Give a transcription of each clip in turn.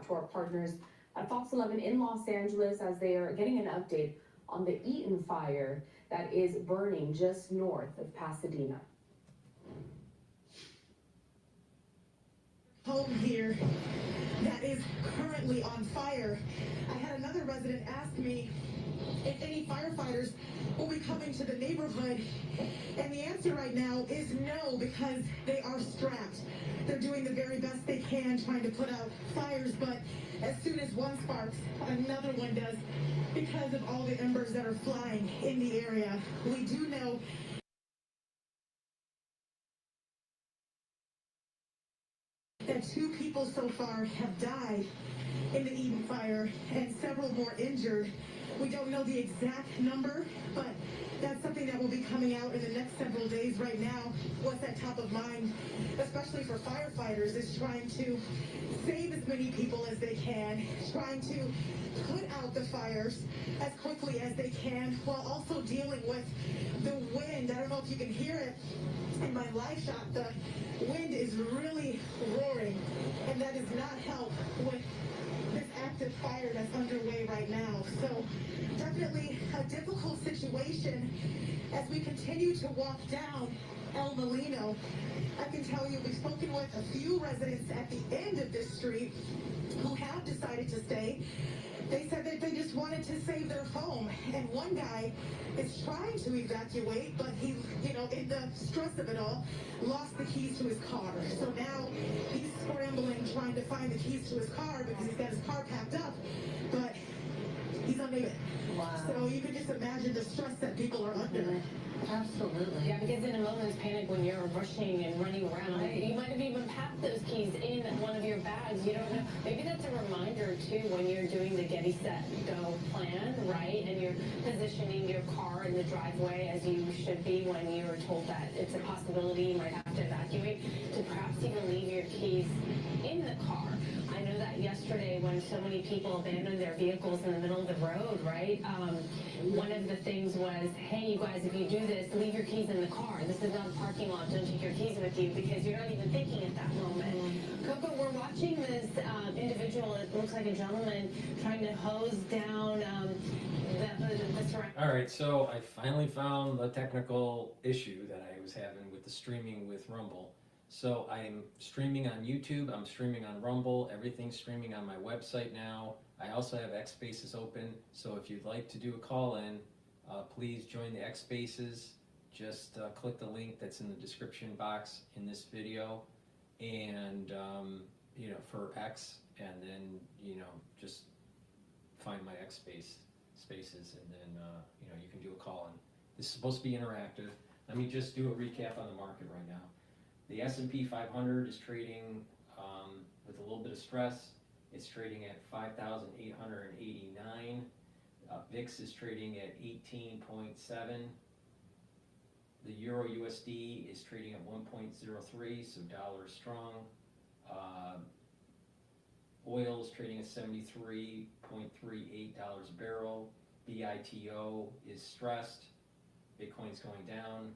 out to our partners at Fox 11 in Los Angeles as they are getting an update on the Eaton fire that is burning just north of Pasadena. Home here that is currently on fire. I had another resident ask me if any firefighters will be coming to the neighborhood, and the answer right now is no, because they are strapped. They're doing the very best they can trying to put out fires, but as soon as one sparks, another one does, because of all the embers that are flying in the area. We do know that 2 people so far have died in the Eaton fire and several more injured. We don't know the exact number, but that's something that will be coming out in the next several days. Right now, what's at top of mind, especially for firefighters, is trying to save as many people as they can, trying to put out the fires as quickly as they can, while also dealing with the wind. I don't know if you can hear it in my live shot. The wind is really roaring, and that does not help with this active fire that's underway right now. So definitely a difficult situation as we continue to walk down El Molino. I can tell you we've spoken with a few residents at the end of this street who have decided to stay. They said that they just wanted to save their home, and one guy is trying to evacuate, but he, in the stress of it all, lost the keys to his car. So now he's scrambling, trying to find the keys to his car because he's got his car packed up, but he's unable. Wow. So you can just imagine the stress that people are under. Absolutely. Yeah, because in a moment's panic when you're rushing and running around, Right. you might have even packed those keys in one of your bags. You don't know. Maybe that's a reminder too when you're doing the Getty Set Go plan, right? And you're positioning your car in the driveway as you should be when you were told that it's a possibility you might have to evacuate, to perhaps even leave your keys in the car. I know that yesterday when so many people abandoned their vehicles in the middle of the road, right? One of the things was, hey, you guys, if you do this, leave your keys in the car. This is not a parking lot. Don't take your keys with you because you're not even thinking at that moment. Coco, we're watching this individual, it looks like a gentleman, trying to hose down the surrounding. All right, so I finally found the technical issue that I was having with the streaming with Rumble. So I'm streaming on YouTube, I'm streaming on Rumble, everything's streaming on my website now. I also have X Spaces open, so if you'd like to do a call-in, please join the X Spaces. Just click the link that's in the description box in this video, and for X, and then just find my X spaces, and then you can do a call-in. This is supposed to be interactive. Let me just do a recap on the market right now. The S&P 500 is trading with a little bit of stress. It's trading at 5,889. VIX is trading at 18.7. The Euro USD is trading at 1.03, so dollar is strong. Oil is trading at $73.38 a barrel. BITO is stressed. Bitcoin's going down.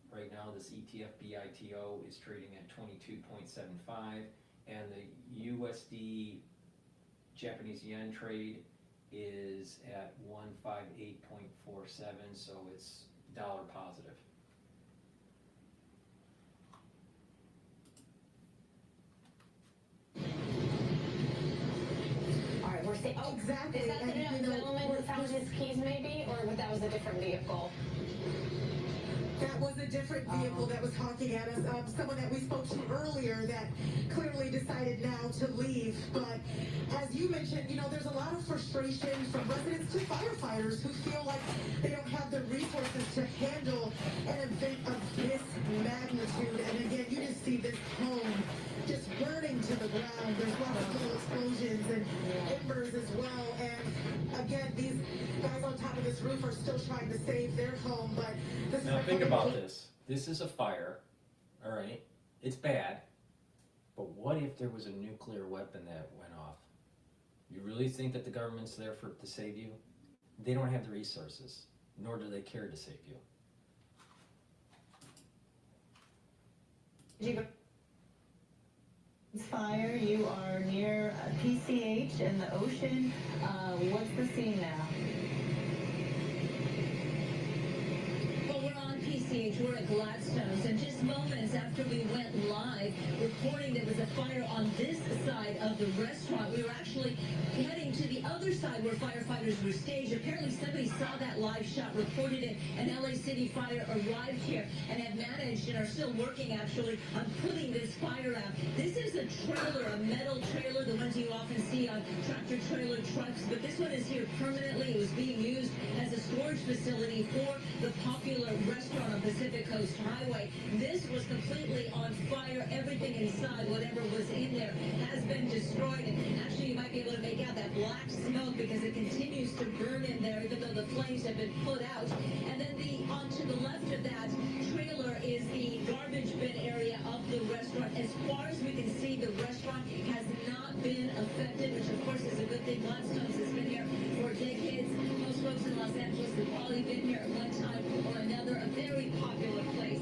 Right now, this ETF BITO is trading at 22.75, and the USD Japanese yen trade is at 158.47, so it's dollar positive. All right, we're saying, oh, Exactly. is that the gentleman who found his keys maybe, or that was a different vehicle? That was a different vehicle that was honking at us. Someone that we spoke to earlier that clearly decided now to leave. But as you mentioned, there's a lot of frustration from residents to firefighters who feel like they don't have the resources to handle an event of this magnitude. And again, you just see this home just burning to the ground. There's lots of little explosions and embers as well. And again, these guys on top of this roof are still trying to save their home. But this Now is think about this. This is a fire, all right? It's bad, but what if there was a nuclear weapon that went off? You really think that the government's there to save you? They don't have the resources, nor do they care to save you. Fire, you are near PCH and the ocean. What's the scene now? Well, we're on PCH, we're at Gladstone's, and just moments after we went live reporting there was a fire on this side of the restaurant, we were actually heading to the other side where firefighters were staged. Apparently somebody saw that live shot, reported it, and LA City Fire arrived here and have managed and are still working actually on putting this fire out. This is a trailer, a metal trailer, the ones you often see on tractor trailer trucks, but this one is here permanently. It was being used as a storage facility for the popular restaurant on Pacific Coast Highway. This was completely on fire. Everything inside, whatever was in there, has been destroyed. And actually, you might be able to make out that black smoke because it continues to burn in there, even though the flames have been put out. And then onto the left of that trailer is the garbage bin area of the restaurant. As far as we can see, the restaurant has not been affected, which of course is a good thing. Gladstone's has been here for decades. Most folks in Los Angeles have probably been here at one time or another. A very popular place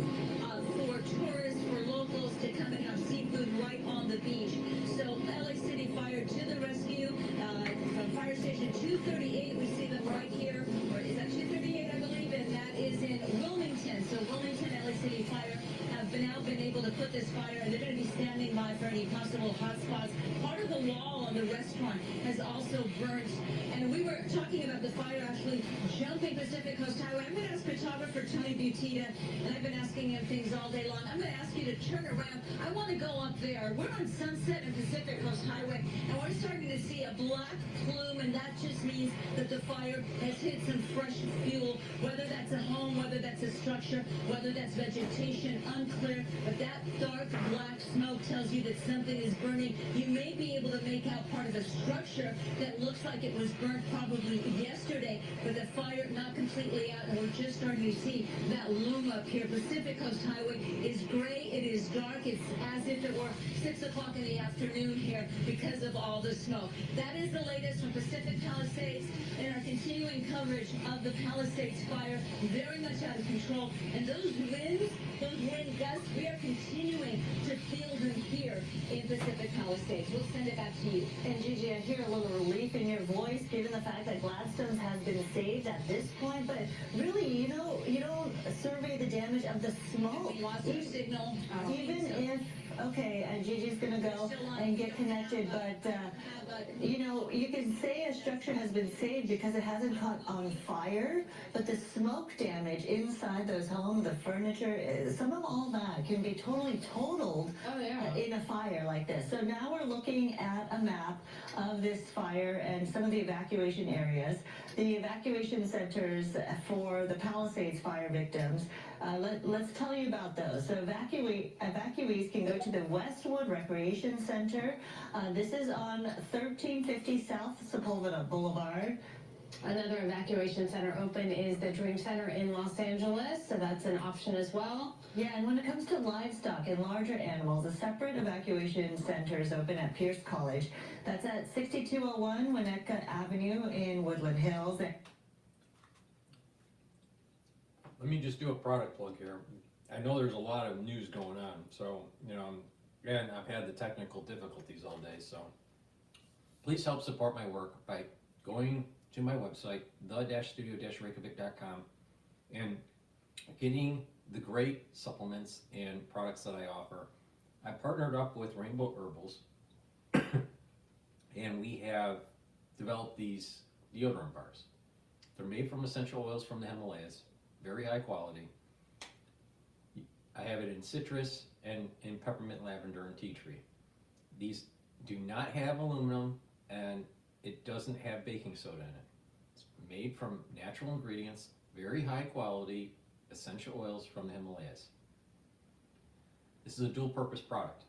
for tourists, for locals to come and have seafood right on the beach. So LA City Fire to the rescue from Fire Station 238. We see them right here, or is that 238, I believe, and that is in Wilmington. So Wilmington, LA City Fire have now been able to put this fire, and they're going to be standing by for any possible hot spots. Part of the wall on the restaurant has also burnt, and we were talking about the fire actually jumping Pacific Coast Highway. I'm going to ask photographer Tony Butita, and I've been asking him things all day long. I'm going to ask you to turn around. I want to go up there. We're on Sunset and Pacific Coast Highway, and we're starting to see a black plume, and that just means that the fire has hit some fresh fuel, whether that's a home, whether that's a structure, whether that's vegetation, unclear, but that dark black smoke tells you that something is burning. You may be able to make out part of a structure that looks like it was burnt probably yesterday, but the fire not completely out, and we're just starting to see that loom up here. Pacific Coast Highway is gray, it is dark, it's as if it were 6 o'clock in the afternoon here because of all the smoke. That is the latest from Pacific Palisades and our continuing coverage of the Palisades fire, very much out of control. And those winds, those wind gusts, we are continuing to feel them here in Pacific Palisades. We'll send it back to you. And Gigi, I hear a little relief in your voice given the fact that Gladstone's has been saved at this point, but really, you don't survey the damage of the smoke. We lost our signal. Even if, okay, and Gigi's gonna go and get connected, but you can say a structure has been saved because it hasn't caught on fire, but the smoke damage inside those homes, the furniture, some of all that can be totally totaled in a fire like this. So now we're looking at a map of this fire and some of the evacuation areas. The evacuation centers for the Palisades fire victims. Let's tell you about those. So evacuees can go to the Westwood Recreation Center. This is on 1350 South Sepulveda Boulevard. Another evacuation center open is the Dream Center in Los Angeles, so that's an option as well. Yeah, and when it comes to livestock and larger animals, a separate evacuation center is open at Pierce College. That's at 6201 Winnetka Avenue in Woodland Hills. Let me just do a product plug here. I know there's a lot of news going on, so, and I've had the technical difficulties all day, so please help support my work by going to my website, the-studio-reykjavik.com, and getting the great supplements and products that I offer. I partnered up with Rainbow Herbals, and we have developed these deodorant bars. They're made from essential oils from the Himalayas, very high quality. I have it in citrus and in peppermint, lavender, and tea tree. These do not have aluminum, and it doesn't have baking soda in it. It's made from natural ingredients, very high quality, essential oils from the Himalayas. This is a dual purpose product.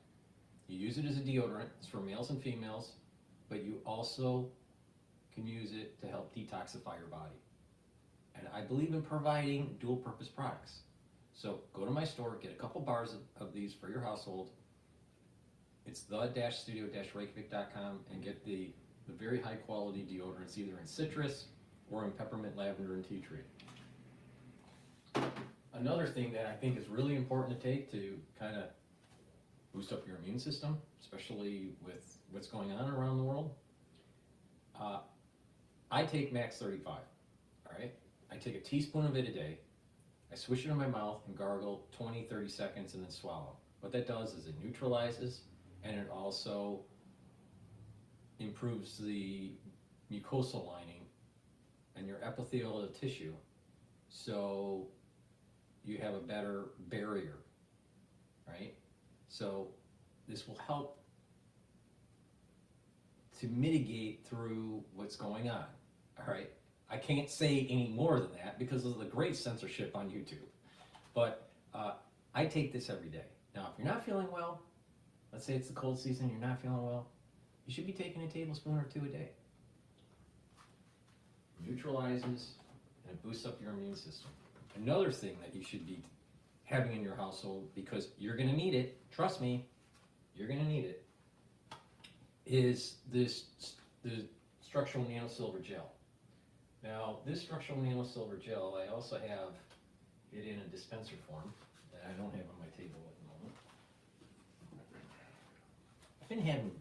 You use it as a deodorant, it's for males and females, but you also can use it to help detoxify your body. And I believe in providing dual purpose products. So go to my store, get a couple bars of these for your household. It's the-studio-reykjavik.com and get the very high quality deodorants either in citrus or in peppermint, lavender, and tea tree. Another thing that I think is really important to take to kind of boost up your immune system, especially with what's going on around the world. I take Max 35, all right? I take a teaspoon of it a day. I swish it in my mouth and gargle 20, 30 seconds and then swallow. What that does is it neutralizes, and it also improves the mucosal lining and your epithelial tissue, so you have a better barrier, right? So this will help to mitigate through what's going on, all right? I can't say any more than that because of the great censorship on YouTube. But I take this every day. Now, if you're not feeling well, let's say it's the cold season, you're not feeling well, you should be taking a tablespoon or 2 a day. It neutralizes and it boosts up your immune system. Another thing that you should be having in your household, because you're gonna need it, trust me, you're gonna need it, is the structural nanosilver gel. Now, this structural nanosilver gel, I also have it in a dispenser form that I don't have on my table at the moment. I've been having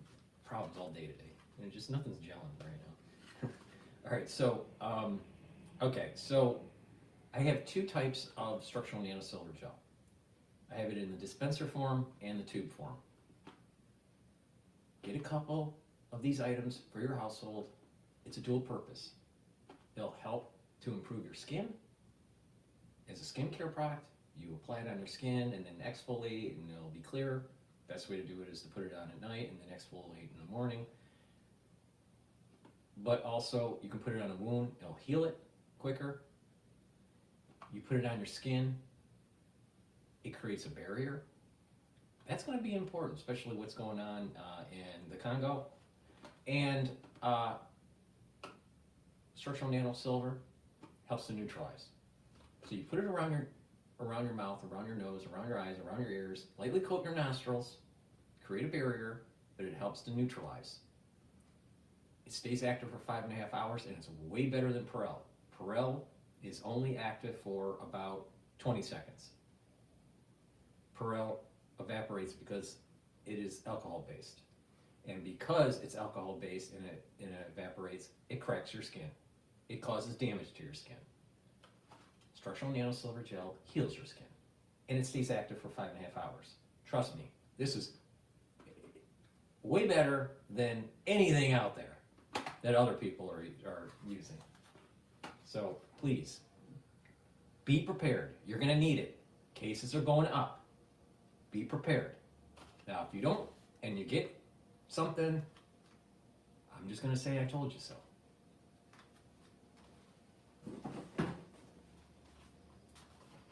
problems all day today, and just nothing's gelling right now. All right, so, okay, so I have 2 types of structural nanosilver gel. I have it in the dispenser form and the tube form. Get a couple of these items for your household. It's a dual purpose. They'll help to improve your skin. As a skincare product, you apply it on your skin and then exfoliate and it'll be clear. Best way to do it is to put it on at night and then exfoliate in the morning. But also, you can put it on a wound, it'll heal it quicker. You put it on your skin, it creates a barrier. That's going to be important, especially what's going on in the Congo. And structural nanosilver helps to neutralize. So you put it around your mouth, around your nose, around your eyes, around your ears, lightly coat your nostrils, create a barrier, but it helps to neutralize. It stays active for 5.5 hours, and it's way better than Perel. Perel is only active for about 20 seconds. Perel evaporates because it is alcohol-based. And because it's alcohol-based and it evaporates, it cracks your skin. It causes damage to your skin. Structural nanosilver gel heals your skin. And it stays active for 5.5 hours. Trust me, this is way better than anything out there that other people are using. So please, be prepared. You're gonna need it. Cases are going up. Be prepared. Now, if you don't, and you get something, I'm just gonna say I told you so.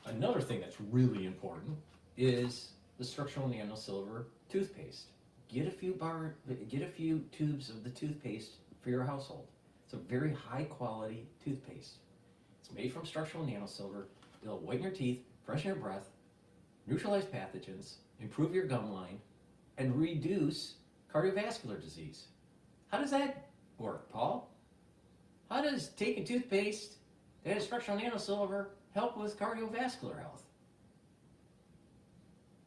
Another thing that's really important is the structural nanosilver toothpaste. Get a few tubes of the toothpaste for your household. It's a very high quality toothpaste. It's made from structural nanosilver. It'll whiten your teeth, freshen your breath, neutralize pathogens, improve your gum line, and reduce cardiovascular disease. How does that work, Paul? How does taking toothpaste that has structural nanosilver help with cardiovascular health?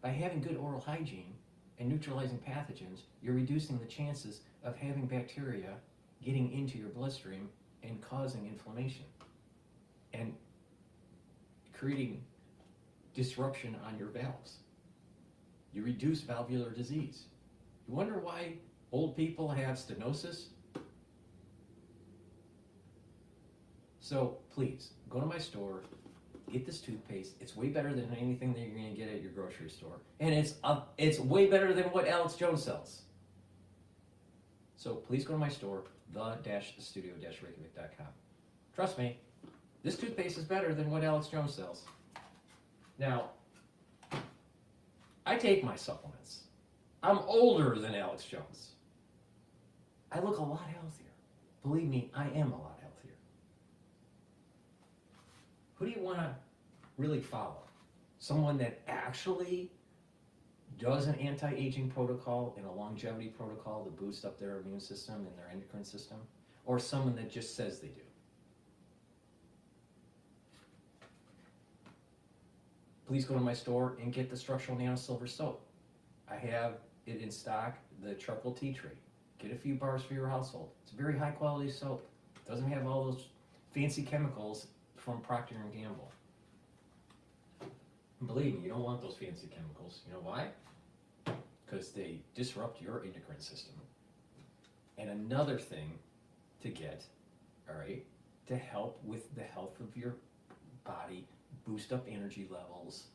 By having good oral hygiene and neutralizing pathogens, you're reducing the chances of having bacteria getting into your bloodstream and causing inflammation and creating disruption on your valves. You reduce valvular disease. You wonder why old people have stenosis? So please, go to my store, get this toothpaste. It's way better than anything that you're going to get at your grocery store. And it's way better than what Alex Jones sells. So please go to my store, the-studio-reykjavik.com. Trust me, this toothpaste is better than what Alex Jones sells. Now, I take my supplements. I'm older than Alex Jones. I look a lot healthier. Believe me, I am a lot healthier. Who do you want to really follow? Someone that actually does an anti-aging protocol and a longevity protocol to boost up their immune system and their endocrine system? Or someone that just says they do? Please go to my store and get the structural nanosilver soap. I have it in stock, the charcoal tea tree. Get a few bars for your household. It's a very high quality soap. It doesn't have all those fancy chemicals from Procter & Gamble. And believe me, you don't want those fancy chemicals. You know why? Because they disrupt your endocrine system. And another thing to get, all right, to help with the health of your body, boost up energy levels,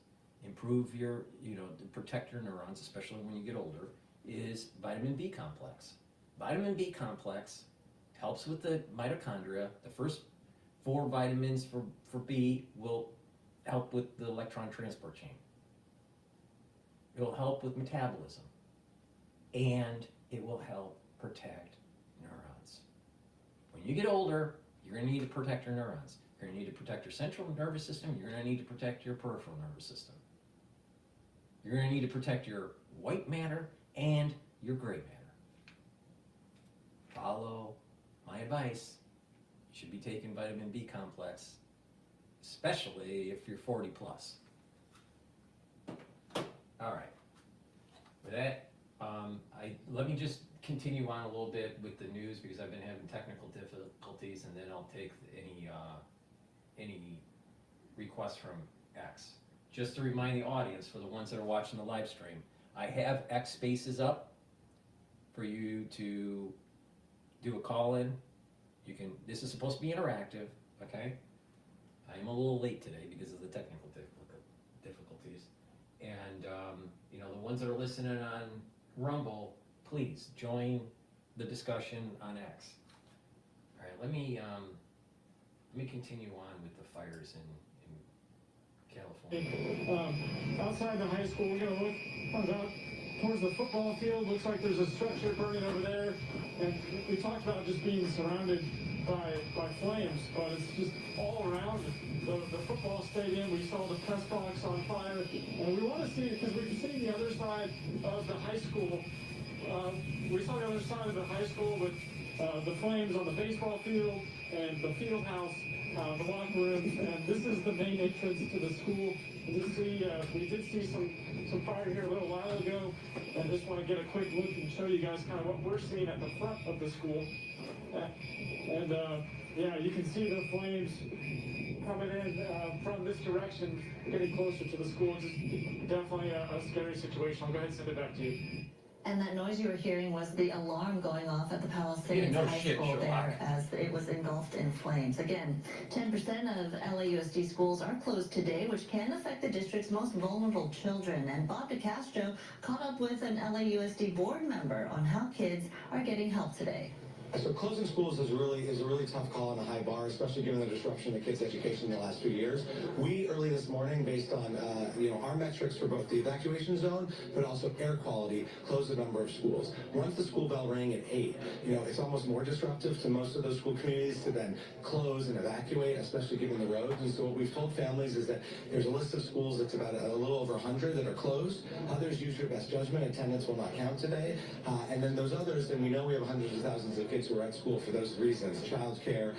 improve your, to protect your neurons, especially when you get older, is vitamin B complex. Vitamin B complex helps with the mitochondria. The first 4 vitamins for B will help with the electron transport chain. It will help with metabolism. And it will help protect neurons. When you get older, you're going to need to protect your neurons. You're going to need to protect your central nervous system. You're going to need to protect your peripheral nervous system. You're going to need to protect your white matter and your gray matter. Follow my advice. You should be taking vitamin B complex, especially if you're 40 plus. All right. With that, let me just continue on a little bit with the news because I've been having technical difficulties, and then I'll take any requests from X. Just to remind the audience, for the ones that are watching the live stream, I have X spaces up for you to do a call in. This is supposed to be interactive, okay? I am a little late today because of the technical difficulties. And the ones that are listening on Rumble, please join the discussion on X. All right, let me continue on with the fires in California. Outside the high school, we're gonna look about towards the football field. Looks like there's a structure burning over there, and we talked about just being surrounded by flames, but it's just all around the football stadium. We saw the press box on fire, and we want to see, because we've seen the other side of the high school. We saw the other side of the high school with the flames on the baseball field and the field house, the locker rooms, and this is the main entrance to the school. We did see some fire here a little while ago, and just want to get a quick look and show you guys kind of what we're seeing at the front of the school. Yeah, you can see the flames coming in from this direction, getting closer to the school. Just definitely a scary situation. I'll go ahead and send it back to you. And that noise you were hearing was the alarm going off at the Palisades High School there as it was engulfed in flames. Again, 10% of LAUSD schools are closed today, which can affect the district's most vulnerable children. And Bob DeCastro caught up with an LAUSD board member on how kids are getting help today. So closing schools is a really tough call on the high bar, especially given the disruption of kids' education in the last few years. We early this morning, based on our metrics for both the evacuation zone, but also air quality, closed a number of schools. Once the school bell rang at 8, it's almost more disruptive to most of those school communities to then close and evacuate, especially given the roads. And so what we've told families is that there's a list of schools that's about a little over 100 that are closed. Others use your best judgment. Attendance will not count today. And then those others, and we know we have hundreds of thousands of kids who are at school for those reasons. Childcare,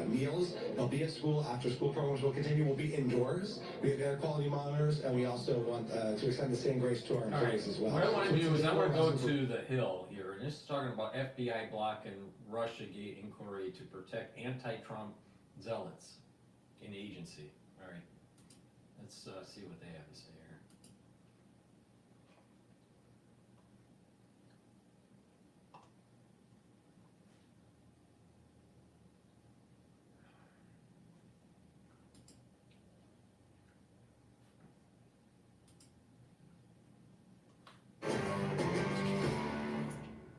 meals, they'll be at school. After school programs will continue. We'll be indoors. We have air quality monitors, and we also want to extend the same grace to our employees as well. What I want to do is I want to go to the Hill here, and this is talking about FBI block and Russiagate inquiry to protect anti-Trump zealots in agency. All right, let's see what they have to say here.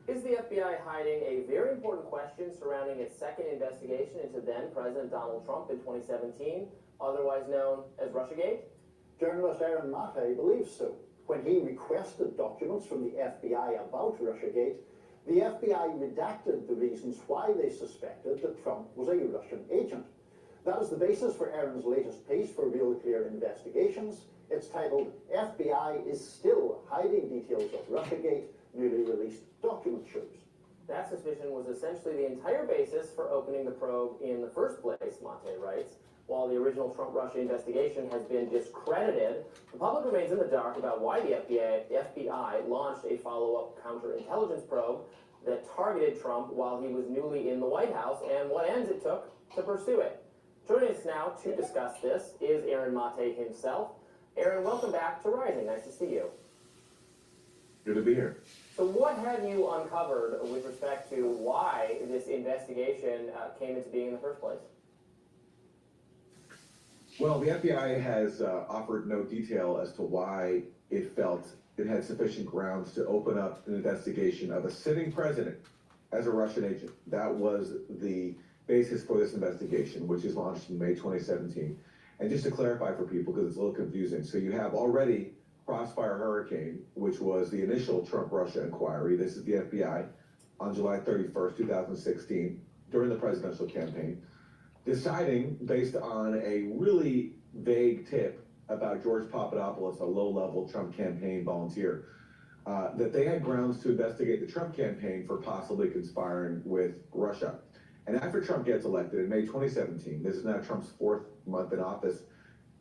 Is the FBI hiding a very important question surrounding its second investigation into then-President Donald Trump in 2017, otherwise known as Russiagate? Journalist Aaron Mattei believes so. When he requested documents from the FBI about Russiagate, the FBI redacted the reasons why they suspected that Trump was a Russian agent. That is the basis for Aaron's latest piece for Real Clear Investigations. It's titled, FBI is Still Hiding Details of Russiagate, Newly Released Document Shows. That suspicion was essentially the entire basis for opening the probe in the first place, Mattei writes. While the original Trump-Russia investigation has been discredited, the public remains in the dark about why the FBI launched a follow-up counterintelligence probe that targeted Trump while he was newly in the White House and what ends it took to pursue it. Joining us now to discuss this is Aaron Mate himself. Aaron, welcome back to Rising. Nice to see you. Good to be here. So what have you uncovered with respect to why this investigation came into being in the first place? Well, the FBI has offered no detail as to why it felt it had sufficient grounds to open up an investigation of a sitting president as a Russian agent. That was the basis for this investigation, which is launched in May 2017. And just to clarify for people, because it's a little confusing, so you have already Crossfire Hurricane, which was the initial Trump-Russia inquiry. This is the FBI on July 31st, 2016, during the presidential campaign, deciding, based on a really vague tip about George Papadopoulos, a low-level Trump campaign volunteer, that they had grounds to investigate the Trump campaign for possibly conspiring with Russia. And after Trump gets elected in May 2017, this is now Trump's fourth month in office,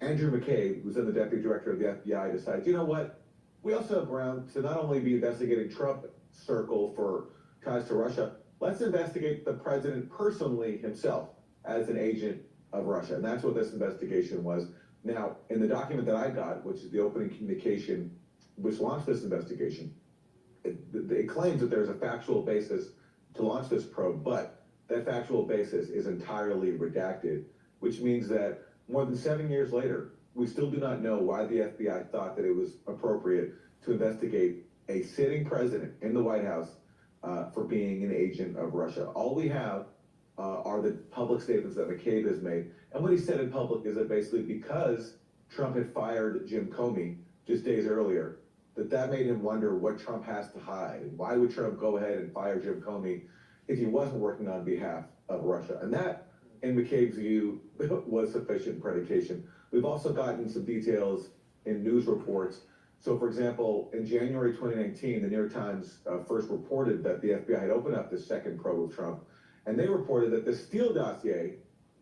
Andrew McCabe, who's then the deputy director of the FBI, decides, you know what, we also have ground to not only be investigating Trump circle for ties to Russia, let's investigate the president personally himself as an agent of Russia. And that's what this investigation was. Now, in the document that I got, which is the opening communication which launched this investigation, it claims that there's a factual basis to launch this probe, but that factual basis is entirely redacted, which means that more than 7 years later, we still do not know why the FBI thought that it was appropriate to investigate a sitting president in the White House for being an agent of Russia. All we have are the public statements that McCabe has made. And what he said in public is that basically because Trump had fired Jim Comey just days earlier, that made him wonder what Trump has to hide. And why would Trump go ahead and fire Jim Comey if he wasn't working on behalf of Russia? And that, in McCabe's view, was sufficient predication. We've also gotten some details in news reports. So, for example, in January 2019, the New York Times first reported that the FBI had opened up this second probe of Trump. And they reported that the Steele dossier,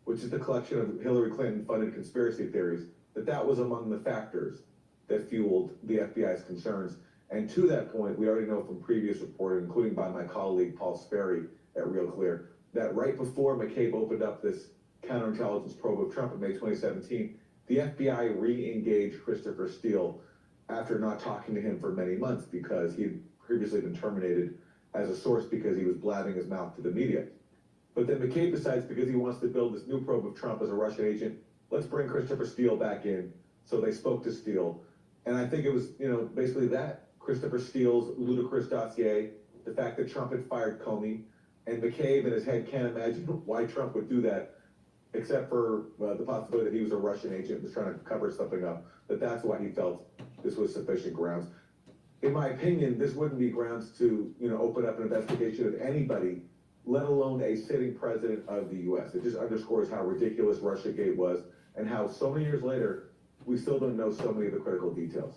which is the collection of Hillary Clinton-funded conspiracy theories, that was among the factors that fueled the FBI's concerns. And to that point, we already know from previous reporting, including by my colleague Paul Sperry at Real Clear, that right before McCabe opened up this counterintelligence probe of Trump in May 2017, the FBI re-engaged Christopher Steele after not talking to him for many months because he had previously been terminated as a source because he was blabbing his mouth to the media. But then McCabe decides, because he wants to build this new probe of Trump as a Russian agent, let's bring Christopher Steele back in. So they spoke to Steele. And I think it was, basically that. Christopher Steele's ludicrous dossier, the fact that Trump had fired Comey, and McCabe in his head can't imagine why Trump would do that, except for the possibility that he was a Russian agent, was trying to cover something up, that's why he felt this was sufficient grounds. In my opinion, this wouldn't be grounds to, open up an investigation of anybody, let alone a sitting president of the U.S. It just underscores how ridiculous Russiagate was and how so many years later, we still don't know so many of the critical details.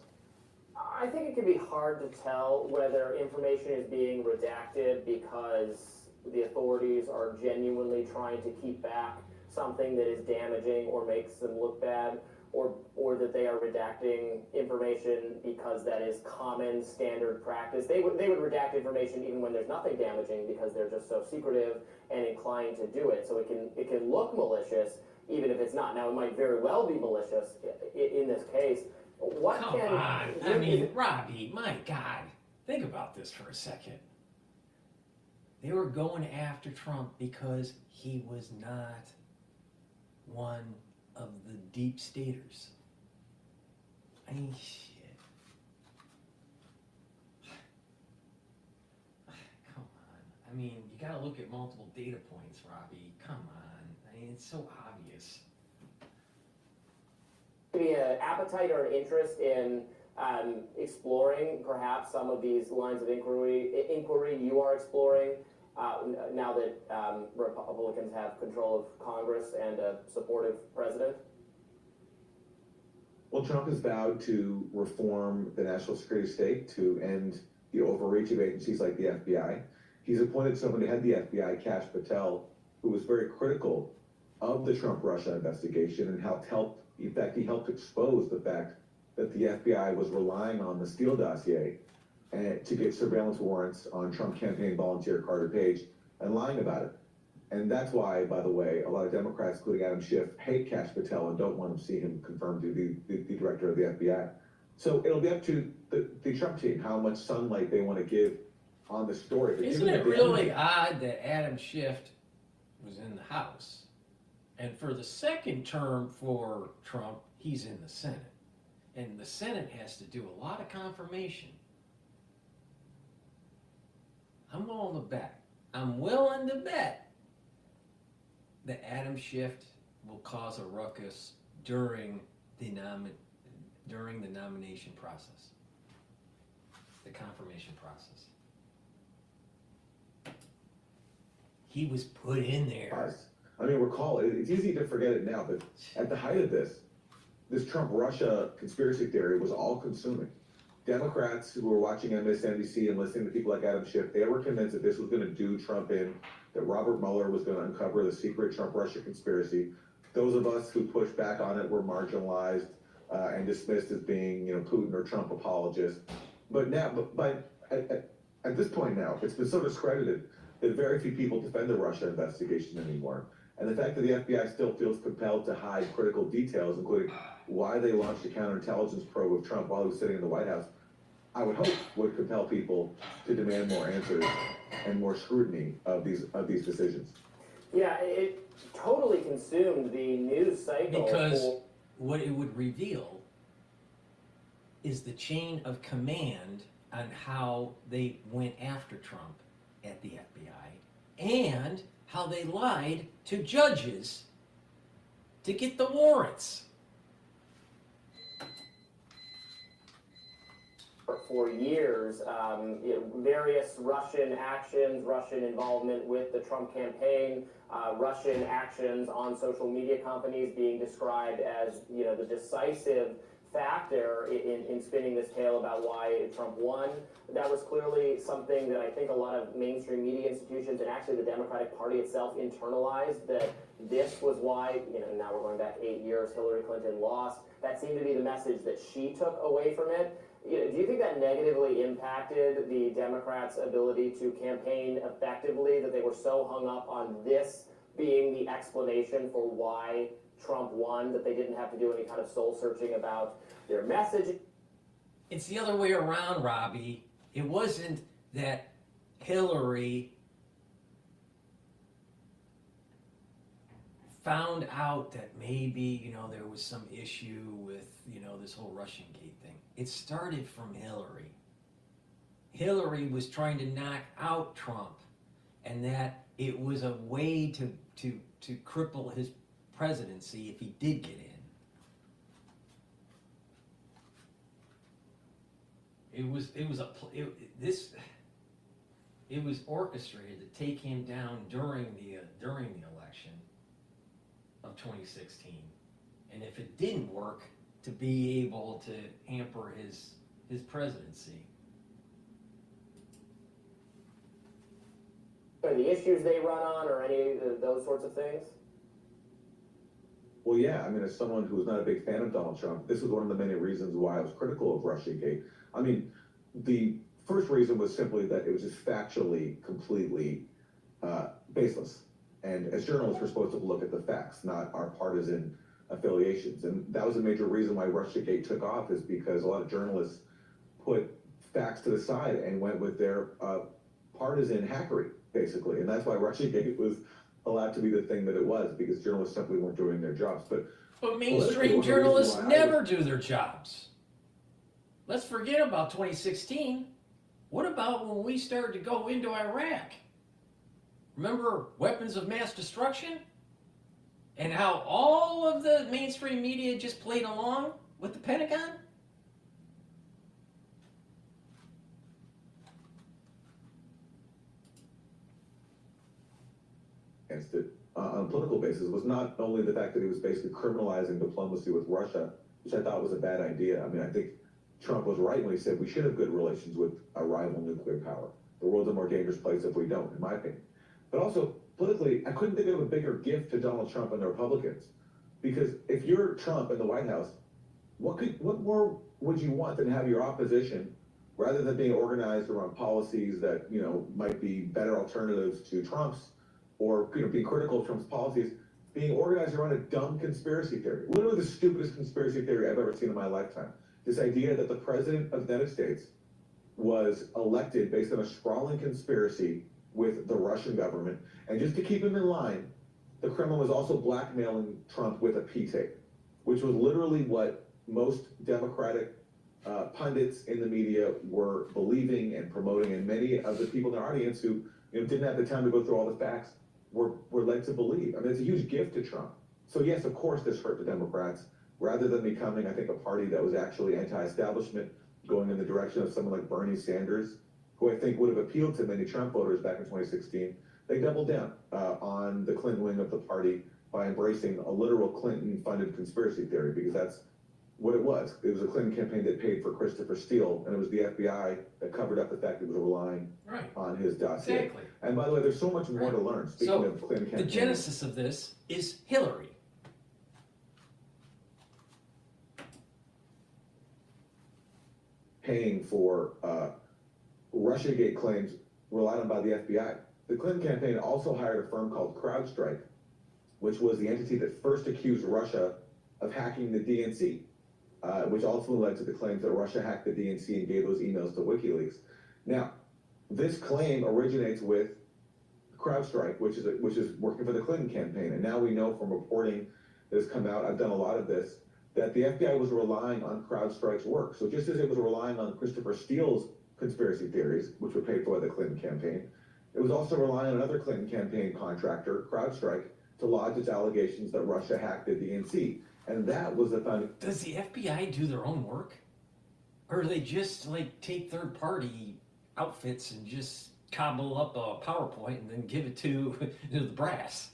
I think it can be hard to tell whether information is being redacted because the authorities are genuinely trying to keep back something that is damaging or makes them look bad, or that they are redacting information because that is common standard practice. They would redact information even when there's nothing damaging because they're just so secretive and inclined to do it. So it can look malicious even if it's not. Now, it might very well be malicious in this case. Come on. I mean, Robbie, my God. Think about this for a second. They were going after Trump because he was not one of the deep staters. I mean, shit. Come on. I mean, you gotta look at multiple data points, Robbie. Come on. I mean, it's so obvious. Maybe an appetite or an interest in exploring perhaps some of these lines of inquiry you are exploring now that Republicans have control of Congress and a supportive president? Well, Trump has vowed to reform the national security state, to end the overreach of agencies like the FBI. He's appointed someone to head the FBI, Kash Patel, who was very critical of the Trump-Russia investigation and in fact, he helped expose the fact that the FBI was relying on the Steele dossier to get surveillance warrants on Trump campaign volunteer Carter Page and lying about it. And that's why, by the way, a lot of Democrats, including Adam Schiff, hate Kash Patel and don't want to see him confirmed to be the director of the FBI. So it'll be up to the Trump team how much sunlight they want to give on the story. But Isn't it really odd that Adam Schiff was in the House, and for the second term for Trump, he's in the Senate, and the Senate has to do a lot of confirmation. I'm willing to bet that Adam Schiff will cause a ruckus during the nomination process, the confirmation process. He was put in there. I mean, recall, it's easy to forget it now, but at the height of this Trump-Russia conspiracy theory was all-consuming. Democrats who were watching MSNBC and listening to people like Adam Schiff, they were convinced that this was going to do Trump in, that Robert Mueller was going to uncover the secret Trump-Russia conspiracy. Those of us who pushed back on it were marginalized and dismissed as being, Putin or Trump apologists. But now, at this point now, it's been so discredited that very few people defend the Russia investigation anymore. And the fact that the FBI still feels compelled to hide critical details, including why they launched a counterintelligence probe of Trump while he was sitting in the White House, I would hope would compel people to demand more answers and more scrutiny of these decisions. Yeah, it totally consumed the news cycle. Because what it would reveal is the chain of command on how they went after Trump at the FBI and how they lied to judges to get the warrants. For years, various Russian actions, Russian involvement with the Trump campaign, Russian actions on social media companies being described as, the decisive factor in spinning this tale about why Trump won. That was clearly something that I think a lot of mainstream media institutions and actually the Democratic Party itself internalized, that this was why, now we're going back 8 years, Hillary Clinton lost. That seemed to be the message that she took away from it. Do you think that negatively impacted the Democrats' ability to campaign effectively, that they were so hung up on this being the explanation for why Trump won, that they didn't have to do any kind of soul searching about their message? It's the other way around, Robbie. It wasn't that Hillary found out that maybe, there was some issue with, this whole Russian Gate thing. It started from Hillary. Hillary was trying to knock out Trump, and that it was a way to cripple his presidency if he did get in. It was orchestrated to take him down during the election of 2016, and if it didn't work, to be able to hamper his presidency. Are the issues they run on, or any of those sorts of things? Well, yeah, I mean, as someone who was not a big fan of Donald Trump, this was one of the many reasons why I was critical of Russiagate. I mean, the first reason was simply that it was just factually completely baseless. And as journalists, we're supposed to look at the facts, not our partisan affiliations. And that was a major reason why Russiagate took off, is because a lot of journalists put facts to the side and went with their partisan hackery, basically. And that's why Russiagate was allowed to be the thing that it was, because journalists simply weren't doing their jobs. But mainstream journalists never do their jobs. Let's forget about 2016. What about when we started to go into Iraq? Remember weapons of mass destruction? And how all of the mainstream media just played along with the Pentagon? Against it on a political basis was not only the fact that he was basically criminalizing diplomacy with Russia, which I thought was a bad idea. I mean, I think Trump was right when he said we should have good relations with a rival nuclear power. The world's a more dangerous place if we don't, in my opinion. But also, politically, I couldn't think of a bigger gift to Donald Trump and the Republicans. Because if you're Trump in the White House, what more would you want than have your opposition, rather than being organized around policies that, might be better alternatives to Trump's, or, being critical of Trump's policies, being organized around a dumb conspiracy theory. Literally the stupidest conspiracy theory I've ever seen in my lifetime. This idea that the President of the United States was elected based on a sprawling conspiracy with the Russian government. And just to keep him in line, the Kremlin was also blackmailing Trump with a P-tape, which was literally what most Democratic pundits in the media were believing and promoting, and many of the people in the audience who didn't have the time to go through all the facts were led to believe. I mean, it's a huge gift to Trump. So yes, of course this hurt the Democrats, rather than becoming, I think, a party that was actually anti-establishment, going in the direction of someone like Bernie Sanders, who I think would have appealed to many Trump voters back in 2016. They doubled down on the Clinton wing of the party by embracing a literal Clinton-funded conspiracy theory, because that's what it was. It was a Clinton campaign that paid for Christopher Steele, and it was the FBI that covered up the fact that it was relying on his dossier. Exactly. And by the way, there's so much more to learn. Speaking of Clinton campaign, the genesis of this is Hillary. Paying for Russiagate claims relied on by the FBI. The Clinton campaign also hired a firm called CrowdStrike, which was the entity that first accused Russia of hacking the DNC, which ultimately led to the claims that Russia hacked the DNC and gave those emails to WikiLeaks. Now, this claim originates with CrowdStrike, which is working for the Clinton campaign. And now we know from reporting that has come out, I've done a lot of this, that the FBI was relying on CrowdStrike's work. So just as it was relying on Christopher Steele's conspiracy theories, which were paid for by the Clinton campaign, it was also relying on another Clinton campaign contractor, CrowdStrike, to lodge its allegations that Russia hacked the DNC. And that was the foundation. Does the FBI do their own work? Or do they just take third-party outfits and just cobble up a PowerPoint and then give it to the brass?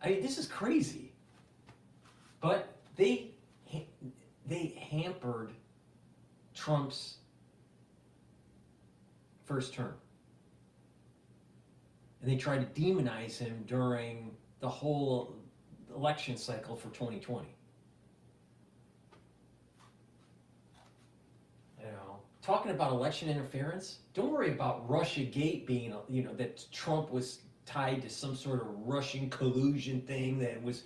I mean, this is crazy. But they hampered Trump's first term. And they tried to demonize him during the whole election cycle for 2020. Talking about election interference, don't worry about Russiagate being, that Trump was tied to some sort of Russian collusion thing that was,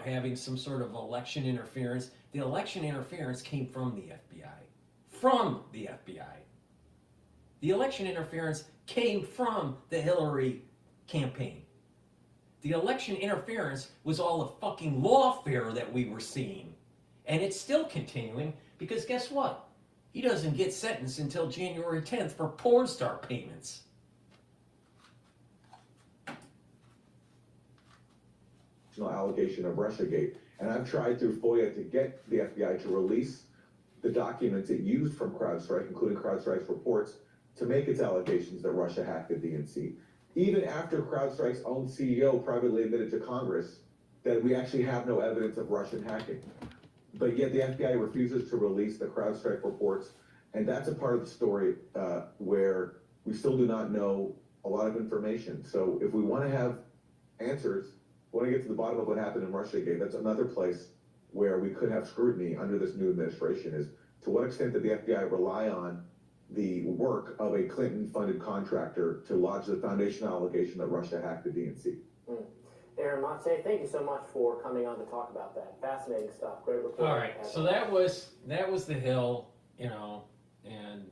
having some sort of election interference. The election interference came from the FBI. From the FBI. The election interference came from the Hillary campaign. The election interference was all the fucking lawfare that we were seeing. And it's still continuing, because guess what? He doesn't get sentenced until January 10th for porn star payments. Allegation of Russiagate. And I've tried through FOIA to get the FBI to release the documents it used from CrowdStrike, including CrowdStrike's reports, to make its allegations that Russia hacked the DNC. Even after CrowdStrike's own CEO privately admitted to Congress that we actually have no evidence of Russian hacking. But yet the FBI refuses to release the CrowdStrike reports, and that's a part of the story where we still do not know a lot of information. So if we want to have answers, we want to get to the bottom of what happened in Russiagate, that's another place where we could have scrutiny under this new administration, is to what extent did the FBI rely on the work of a Clinton-funded contractor to lodge the foundational allegation that Russia hacked the DNC. Aaron Mate, thank you so much for coming on to talk about that. Fascinating stuff. Great report. All right, so that was the Hill, and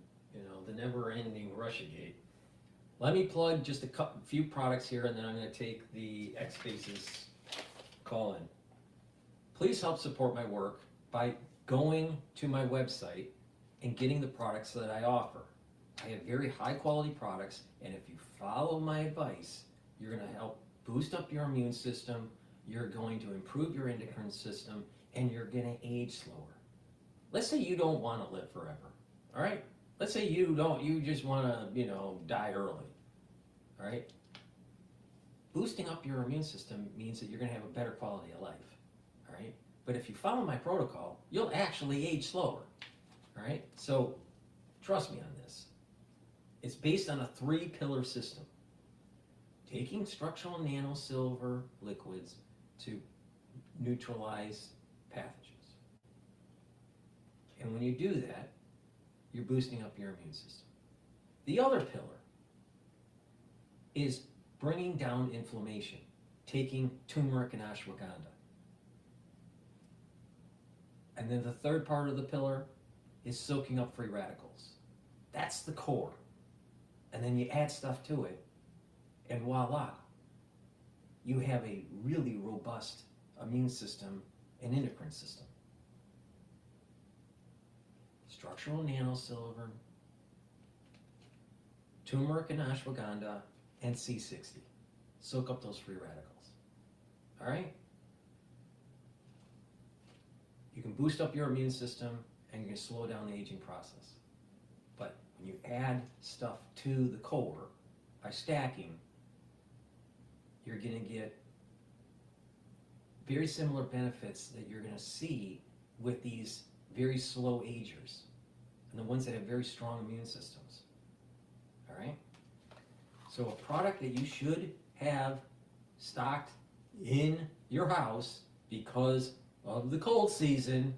the never-ending Russiagate. Let me plug just a few products here, and then I'm going to take the X-Faces call in. Please help support my work by going to my website and getting the products that I offer. I have very high-quality products, and if you follow my advice, you're going to help boost up your immune system, you're going to improve your endocrine system, and you're going to age slower. Let's say you don't want to live forever, all right? Let's say you just want to, die early, all right? Boosting up your immune system means that you're going to have a better quality of life, all right? But if you follow my protocol, you'll actually age slower, all right? So trust me on this. It's based on a 3-pillar system. taking structural nanosilver liquids to neutralize pathogens. And when you do that, you're boosting up your immune system. The other pillar is bringing down inflammation, taking turmeric and ashwagandha. And then the third part of the pillar is soaking up free radicals. That's the core. And then you add stuff to it, and voila, you have a really robust immune system and endocrine system. Structural nanosilver, turmeric and ashwagandha, and C60. Soak up those free radicals. All right? You can boost up your immune system and you can slow down the aging process. But when you add stuff to the core by stacking, you're going to get very similar benefits that you're going to see with these very slow agers and the ones that have very strong immune systems. All right? So a product that you should have stocked in your house because of the cold season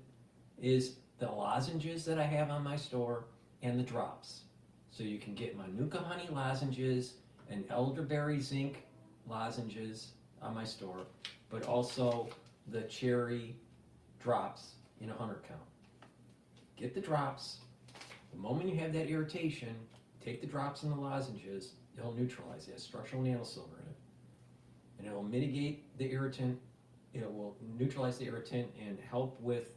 is the lozenges that I have on my store and the drops. So you can get Manuka honey lozenges and elderberry zinc lozenges on my store, but also the cherry drops in 100 count. Get the drops. The moment you have that irritation, take the drops and the lozenges, it'll neutralize it. It has structural nanosilver in it. And it will mitigate the irritant, it will neutralize the irritant and help with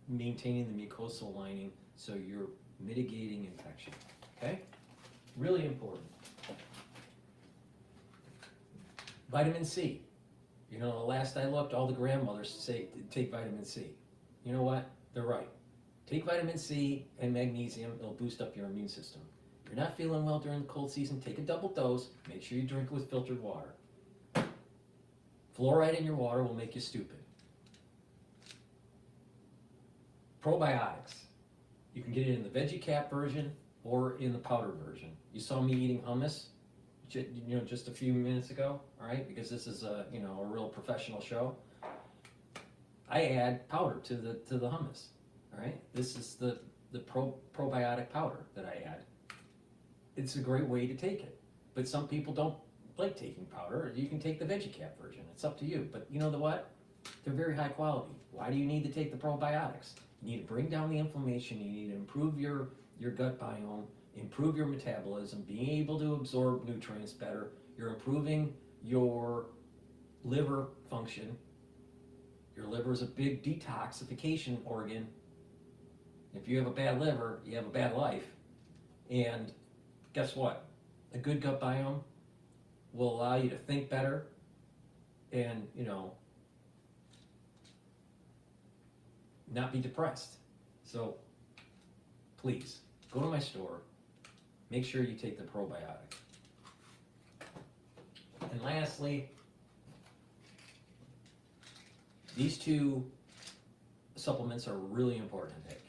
maintaining the mucosal lining so you're mitigating infection. Okay? Really important. Vitamin C. You know, the last I looked, all the grandmothers say take vitamin C. You know what? They're right. Take vitamin C and magnesium, it'll boost up your immune system. If you're not feeling well during the cold season, take a double dose. Make sure you drink it with filtered water. Fluoride in your water will make you stupid. Probiotics. You can get it in the veggie cap version or in the powder version. You saw me eating hummus, just a few minutes ago, all right? Because this is a real professional show. I add powder to the hummus, all right? This is the probiotic powder that I add. It's a great way to take it, but some people don't like taking powder. You can take the veggie cap version. It's up to you. But you know what? They're very high quality. Why do you need to take the probiotics? You need to bring down the inflammation. You need to improve your gut biome, improve your metabolism, being able to absorb nutrients better. You're improving your liver function. Your liver is a big detoxification organ. If you have a bad liver, you have a bad life. And guess what? A good gut biome will allow you to think better and, not be depressed. So please, go to my store, make sure you take the probiotic. And lastly, these two supplements are really important to take.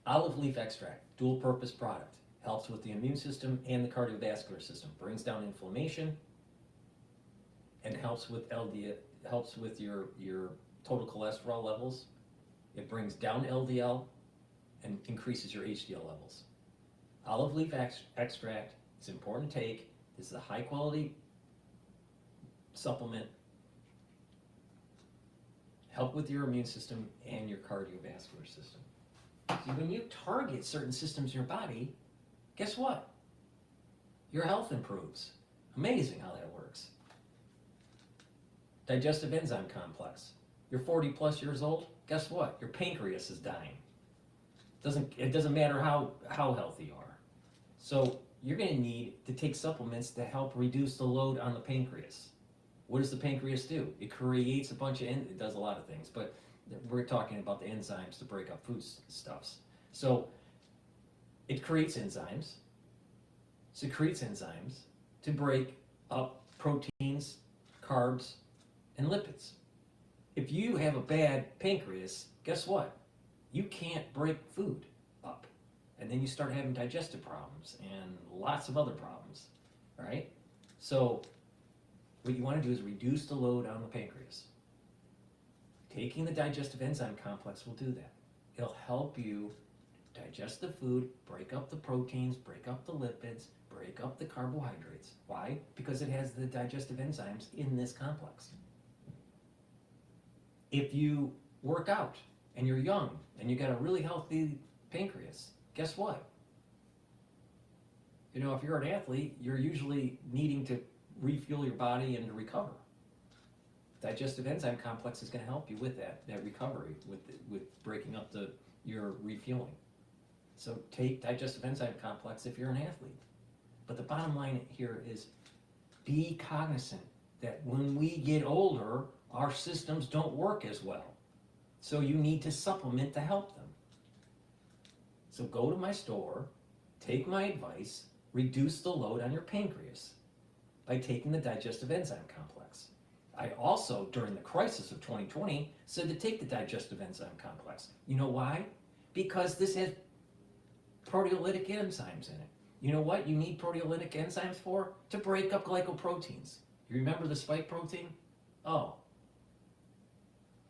Olive leaf extract, dual purpose product, helps with the immune system and the cardiovascular system, brings down inflammation, and helps with LDL, helps with your total cholesterol levels. It brings down LDL and increases your HDL levels. Olive leaf extract is important to take. This is a high quality supplement. Help with your immune system and your cardiovascular system. See, when you target certain systems in your body, guess what? Your health improves. Amazing how that works. Digestive enzyme complex. You're 40 plus years old, guess what? Your pancreas is dying. It doesn't matter how healthy you are. So you're going to need to take supplements to help reduce the load on the pancreas. What does the pancreas do? It creates a bunch of, it does a lot of things, but we're talking about the enzymes to break up foodstuffs. So it creates enzymes, secretes enzymes to break up proteins, carbs, and lipids. If you have a bad pancreas, guess what? You can't break food up. And then you start having digestive problems and lots of other problems, right? So what you want to do is reduce the load on the pancreas. Taking the digestive enzyme complex will do that. It'll help you digest the food, break up the proteins, break up the lipids, break up the carbohydrates. Why? Because it has the digestive enzymes in this complex. If you work out and you're young and you got a really healthy pancreas, guess what? You know, if you're an athlete, you're usually needing to refuel your body and to recover. Digestive enzyme complex is going to help you with that recovery, with breaking up your refueling. So take digestive enzyme complex if you're an athlete. But the bottom line here is be cognizant that when we get older, our systems don't work as well. So you need to supplement to help them. So go to my store, take my advice, reduce the load on your pancreas by taking the digestive enzyme complex. I also, during the crisis of 2020, said to take the digestive enzyme complex. You know why? Because this has proteolytic enzymes in it. You know what you need proteolytic enzymes for? To break up glycoproteins. You remember the spike protein? Oh,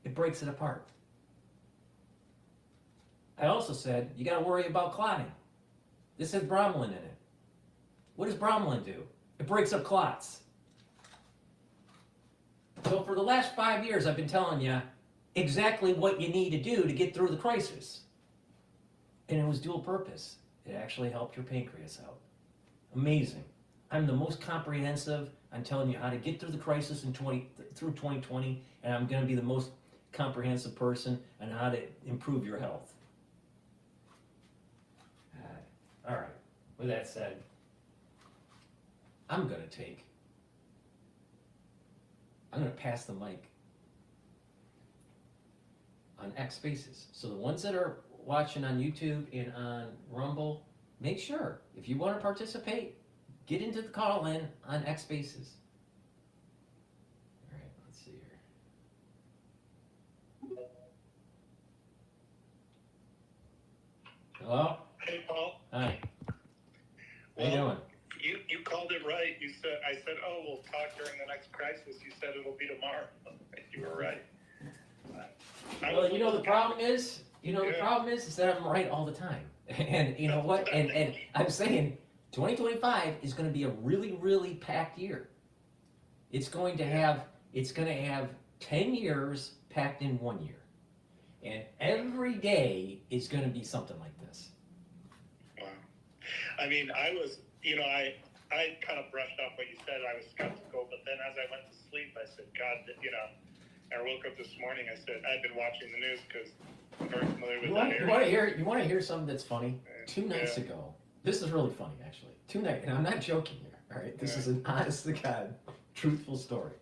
it breaks it apart. I also said you got to worry about clotting. This has bromelain in it. What does bromelain do? It breaks up clots. So for the last 5 years, I've been telling you exactly what you need to do to get through the crisis. And it was dual purpose. It actually helped your pancreas out. Amazing. I'm the most comprehensive. I'm telling you how to get through the crisis through 2020, and I'm going to be the most comprehensive person on how to improve your health. All right. With that said, I'm going to pass the mic on X Spaces. So the ones that are watching on YouTube and on Rumble, make sure, if you want to participate, get into the call-in on X Spaces. All right, let's see here. Hello? Hey, Paul. Hi. How you doing? You called it right. I said, oh, we'll talk during the next crisis. You said it'll be tomorrow. You were right. Well, you know the problem is, is that I'm right all the time. And you know what? And I'm saying 2025 is going to be a really, really packed year. It's going to have 10 years packed in 1 year. And every day is going to be something like this. Wow. I mean, I kind of brushed off what you said. I was skeptical, but then as I went to sleep, I said, God, I woke up this morning, I said, I've been watching the news because I'm very familiar with that area. You want to hear something that's funny? 2 nights ago, this is really funny, actually. 2 nights, and I'm not joking here, all right? This is an honest-to-God, truthful story.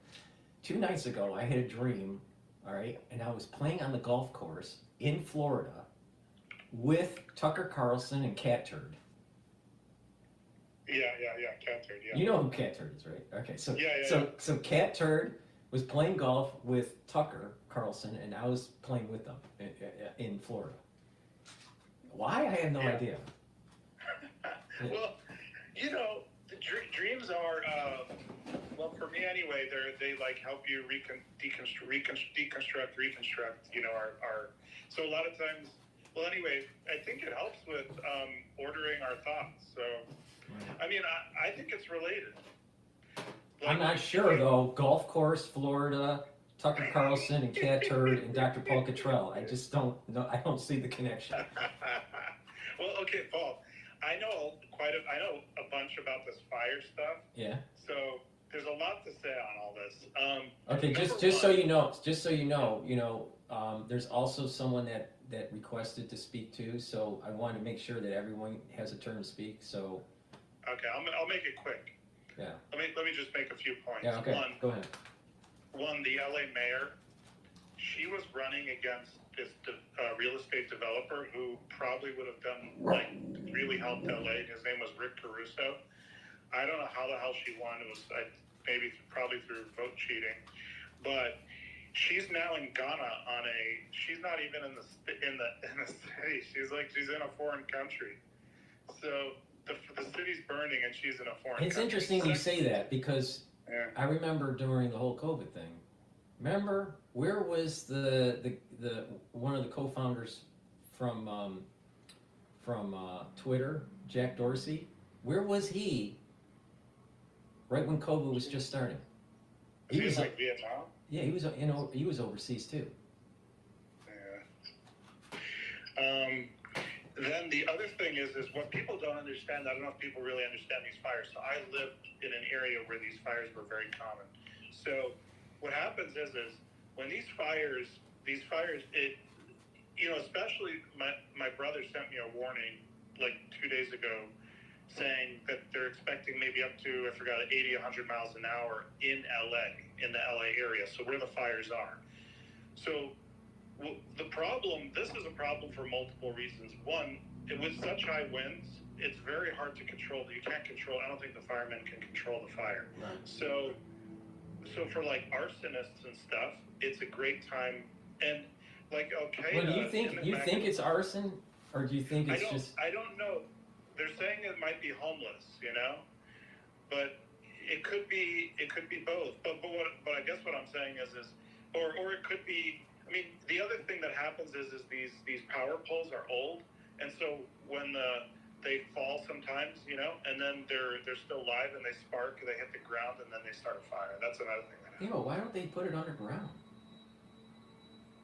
2 nights ago, I had a dream, all right, and I was playing on the golf course in Florida with Tucker Carlson and Cat Turd. Yeah, Cat Turd, yeah. You know who Cat Turd is, right? Okay, so so Cat Turd was playing golf with Tucker Carlson, and I was playing with them in Florida. Why? I have no idea. Well, the dreams are, well, for me anyway, they like help you deconstruct, so a lot of times, well, anyway, I think it helps with ordering our thoughts. So, I mean, I think it's related. I'm not sure, though. Golf course, Florida, Tucker Carlson, and Cat Turd, and DrPaulCottrell. I just don't know. I don't see the connection. Well, okay, Paul. I know a bunch about this fire stuff. Yeah. So there's a lot to say on all this. Okay, just so you know, there's also someone that requested to speak too. So I want to make sure that everyone has a turn to speak. So. Okay, I'll make it quick. Yeah. Let me just make a few points. Yeah. Okay. Go ahead. One, the LA mayor, she was running against this real estate developer who probably would have really helped LA. His name was Rick Caruso. I don't know how the hell she won. It was probably through vote cheating, but she's now in Ghana she's not even in the city. She's in a foreign country. So the city's burning and she's in a foreign country. It's interesting you say that because Yeah. I remember during the whole COVID thing. Remember, where was the one of the co-founders from Twitter, Jack Dorsey? Where was he right when COVID was just starting? He was like Vietnam? Yeah, he was overseas too. Yeah. Then the other thing is what people don't understand. I don't know if people really understand these fires. So I lived in an area where these fires were very common. So what happens is when these fires, especially my brother sent me a warning like 2 days ago saying that they're expecting maybe up to, I forgot, 80, 100 miles an hour in LA, in the LA area, so where the fires are. So this is a problem for multiple reasons. One, with such high winds, it's very hard to control. I don't think the firemen can control the fire. Right. So for like arsonists and stuff, it's a great time. And like, okay. Well, do you think it's arson, or do you think it's I don't know. They're saying it might be homeless, but it could be both. But I guess what I'm saying is or it could be. I mean, the other thing that happens is these power poles are old, and so when they fall sometimes, and then they're still live and they spark, they hit the ground, and then they start a fire. That's another thing that happens. Why don't they put it underground?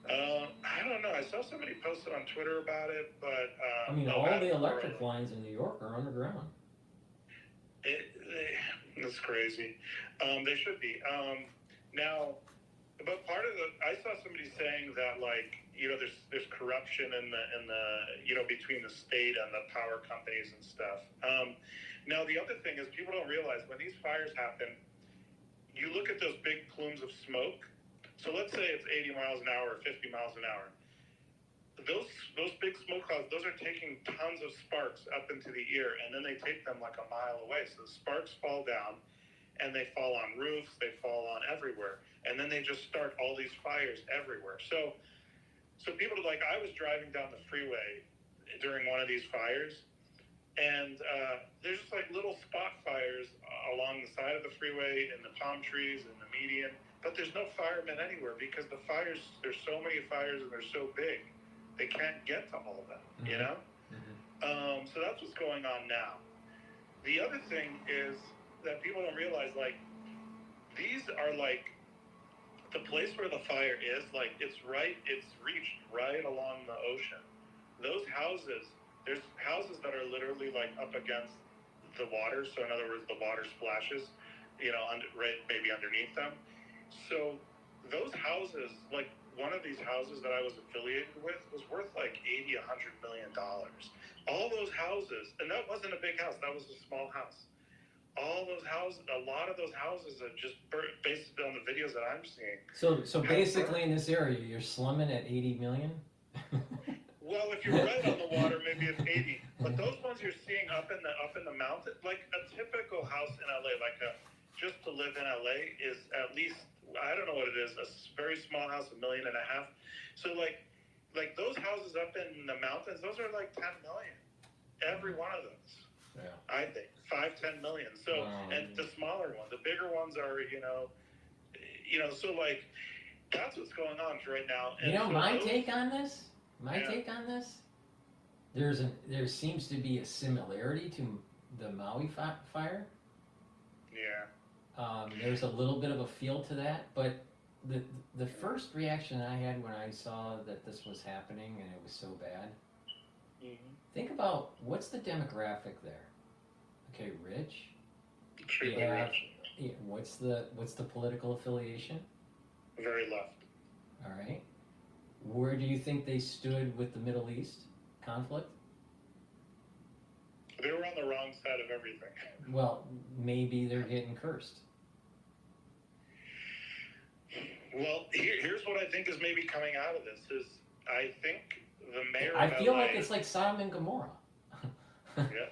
I don't know. I saw somebody posted on Twitter about it, but I mean, all the electric lines in New York are underground. That's crazy. They should be. Now, but part of I saw somebody saying that there's corruption in the between the state and the power companies and stuff. Now the other thing is people don't realize when these fires happen, you look at those big plumes of smoke. So let's say it's 80 miles an hour or 50 miles an hour. Those big smoke clouds, those are taking tons of sparks up into the air, and then they take them like a mile away. So the sparks fall down, and they fall on roofs, they fall on everywhere, and then they just start all these fires everywhere. So people I was driving down the freeway during one of these fires, and there's just little spot fires along the side of the freeway, in the palm trees, in the median. But there's no firemen anywhere because there's so many fires and they're so big, they can't get to all of them, Mm-hmm. So that's what's going on now. The other thing is that people don't realize, these are the place where the fire is, it's reached right along the ocean. Those houses, there's houses that are literally up against the water. So in other words, the water splashes, maybe underneath them. So those houses, one of these houses that I was affiliated with was worth $80, $100 million. All those houses, and that wasn't a big house, that was a small house. All those houses, a lot of those houses are just based on the videos that I'm seeing. So basically in this area, you're slumming at 80 million? Well, if you're right on the water, maybe it's 80. But those ones you're seeing up in the mountain, like a typical house in LA, just to live in LA is at least, I don't know what it is, a very small house, $1.5 million. So those houses up in the mountains, those are $10 million. Every one of those. Yeah. I think 5-10 million. So and the smaller one, the bigger ones are so that's what's going on right now. And my take on this. Take on this. There seems to be a similarity to the Maui fire. Yeah. There's a little bit of a feel to that, but the first reaction I had when I saw that this was happening and it was so bad. Mm-hmm. Think about what's the demographic there. Okay, rich. Extremely rich. Yeah, what's the political affiliation? Very left. All right. Where do you think they stood with the Middle East conflict? They were on the wrong side of everything. Well, maybe they're getting cursed. Well, here's what I think is maybe coming out of this is I think the mayor I of feel LA, like it's like Sodom and Gomorrah. Yeah.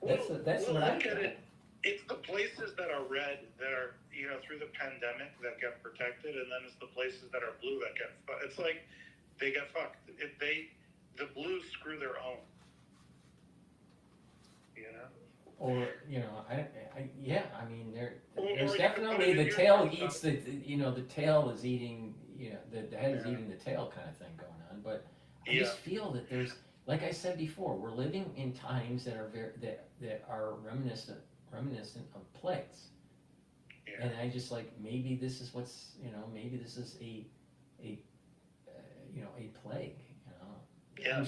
That's what I look think. at it. It's the places that are red that are, through the pandemic that get protected, and then it's the places that are blue that get, it's like they get fucked. The blues screw their own. Or, you know, yeah, I mean, there's or definitely the tail eats the tail is eating, the head is eating the tail kind of thing going on. But I just feel that there's, like I said before, we're living in times that are that are reminiscent of plagues. Yeah. And I just like, maybe this is what's, maybe this is a plague, Yeah.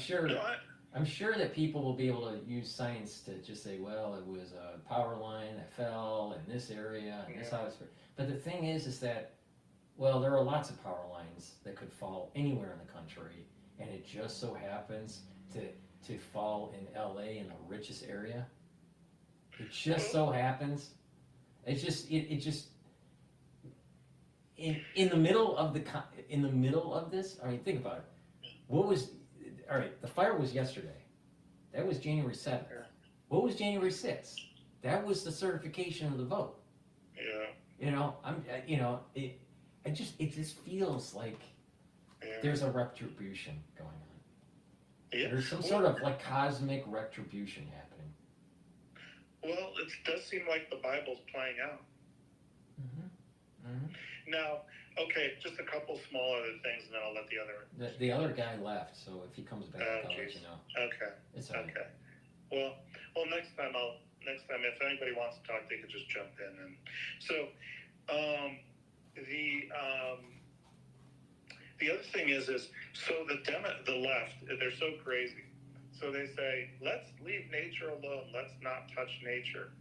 I'm sure that people will be able to use science to just say, well, it was a power line that fell in this area and this house. But the thing is that, well, there are lots of power lines that could fall anywhere in the country, and it just so happens to fall in LA, in the richest area. It just so happens. It's just in the middle of this. I mean, think about it. All right, the fire was yesterday. That was January 7th. What was January 6th? That was the certification of the vote. Yeah. It just feels like there's a retribution going on. Yeah. There's some sort of like cosmic retribution happening. Well, it does seem like the Bible's playing out. Now, okay, just a couple small other things, and then I'll let the other. The other guy left, so if he comes back, I'll let you know. Okay. It's all right. Okay. Well, next time, if anybody wants to talk, they could just jump in. And so, the other thing is so the left, they're so crazy. So they say, let's leave nature alone. Let's not touch nature.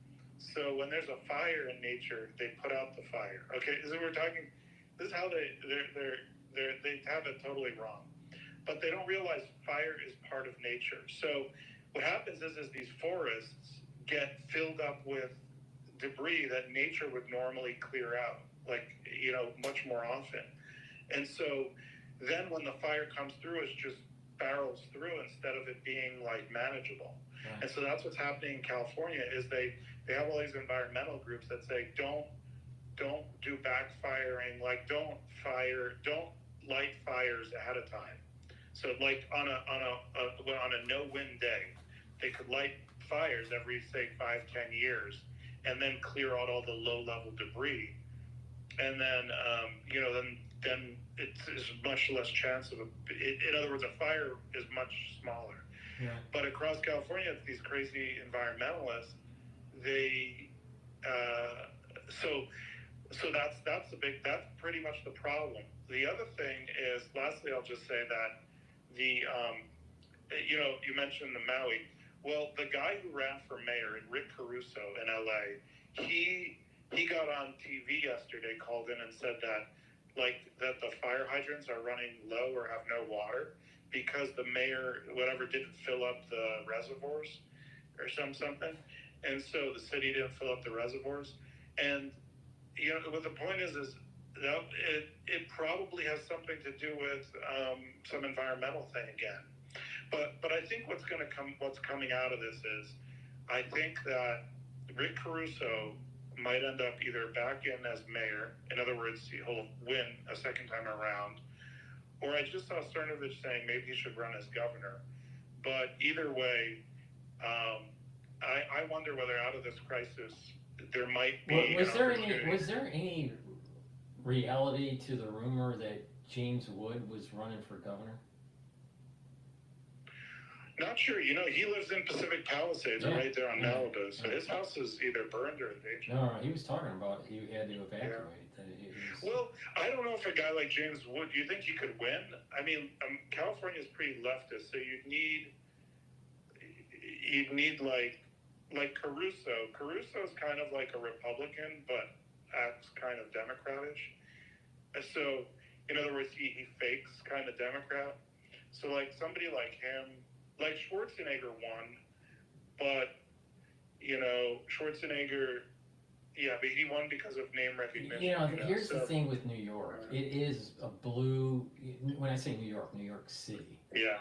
So when there's a fire in nature, they put out the fire. Okay, so this is how they have it totally wrong. But they don't realize fire is part of nature. So what happens is these forests get filled up with debris that nature would normally clear out, much more often. And so then when the fire comes through, it just barrels through instead of it being manageable. Right. And so that's what's happening in California is they have all these environmental groups that say don't do backfiring, don't light fires ahead of time. So on a no wind day, they could light fires every say 5-10 years and then clear out all the low level debris, and then then it's much less chance of in other words, a fire is much smaller. Yeah. But across California, these crazy environmentalists, they so that's pretty much the problem. The other thing is, lastly, I'll just say that you mentioned the Maui. Well, the guy who ran for mayor, Rick Caruso in LA, he got on TV yesterday, called in and said that that the fire hydrants are running low or have no water because the mayor, didn't fill up the reservoirs or something. And so the city didn't fill up the reservoirs. And, what the point is that it probably has something to do with some environmental thing again. But I think what's coming out of this is, I think that Rick Caruso might end up either back in as mayor, in other words, he'll win a second time around, or I just saw Cernovich saying maybe he should run as governor. But either way, I wonder whether out of this crisis there might be. Was there any reality to the rumor that James Wood was running for governor? Not sure. He lives in Pacific Palisades, right there on Malibu. So his house is either burned or in danger. No, he was talking about he had to evacuate. Well, I don't know if a guy like James Wood, do you think he could win? I mean, California is pretty leftist, so you'd need like Caruso. Caruso's kind of like a Republican, but acts kind of Democratish. So, in other words, he fakes kind of Democrat. So, somebody like him, like Schwarzenegger won, but Schwarzenegger, but he won because of name recognition. Here's the thing with New York. It is a blue. When I say New York City. Yeah.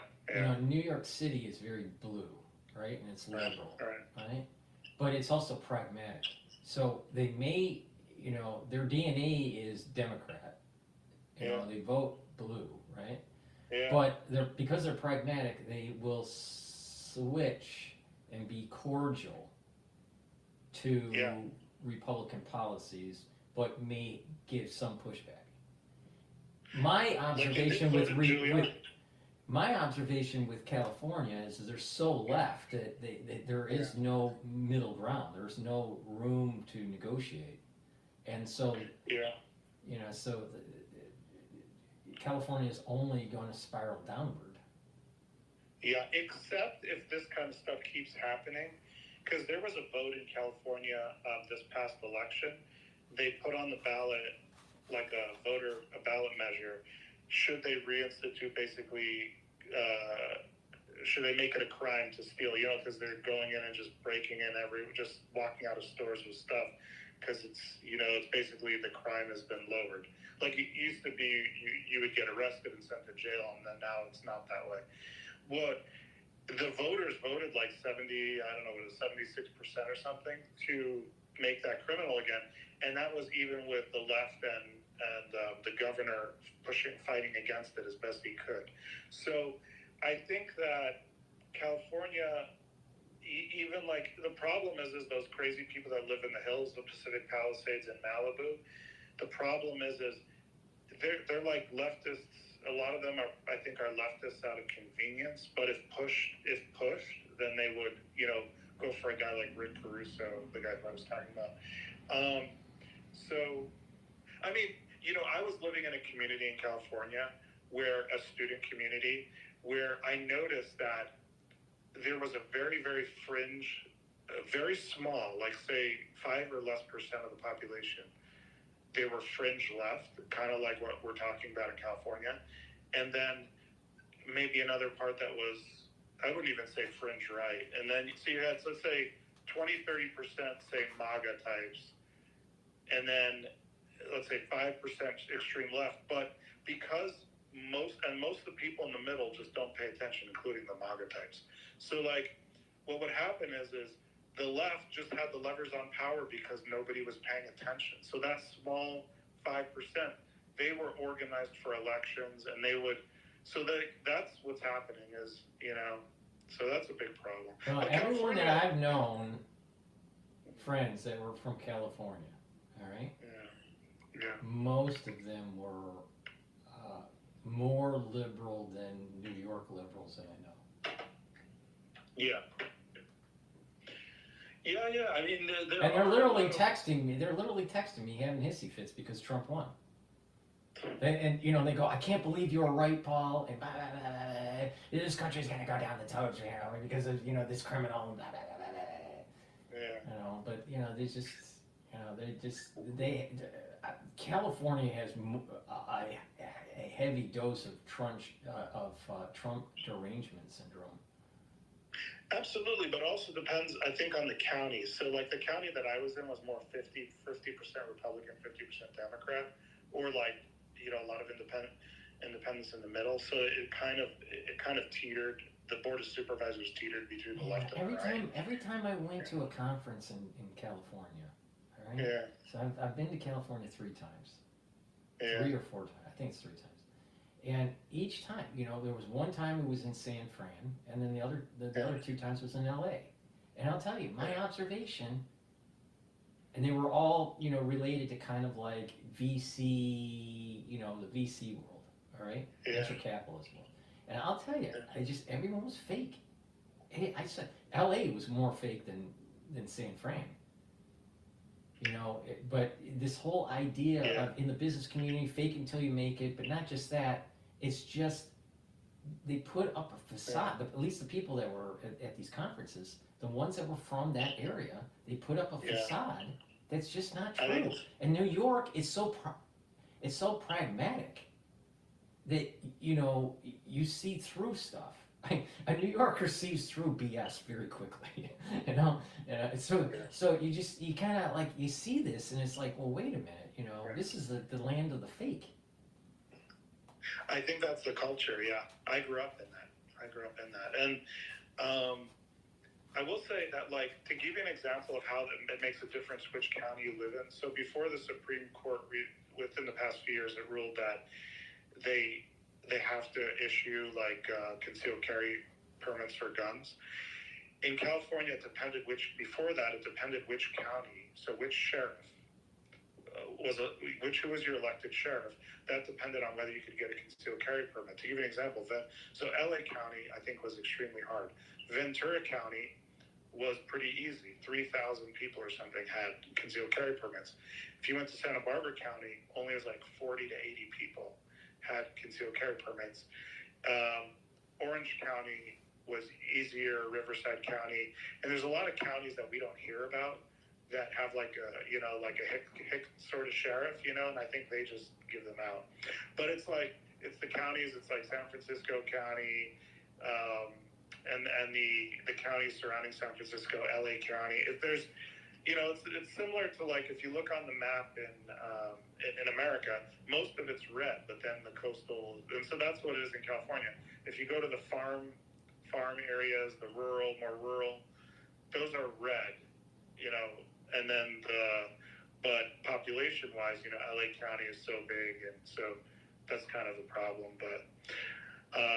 New York City is very blue, right, and it's liberal, right? But it's also pragmatic. So they may, their DNA is Democrat. They vote blue, right? Yeah. But because they're pragmatic, they will switch and be cordial to Republican policies, but may give some pushback. My observation my observation with California is they're so left that there is no middle ground. There's no room to negotiate, and so California is only going to spiral downward. Yeah, except if this kind of stuff keeps happening, because there was a vote in California this past election. They put on the ballot like a ballot measure. Should they reinstitute basically? Should they make it a crime to steal? You know, because they're going in and just breaking in just walking out of stores with stuff, because it's basically the crime has been lowered. Like it used to be, you would get arrested and sent to jail, and then now it's not that way. What the voters voted like 76% or something to make that criminal again, and that was even with the left and the governor fighting against it as best he could. So I think that California, even like the problem is those crazy people that live in the hills, the Pacific Palisades and Malibu. The problem is they're like leftists. A lot of them I think are leftists out of convenience. But if pushed, then they would go for a guy like Rick Caruso, the guy who I was talking about. So I mean, I was living in a community in California where a student community where I noticed that there was a very, very fringe, very small, like say 5% or less of the population. They were fringe left, kind of like what we're talking about in California. And then maybe another part that was, I wouldn't even say fringe right. And then you had, let's say 20-30%, say MAGA types. And then let's say 5% extreme left, but because most of the people in the middle just don't pay attention, including the MAGA types. So like, what would happen is the left just had the levers on power because nobody was paying attention. So that small 5%, they were organized for elections, and they would. So that's what's happening is So that's a big problem. Well, everyone that I've known, friends that were from California, all right. Yeah. Most of them were more liberal than New York liberals that I know. Yeah. I mean, they're literally texting me. They're literally texting me having hissy fits because Trump won. And they go, I can't believe you were right, Paul. And blah, blah, blah, blah, blah. This country's gonna go down the tubes, because of this criminal. And blah, blah, blah, blah, blah. Yeah. But California has a heavy dose of Trump derangement syndrome. Absolutely, but also depends, I think, on the county. So, like, the county that I was in was more 50% Republican, 50% Democrat, or like, a lot of independents in the middle. So it kind of teetered. The board of supervisors teetered between the left and the right. Every time I went to a conference in California, all right. Yeah. So I've been to California 3 times, yeah. 3 or 4 times. I think it's 3 times. And each time, there was one time it was in San Fran, and then the other 2 times was in LA. And I'll tell you, my observation, and they were all, related to kind of like VC, the VC world, all right? Yeah. Venture capitalist world. And I'll tell you, everyone was fake. And I said, LA was more fake than San Fran. But this whole idea of in the business community, fake until you make it, but not just that, it's just they put up a facade. At least the people that were at these conferences, the ones that were from that area, they put up a facade that's just not true. And New York is so pragmatic that you see through stuff. A New Yorker sees through BS very quickly, So you kind of like you see this, and it's like, well, wait a minute, this is the land of the fake. I think that's the culture. Yeah, I grew up in that, and I will say that, like, to give you an example of how it makes a difference which county you live in. So before the Supreme Court, within the past few years, it ruled that they have to issue like concealed carry permits for guns. in California, it depended before that, it depended which county, so which sheriff who was your elected sheriff. That depended on whether you could get a concealed carry permit. To give you an example, so LA County, I think, was extremely hard. Ventura County was pretty easy. 3,000 people or something had concealed carry permits. If you went to Santa Barbara County, only was like 40 to 80 people had concealed carry permits. Orange County was easier, Riverside County, and there's a lot of counties that we don't hear about that have like a hick sort of sheriff, and I think they just give them out. But it's the counties, it's like San Francisco County, and the counties surrounding San Francisco, LA County. If there's, it's similar to like if you look on the map in America, most of it's red, but then the coastal, and so that's what it is in California. If you go to the farm areas, the more rural, those are red, and then but population-wise, LA County is so big, and so that's kind of the problem. But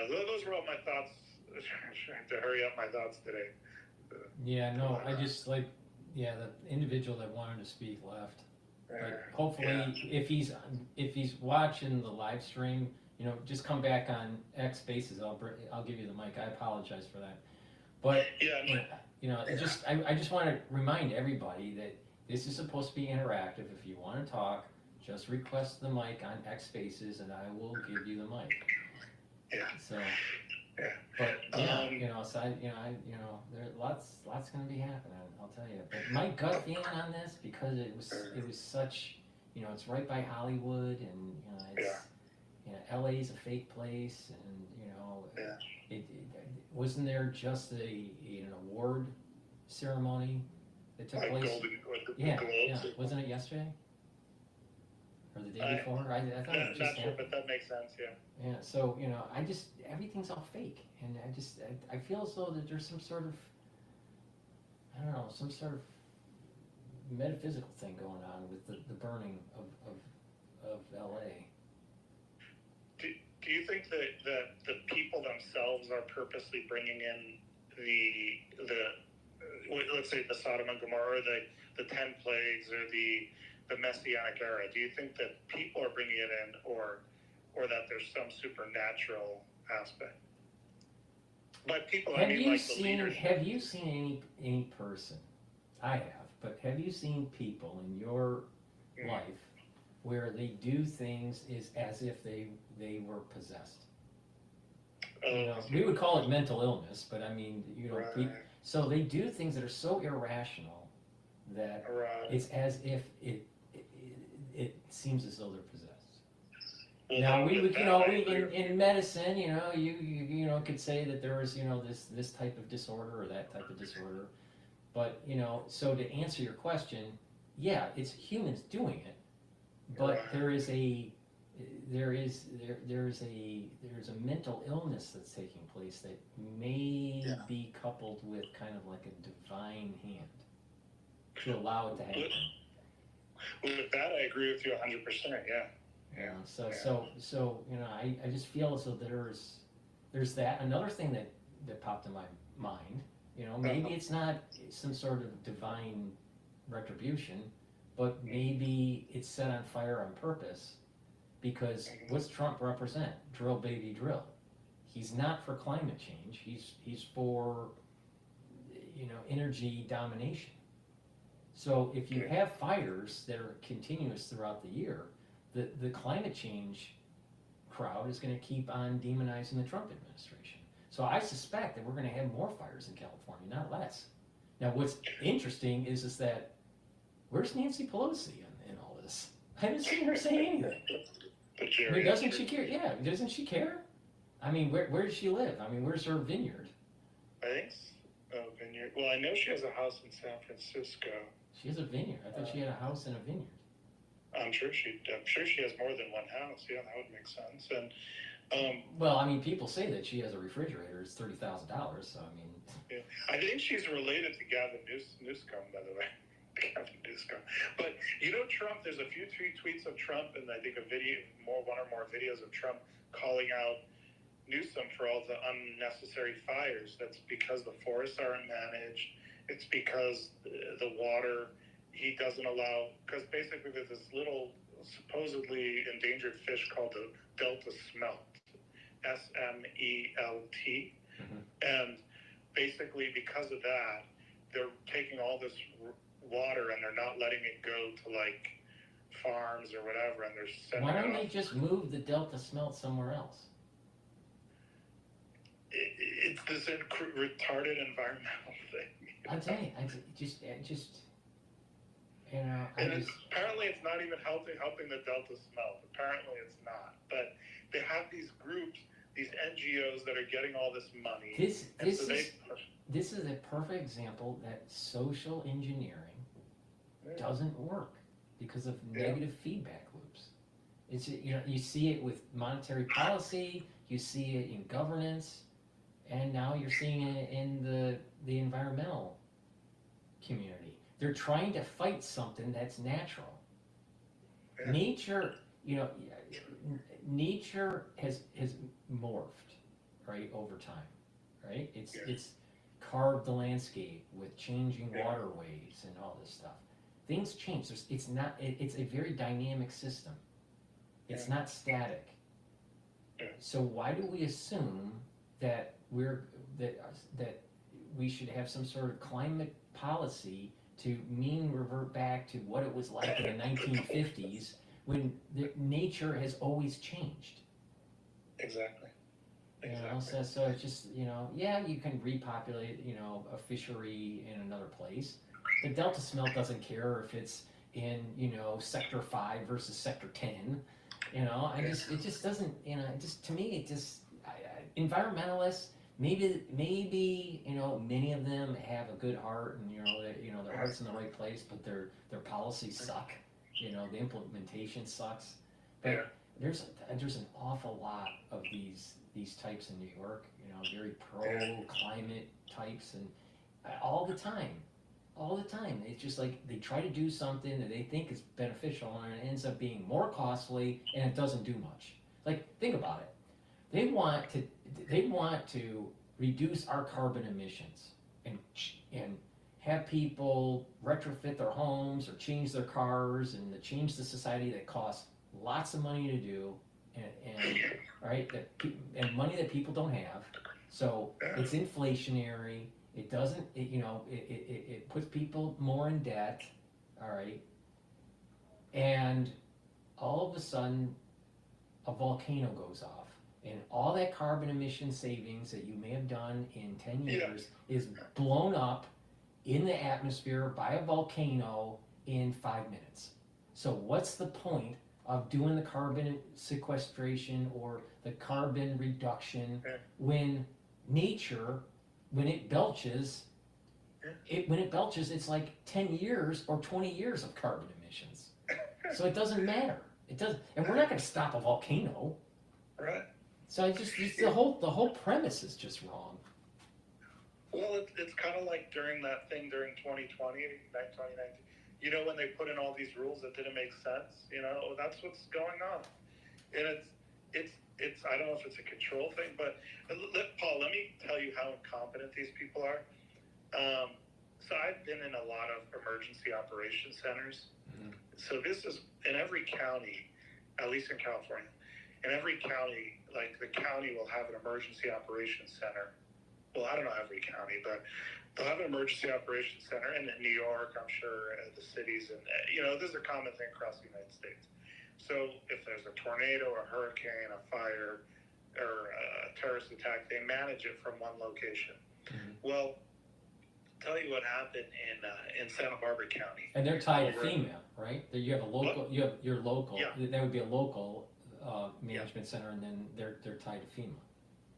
those were all my thoughts. Trying to hurry up my thoughts today. Yeah, no, I just the individual that wanted to speak left. But hopefully, if he's watching the live stream, just come back on X Spaces. I'll give you the mic. I apologize for that. But I just want to remind everybody that this is supposed to be interactive. If you want to talk, just request the mic on X Spaces, and I will give you the mic. Yeah. So. Yeah. But there's lots going to be happening. I'll tell you. But my gut feeling on this, because it was such, it's right by Hollywood, and LA's a fake place, and it wasn't there just an award ceremony that took place. Yeah, wasn't it yesterday? Or the day before? I thought it was just sure, but that makes sense, yeah. Yeah, so, everything's all fake. And I feel as though that there's some sort of, some sort of metaphysical thing going on with the burning of LA. Do you think that the people themselves are purposely bringing in let's say the Sodom and Gomorrah, the 10 plagues, or the Messianic era? Do you think that people are bringing it in, or that there's some supernatural aspect? By people, I mean like the leaders. Have you seen any person? I have, but have you seen people in your life where they do things as if they were possessed? We would call it mental illness, but I mean, so they do things that are so irrational that it's as if it seems as though they're possessed. Well, now in medicine, you could say that there is this type of disorder or that type of disorder, but so to answer your question, yeah, it's humans doing it, but there's a mental illness that's taking place that may be coupled with kind of like a divine hand to allow it to happen. With that, I agree with you 100%. Yeah. Yeah. So I just feel as though there's that. Another thing that popped in my mind. Maybe it's not some sort of divine retribution, but maybe it's set on fire on purpose. Because what's Trump represent? Drill, baby, drill. He's not for climate change. He's for energy domination. So if you have fires that are continuous throughout the year, the climate change crowd is going to keep on demonizing the Trump administration. So I suspect that we're going to have more fires in California, not less. Now what's interesting is that where's Nancy Pelosi in all this? I haven't seen her say anything. I mean, doesn't she care? Yeah, doesn't she care? I mean, where does she live? I mean, where's her vineyard? I think vineyard. Well, I know she has a house in San Francisco. She has a vineyard. I thought she had a house and a vineyard. I'm sure she has more than one house. Yeah, that would make sense. And well, I mean, people say that she has a refrigerator. It's $30,000. So I mean, yeah, I think she's related to Gavin Newsom, by the way. Gavin Newsom. But Trump. There's a few tweets of Trump, and I think one or more videos of Trump calling out Newsom for all the unnecessary fires. That's because the forests aren't managed. It's because the water, he doesn't allow, because basically there's this little supposedly endangered fish called the Delta smelt, SMELT. And basically because of that, they're taking all this water and they're not letting it go to like farms or whatever, and they're sending Why it don't they off. just move the Delta smelt somewhere else? It's this retarded environmental thing. I'm telling you, Apparently it's not even helping the Delta smelt. Apparently it's not. But they have these groups, these NGOs that are getting all this money. This is a perfect example that social engineering doesn't work because of negative feedback loops. It's, you see it with monetary policy, you see it in governance, and now you're seeing it in the environmental community. They're trying to fight something that's natural. Nature, nature has morphed, right, over time, right? It's carved the landscape with changing waterways and all this stuff. Things change. It's a very dynamic system. It's not static. So why do we assume that that we should have some sort of climate policy to revert back to what it was like in the 1950s when nature has always changed? Exactly. So it's just, you can repopulate, a fishery in another place. The Delta smelt doesn't care if it's in, sector 5 versus sector 10. It just doesn't, to me, environmentalists, maybe, many of them have a good heart and, their heart's in the right place, but their policies suck. The implementation sucks. But there's an awful lot of these types in New York, very pro-climate types, and all the time. It's just like they try to do something that they think is beneficial and it ends up being more costly and it doesn't do much. Like, think about it. They want to reduce our carbon emissions and have people retrofit their homes or change their cars and to change the society that costs lots of money to do and money that people don't have. So it's inflationary. It doesn't, it puts people more in debt, all right? And all of a sudden, a volcano goes off, and all that carbon emission savings that you may have done in 10 years is blown up in the atmosphere by a volcano in 5 minutes. So what's the point of doing the carbon sequestration or the carbon reduction when nature, when it belches, it's like 10 years or 20 years of carbon emissions. So it doesn't matter. It doesn't, and we're not going to stop a volcano. Right. So the whole premise is just wrong. Well, it's kind of like during 2020, 2019, when they put in all these rules that didn't make sense, that's what's going on. And it's I don't know if it's a control thing, but Paul, let me tell you how incompetent these people are. So I've been in a lot of emergency operations centers. So this is in every county, at least in California, in every county, like the county will have an emergency operations center. Well, I don't know every county, but they'll have an emergency operations center. And in New York, I'm sure the cities, and this is a common thing across the United States. So if there's a tornado, a hurricane, a fire, or a terrorist attack, they manage it from one location. Well, tell you what happened in Santa Barbara County. And they're tied to FEMA, right? You have a local. You have your local. Yeah. That would be a local management center, and then they're tied to FEMA.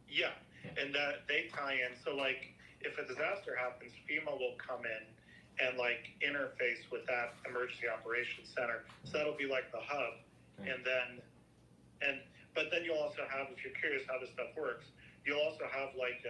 Yeah, and they tie in. So like, if a disaster happens, FEMA will come in and like interface with that emergency operations center. So that'll be like the hub, but then you'll also have, if you're curious how this stuff works, you'll also have like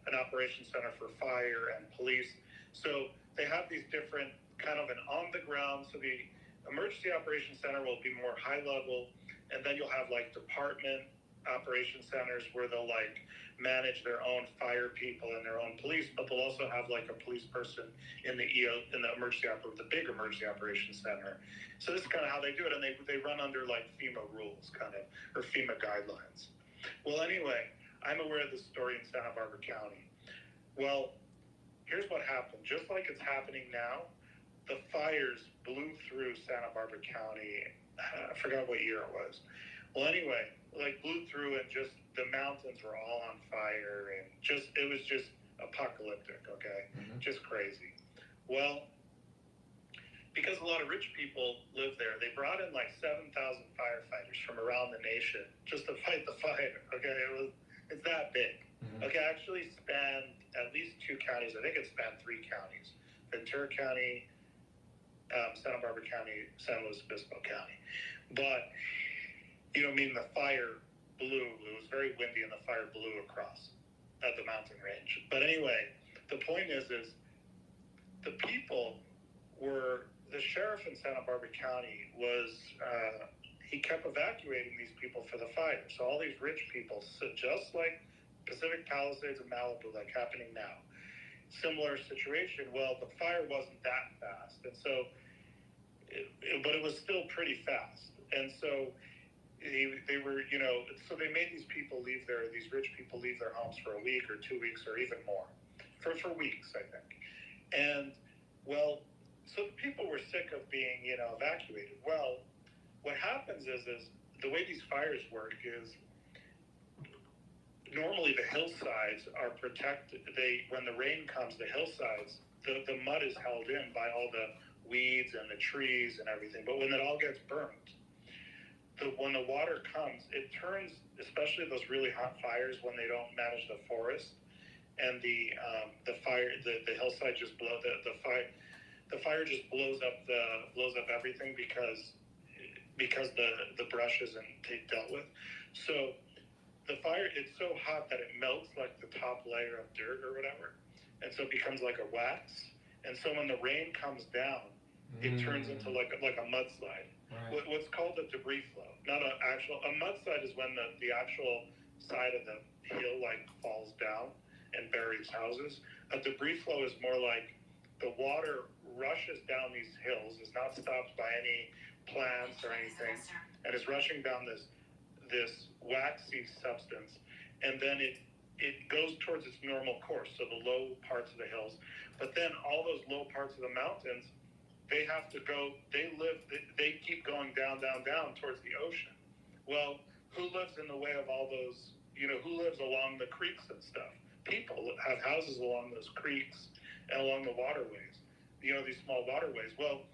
an operations center for fire and police. So they have these different kind of an on the ground. So the emergency operations center will be more high level, and then you'll have like department operation centers where they'll like manage their own fire people and their own police, but they'll also have like a police person in the the big emergency operations center. So this is kind of how they do it, and they run under like FEMA rules, kind of, or FEMA guidelines. Well, anyway, I'm aware of this story in Santa Barbara County. Well, here's what happened. Just like it's happening now, the fires blew through Santa Barbara County. I forgot what year it was. Well, anyway, like blew through, and just the mountains were all on fire, and it was just apocalyptic, okay? Just crazy. Well, because a lot of rich people live there, they brought in like 7,000 firefighters from around the nation just to fight the fire, okay? It's that big. Okay, actually spanned at least 2 counties. I think it spanned 3 counties. Ventura County, Santa Barbara County, San Luis Obispo County. But, the fire blew. It was very windy, and the fire blew across the mountain range. But anyway, the point is the people were, the sheriff in Santa Barbara County was, he kept evacuating these people for the fire. So all these rich people, so just like Pacific Palisades and Malibu, like happening now, similar situation. Well, the fire wasn't that fast, and so, but it was still pretty fast. And so they were, so they made these rich people leave their homes for a week or 2 weeks or even more, for weeks, I think. And well, so the people were sick of being, evacuated. Well, what happens is the way these fires work is, normally the hillsides are protected. When the rain comes, the hillsides, the mud is held in by all the weeds and the trees and everything. But when it all gets burnt, when the water comes, it turns, especially those really hot fires when they don't manage the forest, and the hillside just the fire just blows up everything because the brush isn't dealt with. So the fire, it's so hot that it melts like the top layer of dirt or whatever, and so it becomes like a wax. And so when the rain comes down, it turns into like a mudslide. Right. What's called a debris flow. A mudslide is when the actual side of the hill like falls down and buries houses. A debris flow is more like the water rushes down these hills, is not stopped by any plants or anything, and is rushing down this waxy substance, and then it goes towards its normal course, so the low parts of the hills. But then all those low parts of the mountains, they have to go, they keep going down towards the ocean. Well, who lives in the way of all those, who lives along the creeks and stuff? People have houses along those creeks and along the waterways, these small waterways. Well,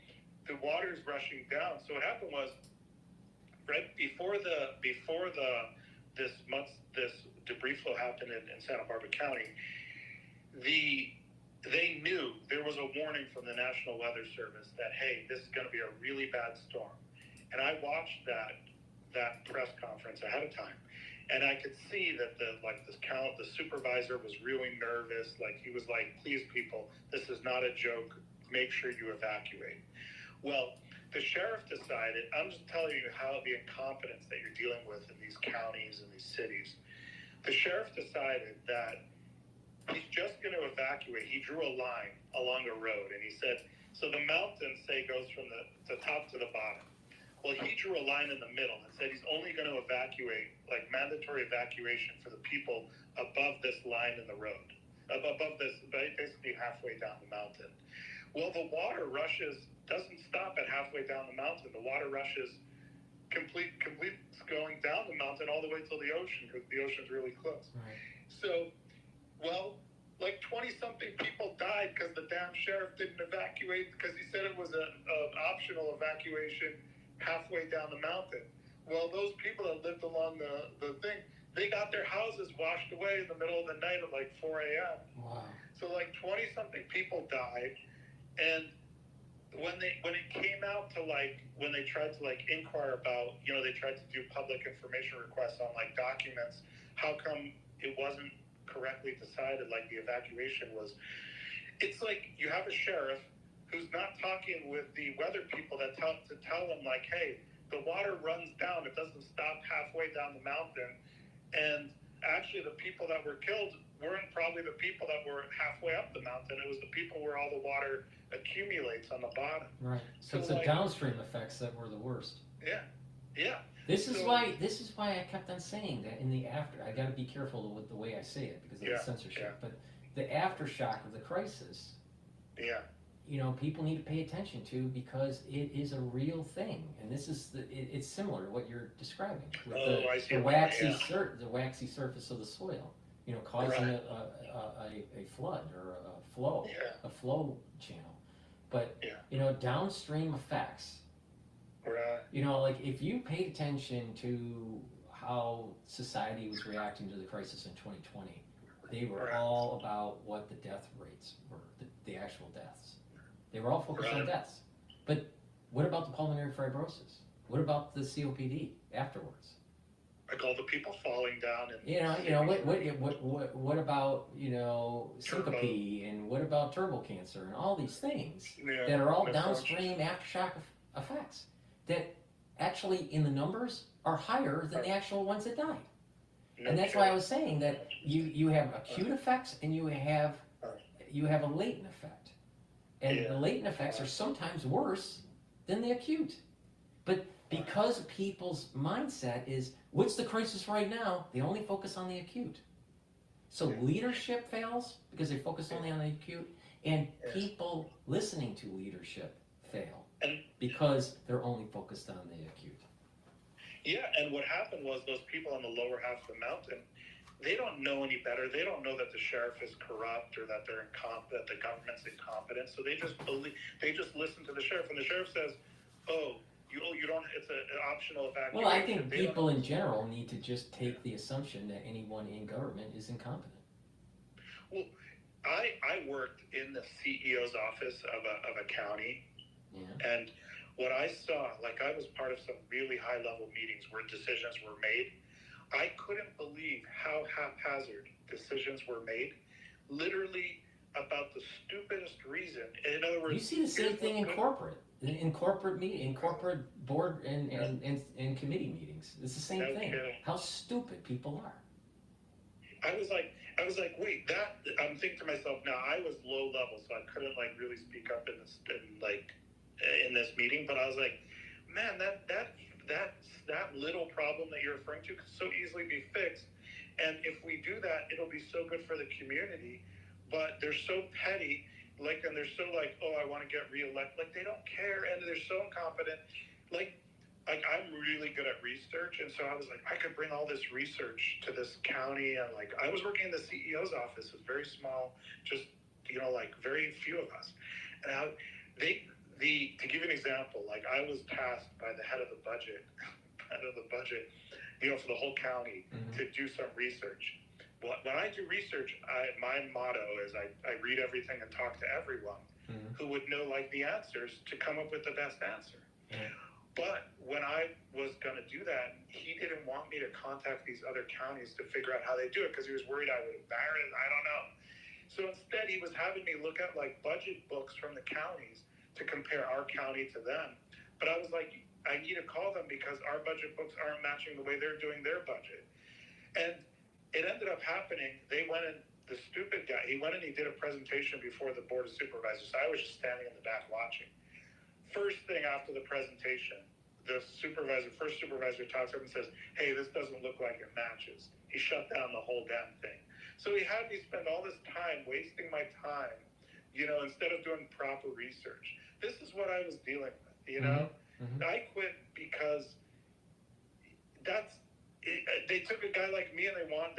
the water is rushing down. So what happened was, right before this debris flow happened in Santa Barbara County, they knew there was a warning from the National Weather Service that, hey, this is going to be a really bad storm. And I watched that press conference ahead of time, and I could see that the supervisor was really nervous. Like, he was like, please, people, this is not a joke. Make sure you evacuate. Well, the sheriff decided, I'm just telling you how the incompetence that you're dealing with in these counties and these cities. The sheriff decided that he's just going to evacuate. He drew a line along a road, and he said, so the mountain, say, goes from the top to the bottom. Well, he drew a line in the middle and said he's only going to evacuate, like mandatory evacuation for the people above this line in the road, above this, basically halfway down the mountain. Well, the water doesn't stop at halfway down the mountain. The water rushes complete going down the mountain all the way till the ocean, because the ocean's really close. Right. So, well, like 20-something people died because the damn sheriff didn't evacuate, because he said it was an optional evacuation halfway down the mountain. Well, those people that lived along the thing, they got their houses washed away in the middle of the night at like 4 a.m. Wow. So like 20-something people died, and when it came out to when they tried to inquire about, they tried to do public information requests on documents, how come it wasn't correctly decided, the evacuation was, it's like you have a sheriff who's not talking with the weather people that tell them hey, the water runs down, it doesn't stop halfway down the mountain, And actually, the people that were killed weren't probably the people that were halfway up the mountain. It was the people where all the water accumulates on the bottom. Right. So it's the downstream effects that were the worst. Yeah. Yeah. This is why I kept on saying that in the after. I got to be careful with the way I say it because of the censorship. But the aftershock of the crisis. Yeah. You know, people need to pay attention to because it is a real thing, and this is it's similar to what you're describing with the waxy surface of the soil. You know, causing a flood or a flow channel. But you know, downstream effects. Right. You know, like if you paid attention to how society was reacting to the crisis in 2020, they were all about what the death rates were, the actual deaths. They were all focused on deaths. But what about the pulmonary fibrosis? What about the COPD afterwards? Like all the people falling down and what about syncope and what about turbo cancer and all these things that are all downstream aftershock effects that actually in the numbers are higher than the actual ones that died. And that's why I was saying that you have acute effects and you have a latent effect. And the latent effects are sometimes worse than the acute. But because people's mindset is, what's the crisis right now? They only focus on the acute. So leadership fails because they focus only on the acute, and people listening to leadership fail because they're only focused on the acute. Yeah, and what happened was those people on the lower half of the mountain, they don't know any better. They don't know that the sheriff is corrupt or that that the government's incompetent. So they just listen to the sheriff, and the sheriff says, "Oh, you don't. It's an optional evacuation." Well, I think people in general need to just take the assumption that anyone in government is incompetent. Well, I worked in the CEO's office of a county, and what I saw, like I was part of some really high level meetings where decisions were made. I couldn't believe how haphazard decisions were made, literally about the stupidest reason. In other words, you see the same thing in corporate board and committee meetings. It's the same thing. How stupid people are. I was like, wait, that I'm thinking to myself now. I was low level, so I couldn't like really speak up in this meeting. But I was like, man, that little problem that you're referring to could so easily be fixed. And if we do that, it'll be so good for the community. But they're so petty, and they're so like, oh, I want to get reelected. Like, they don't care, and they're so incompetent. Like I'm really good at research, and so I was like, I could bring all this research to this county. And like, I was working in the CEO's office. It's very small, just very few of us. And to give you an example, like I was tasked by the head of the budget, for the whole county to do some research. Well, when I do research, my motto is I read everything and talk to everyone who would know the answers to come up with the best answer. But when I was going to do that, he didn't want me to contact these other counties to figure out how they do it because he was worried I would embarrass. I don't know. So instead, he was having me look at budget books from the counties to compare our county to them. But I was like, I need to call them because our budget books aren't matching the way they're doing their budget. And it ended up happening. The stupid guy, he went and he did a presentation before the Board of Supervisors. I was just standing in the back watching. First thing after the presentation, the first supervisor talks up and says, hey, this doesn't look like it matches. He shut down the whole damn thing. So he had me spend all this time wasting my time, instead of doing proper research. This is what I was dealing with, I quit because they took a guy like me and they wanted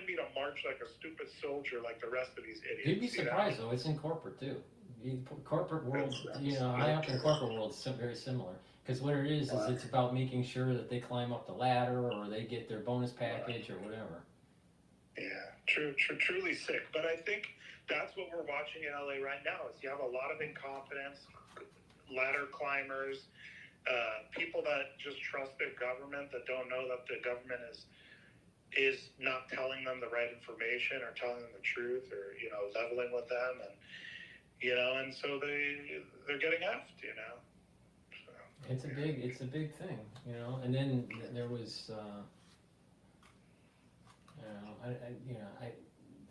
me to march like a stupid soldier like the rest of these idiots. You'd be surprised though, it's in corporate too. Corporate world, high up in corporate world is very similar. Because what it is it's about making sure that they climb up the ladder or they get their bonus package or whatever. Yeah, truly sick. But I think that's what we're watching in LA right now is you have a lot of incompetence, ladder climbers, people that just trust their government, that don't know that the government is not telling them the right information or telling them the truth or, leveling with them. And so they're getting effed, So. It's a big thing, And then there was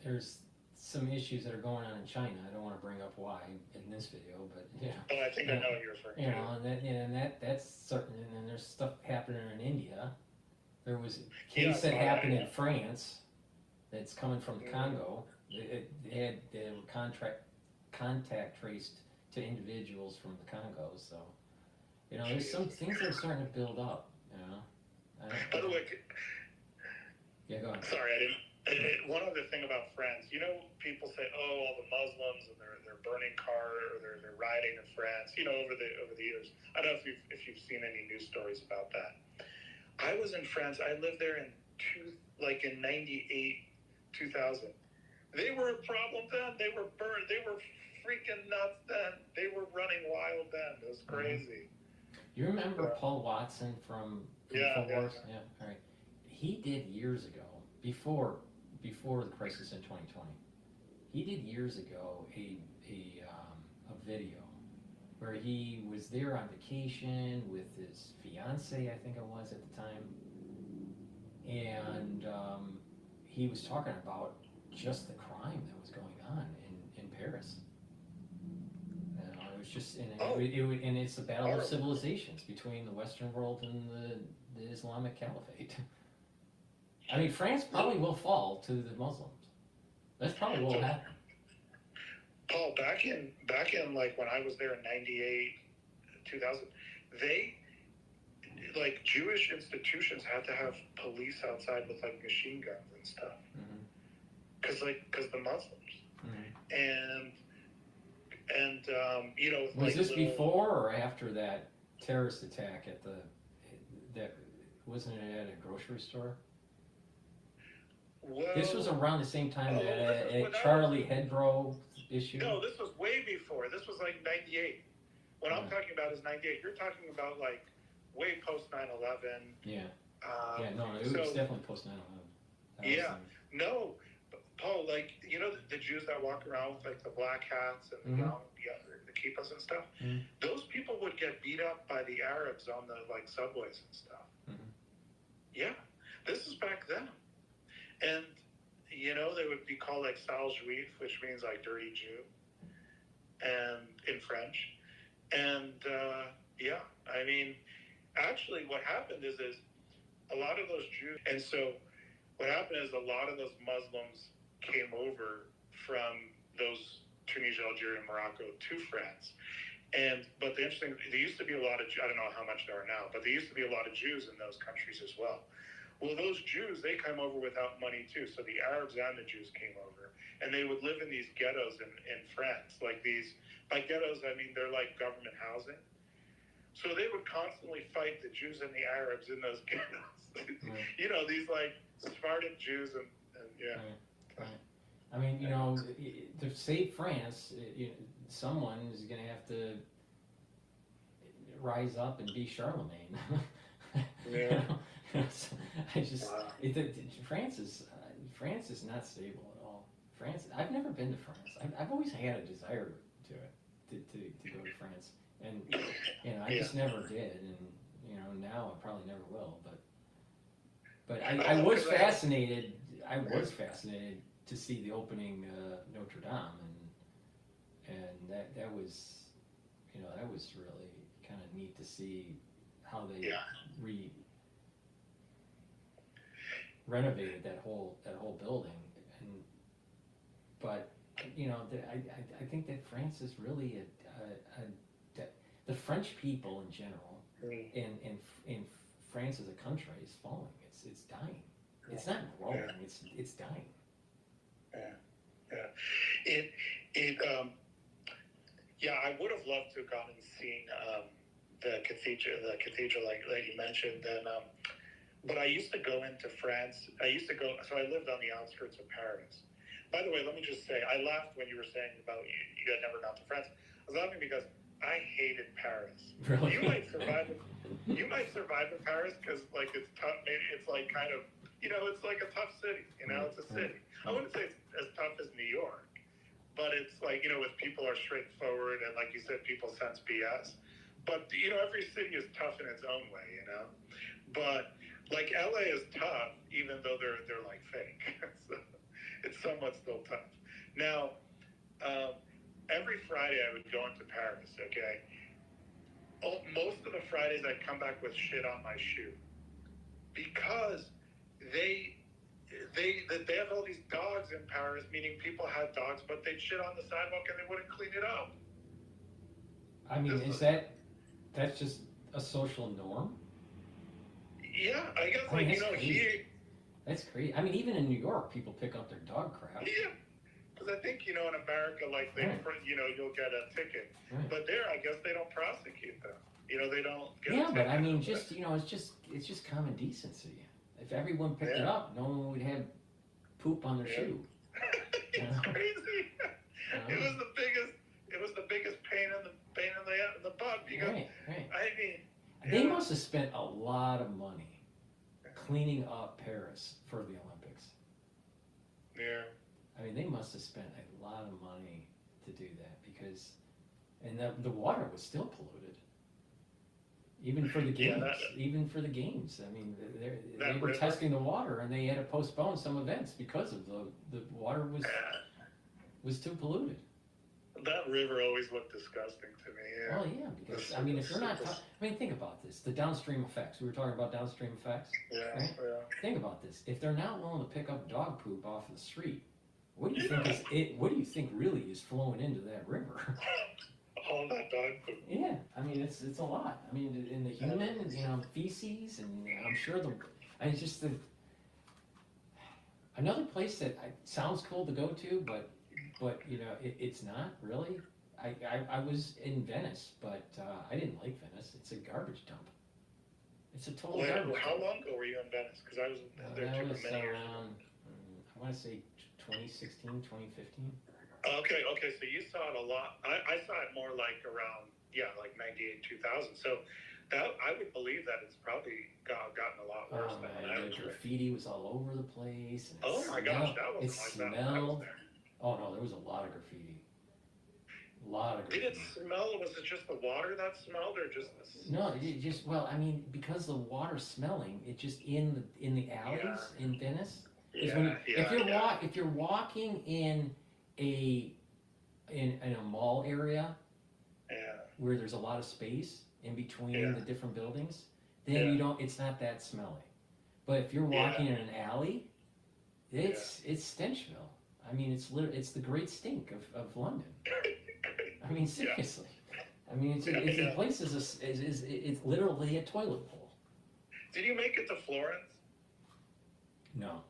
there's some issues that are going on in China. I don't want to bring up why in this video, but But I think I know what you're referring to. and that's certain. And then there's stuff happening in India. There was a case that happened in France that's coming from the Congo. They were contact traced to individuals from the Congo. So there's some things that are starting to build up. By the way, yeah, go ahead. Sorry, I didn't. One other thing about France, people say, oh, all the Muslims and they're burning cars or they're rioting in France. Over the years, I don't know if you've seen any news stories about that. I was in France. I lived there in 98, 2000. They were a problem then. They were burned. They were freaking nuts then. They were running wild then. It was crazy. You remember Paul Watson from Infowars? Yeah. All right. He did years ago, before the crisis in 2020. He did years ago a video where he was there on vacation with his fiance, I think it was at the time, and he was talking about just the crime that was going on in Paris. It was just, and it's a battle of civilizations between the Western world and the Islamic Caliphate. I mean, France probably will fall to the Muslims. That's probably what will happen. Paul, back in when I was there in 98, 2000, they Jewish institutions had to have police outside with machine guns and stuff, because the Muslims, and was this before or after that terrorist attack wasn't it at a grocery store? Well, this was around the same time that Charlie Hebdo issue? No, this was way before. This was 98. What I'm talking about is 98. You're talking about way post 9/11. Yeah. It was definitely post 9/11. Yeah. No, Paul, the Jews that walk around with the black hats and the kippas and stuff, those people would get beat up by the Arabs on the subways and stuff. Yeah. This is back then. And, they would be called sale juif, which means dirty Jew, and in French. And, I mean, actually what happened is a lot of those Jews, and so what happened is a lot of those Muslims came over from those Tunisia, Algeria, and Morocco to France. But the interesting, there used to be a lot of, I don't know how much there are now, but there used to be a lot of Jews in those countries as well. Well, those Jews, they come over without money too. So the Arabs and the Jews came over, and they would live in these ghettos in France. By ghettos, I mean, they're like government housing. So they would constantly fight the Jews and the Arabs in those ghettos. These Sephardic Jews and yeah. Right. I mean, to save France, someone is going to have to rise up and be Charlemagne. Yeah. France is not stable at all. I've never been to France. I've always had a desire to go to France, and I just never did, and now I probably never will. But I was fascinated. I was fascinated to see the opening Notre Dame, and that was really kind of neat to see how they renovated that whole building, but I think that France is really the French people in general, and France as a country is falling. It's dying. It's not growing. It's dying. I would have loved to have gone and seen the cathedral like you mentioned, and but I used to go into France. So I lived on the outskirts of Paris. By the way, let me just say, I laughed when you were saying about you had never gone to France. I was laughing because I hated Paris. Really? You might survive in Paris because it's tough. Maybe it's kind of it's like a tough city. It's a city. I wouldn't say it's as tough as New York, but it's with people are straightforward and like you said, people sense BS. But every city is tough in its own way. But LA is tough, even though they're fake. So somewhat still tough. Now, every Friday I would go into Paris, okay? Most of the Fridays I'd come back with shit on my shoe because they have all these dogs in Paris, meaning people had dogs, but they'd shit on the sidewalk and they wouldn't clean it up. I mean, that's just a social norm? Yeah, I guess, I mean, here. That's crazy. I mean, even in New York, people pick up their dog crap. Yeah, because I think, in America, like, you'll get a ticket. Right. But there, I guess they don't prosecute them. They don't get Yeah, a but ticket. I mean, it's just common decency. If everyone picked it up, no one would have poop on their shoe. It's crazy. It was the biggest pain in the butt because Right. I mean, They must have spent a lot of money cleaning up Paris for the Olympics. Yeah. I mean, they must have spent a lot of money to do that because, and the water was still polluted. Even for the games, I mean, they were testing the water and they had to postpone some events because of the water was too polluted. That river always looked disgusting to me. Yeah. Well, yeah, because I mean, if you're not, think about this: the downstream effects. We were talking about downstream effects. Yeah. Right? Yeah. Think about this: if they're not willing to pick up dog poop off of the street, what do you think what do you think really is flowing into that river? All that dog poop. Yeah, I mean it's a lot. I mean, in the human, feces, and I'm sure it's just another place that sounds cool to go to, but it's not really. I was in Venice, but I didn't like Venice. It's a garbage dump. It's a total garbage How dump. long ago were you in Venice? Because I was there That was many years. I want to say 2016, 2015. Okay, so you saw it a lot. I saw it more like around, like 98, 2000. So that I would believe that it's probably gotten a lot worse than when I was The there. graffiti was all over the place. And Oh my gosh, that wasn't like that when I was there. Oh no, there was a lot of graffiti. Did it smell? Was it just the water that smelled, or just the... No, it just I mean, because the water's smelling, it just in the alleys in Venice. If you're walking in a mall area where there's a lot of space in between the different buildings, then it's not that smelly. But if you're walking in an alley, it's Stenchville. I mean, it's the great stink of London. I mean, seriously. I mean, the place is it's literally a toilet bowl. Did you make it to Florence? No.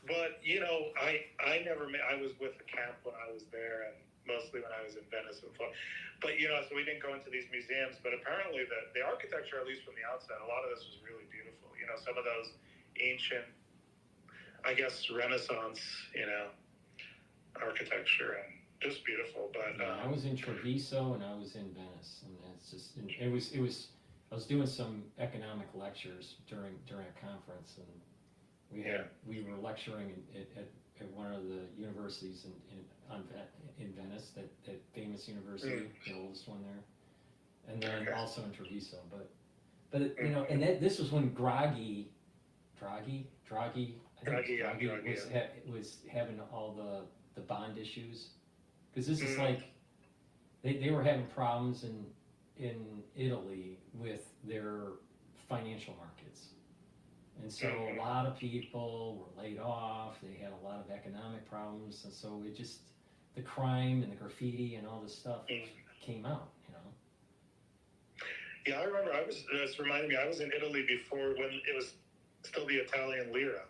But, I never made, I was with the camp when I was there, and mostly when I was in Venice and Florence. But, so we didn't go into these museums, but apparently the architecture, at least from the outside, a lot of this was really beautiful. Some of those ancient, I guess, Renaissance, architecture, and just beautiful. But I was in Treviso and I was in Venice, and it was I was doing some economic lectures during a conference, and we were lecturing at one of the universities in Venice, that famous university, the oldest one there, and then also in Treviso. But this was when Draghi was having all the bond issues, because this is like they were having problems in Italy with their financial markets. And so a lot of people were laid off, they had a lot of economic problems, and so the crime and the graffiti and all this stuff came out, Yeah, I remember, it's reminding me, I was in Italy before when it was still the Italian lira.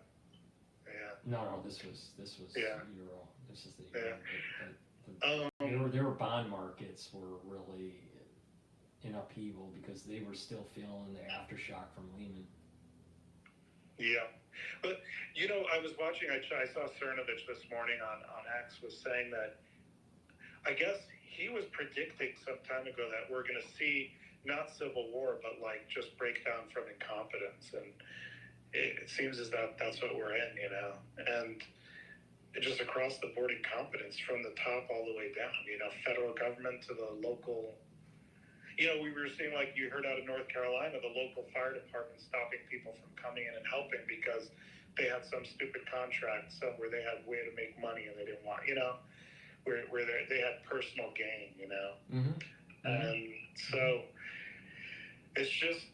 Yeah. No, this was euro. This is the euro. Their bond markets were really in upheaval because they were still feeling the aftershock from Lehman. Yeah, but I was watching. I saw Cernovich this morning on X was saying that I guess he was predicting some time ago that we're going to see not civil war, but like just breakdown from incompetence, and it seems as that's what we're in, and just across the board incompetence from the top all the way down. Federal government to the local. We were seeing, like you heard out of North Carolina, the local fire department stopping people from coming in and helping because they had some stupid contract where they had a way to make money and they didn't want, where they had personal gain, and so it's just.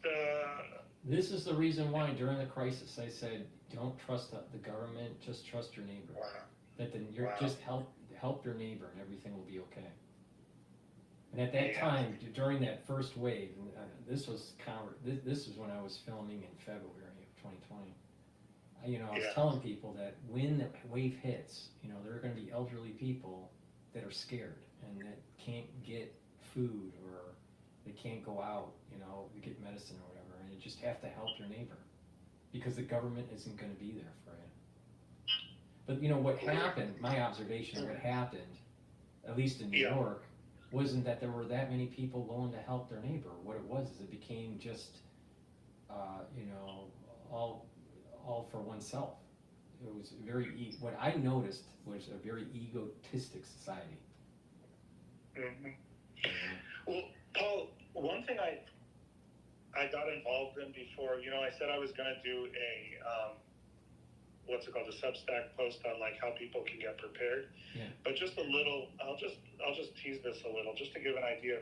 This is the reason why during the crisis I said, don't trust the government, just trust your neighbor. Wow. That then you're just help your neighbor and everything will be okay. And at that time, during that first wave, and this was when I was filming in February of 2020. I was telling people that when the wave hits, there are going to be elderly people that are scared and that can't get food or they can't go out, to get medicine or whatever, and you just have to help your neighbor because the government isn't going to be there for you. But what happened, my observation, what happened, at least in New York, wasn't that there were that many people willing to help their neighbor. What it was is it became just, all for oneself. It was what I noticed was a very egotistic society. Mm-hmm. Well, Paul, one thing I got involved in before, I said I was going to do a, what's it called, a Substack post on like how people can get prepared. Yeah. But just a little, I'll just tease this a little, just to give an idea.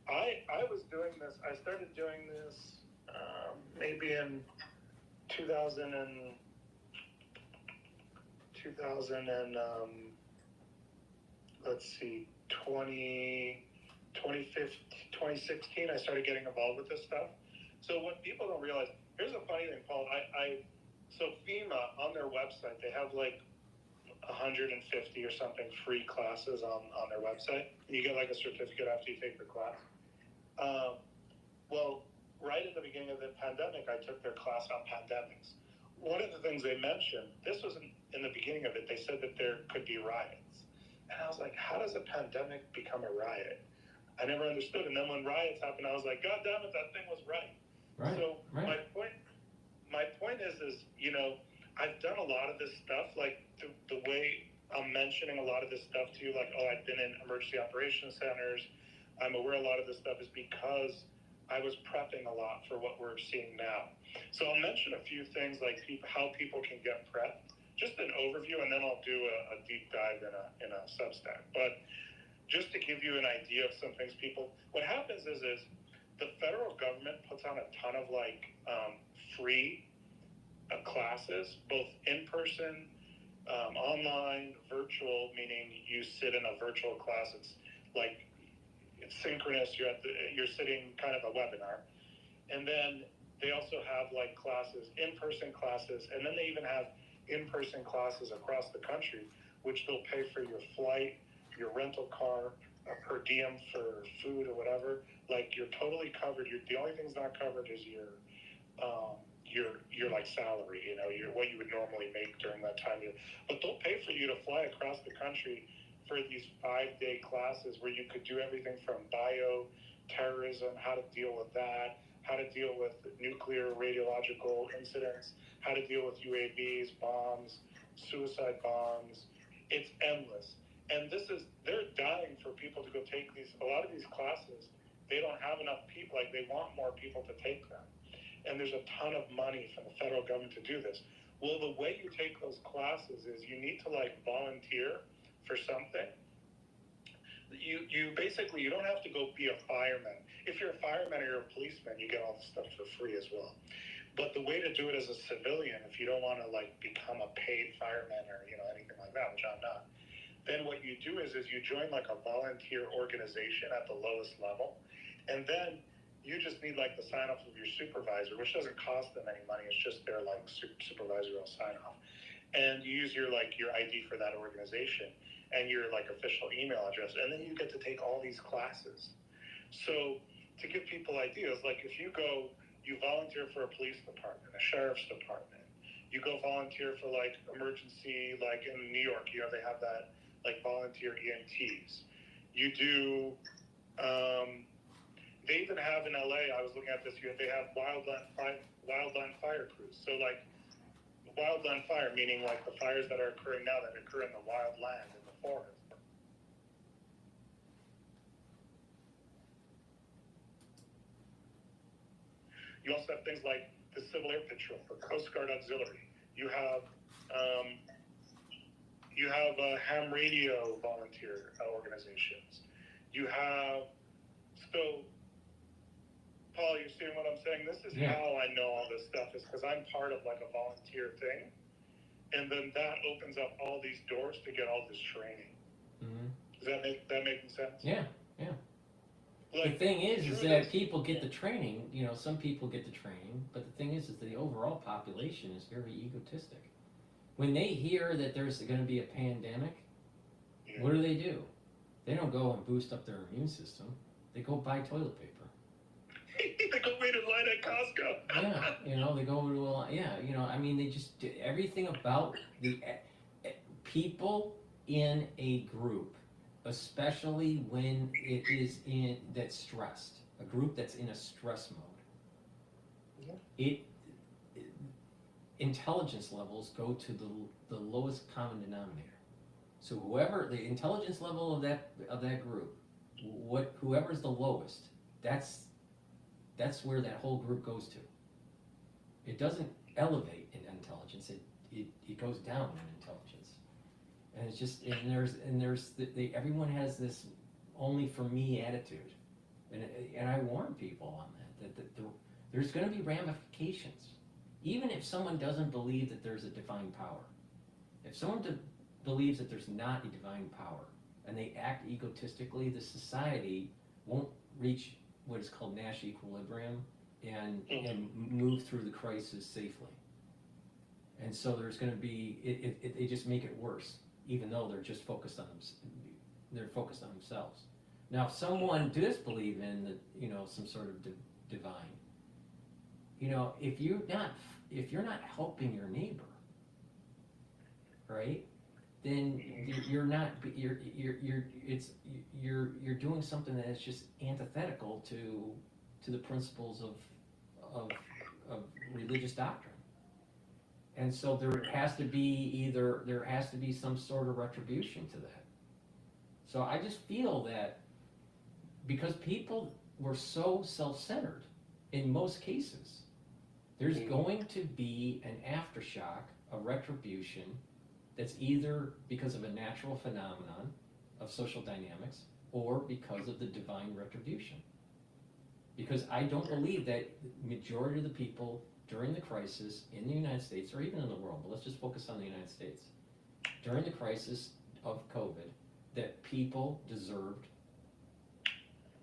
I was doing this, I started doing this maybe in 2000 and let's see, 2016, I started getting involved with this stuff. So what people don't realize, here's a funny thing, Paul. So FEMA, on their website, they have like 150 or something free classes on their website. You get like a certificate after you take the class. Well, right at the beginning of the pandemic, I took their class on pandemics. One of the things they mentioned, this was in the beginning of it, they said that there could be riots. And I was like, how does a pandemic become a riot? I never understood. And then when riots happened, I was like, God damn it, that thing was right. So my point is, I've done a lot of this stuff, like the way I'm mentioning a lot of this stuff to you, like, I've been in emergency operations centers. I'm aware a lot of this stuff is because I was prepping a lot for what we're seeing now. So I'll mention a few things like how people can get prepped, just an overview, and then I'll do a deep dive in a Substack. But just to give you an idea of some things, what happens is the federal government puts on a ton of free classes, both in person, online, virtual, meaning you sit in a virtual class. It's synchronous. You're sitting kind of a webinar, and then they also have classes, in-person classes, and then they even have in-person classes across the country, which they'll pay for your flight, your rental car, per diem for food or whatever. You're totally covered. The only thing's not covered is your salary, what you would normally make during that time. But they'll pay for you to fly across the country for these 5-day classes where you could do everything from bioterrorism, how to deal with that, how to deal with nuclear radiological incidents, how to deal with UAVs, bombs, suicide bombs. It's endless. And they're dying for people to go take a lot of these classes. They don't have enough people, they want more people to take them. And there's a ton of money from the federal government to do this. Well, the way you take those classes is you need to volunteer for something. You basically, you don't have to go be a fireman. If you're a fireman or you're a policeman, you get all the stuff for free as well. But the way to do it as a civilian, if you don't want to become a paid fireman or anything like that, which I'm not, then what you do is you join a volunteer organization at the lowest level, and then you just need the sign off of your supervisor, which doesn't cost them any money. It's just their supervisorial sign off, and you use your ID for that organization and your official email address, and then you get to take all these classes. So to give people ideas, if you go, you volunteer for a police department, a sheriff's department, you go volunteer for emergency, in New York, they have that volunteer EMTs. You do. They even have in LA, I was looking at this here, they have wildland fire crews. So wildland fire, meaning the fires that are occurring now that occur in the wild land, in the forest. You also have things like the Civil Air Patrol, the Coast Guard Auxiliary. You have ham radio volunteer organizations. You have, so Paul, you're seeing what I'm saying? This is how I know all this stuff, is because I'm part of like a volunteer thing. And then that opens up all these doors to get all this training. Mm-hmm. Does that make sense? Yeah, yeah. Like, the thing is that people get the training, you know, some people get the training, but the thing is the overall population is very egotistic. When they hear that there's going to be a pandemic, what do? They don't go and boost up their immune system. They go buy toilet paper. They go wait in line at Costco. Yeah, you know, they go to a, you know, I mean, they just do everything about the people in a group, especially when it is that's stressed, a group that's in a stress mode. Yeah. Intelligence levels go to the lowest common denominator. So whoever the intelligence level of that group, whoever's the lowest, that's where that whole group goes to. It doesn't elevate in intelligence. It goes down in intelligence. And it's just everyone has this only for me attitude, and I warn people on that there's going to be ramifications. Even if someone doesn't believe that there's a divine power, if someone believes that there's not a divine power, and they act egotistically, the society won't reach what is called Nash equilibrium and move through the crisis safely. And so there's going to be they just make it worse, even though they're just focused on themselves. Now, if someone does believe in some sort of divine, if you're not helping your neighbor, right, then you're doing something that is just antithetical to the principles of religious doctrine. And so there has to be some sort of retribution to that. So I just feel that because people were so self-centered in most cases, there's going to be an aftershock, a retribution, that's either because of a natural phenomenon of social dynamics or because of the divine retribution. Because I don't believe that the majority of the people during the crisis in the United States, or even in the world, but let's just focus on the United States, during the crisis of COVID, that people deserved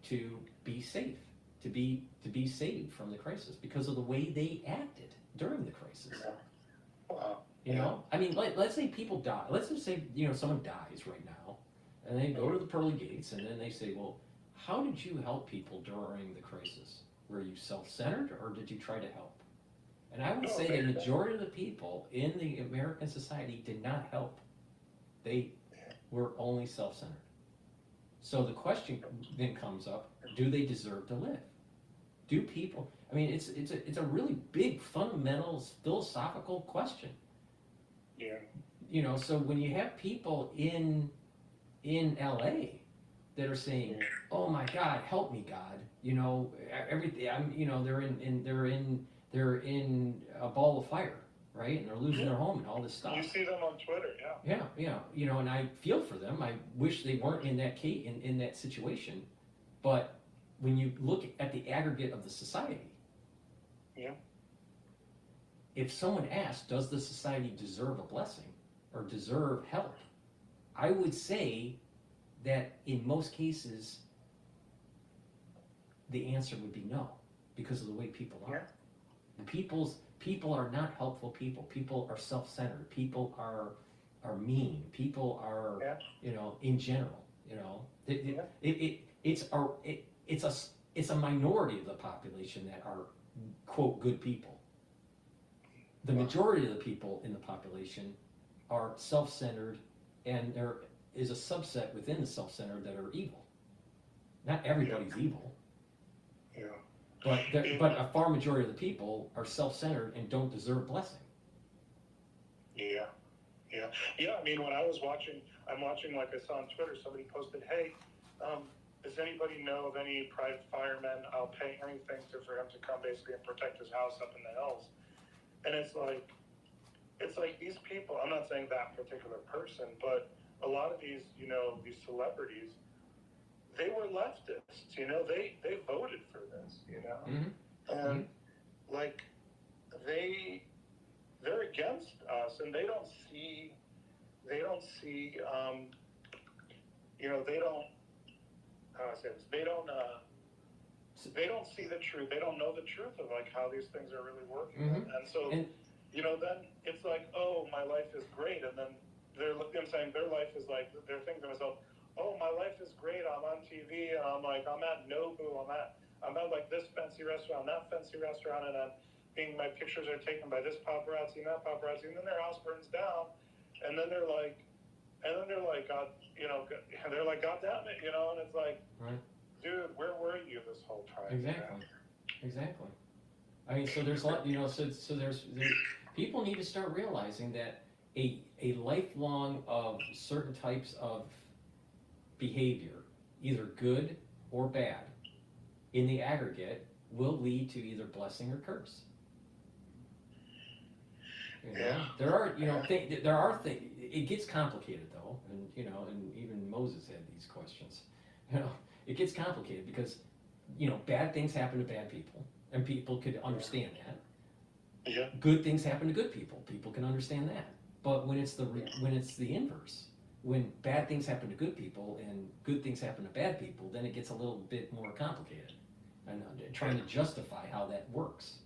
to be safe, to be saved from the crisis because of the way they acted during the crisis. Wow. You know, I mean, let's say people die. Let's just say, someone dies right now, and they go to the pearly gates, and then they say, well, how did you help people during the crisis? Were you self-centered, or did you try to help? And I would say the majority of the people in the American society did not help. They were only self-centered. So the question then comes up, do they deserve to live? Do people, I mean, it's a really big, fundamental, philosophical question. Yeah. So when you have people in LA that are saying, "Oh my God, help me, God," everything. They're in a ball of fire, right? And they're losing their home and all this stuff. You see them on Twitter, yeah. Yeah, and I feel for them. I wish they weren't in that case, in that situation. But when you look at the aggregate of the society, if someone asks, does the society deserve a blessing or deserve help? I would say that in most cases, the answer would be no, because of the way people are. People are not helpful people. People are self-centered. People are mean. People are, in general, it's a minority of the population that are, quote, good people. The majority of the people in the population are self-centered, and there is a subset within the self-centered that are evil. Not everybody's evil. Yeah. But a far majority of the people are self-centered and don't deserve blessing. Yeah. I mean, when I'm watching, like I saw on Twitter, somebody posted, "Hey, does anybody know of any private firemen? I'll pay anything for him to come basically and protect his house up in the hills." And it's like, it's like these people, I'm not saying that particular person, but a lot of these, you know, these celebrities, they were leftists, you know, they voted for this, you know, and like they're against us, and they don't see, you know, they don't, how do I say this, they don't see the truth, they don't know the truth of like how these things are really working, and so, you know, then it's like, oh, my life is great, and then they're looking, saying their life is like, they're thinking to themselves, oh, my life is great, I'm on TV, and I'm at Nobu, I'm at like this fancy restaurant, that fancy restaurant, and my pictures are taken by this paparazzi and that paparazzi, and then their house burns down, and then they're like, God, you know, they're like, God damn it, you know, and it's like, dude, where were you this whole time? Exactly. I mean, so there's a lot, you know, so there's people need to start realizing that a lifelong of certain types of behavior, either good or bad, in the aggregate, will lead to either blessing or curse. You know? There are, you know, there are things. It gets complicated though, and you know, and even Moses had these questions. You know, it gets complicated because, you know, bad things happen to bad people, and people could understand that. Yeah. Good things happen to good people. People can understand that. But when it's the inverse, when bad things happen to good people and good things happen to bad people, then it gets a little bit more complicated. And trying to justify how that works.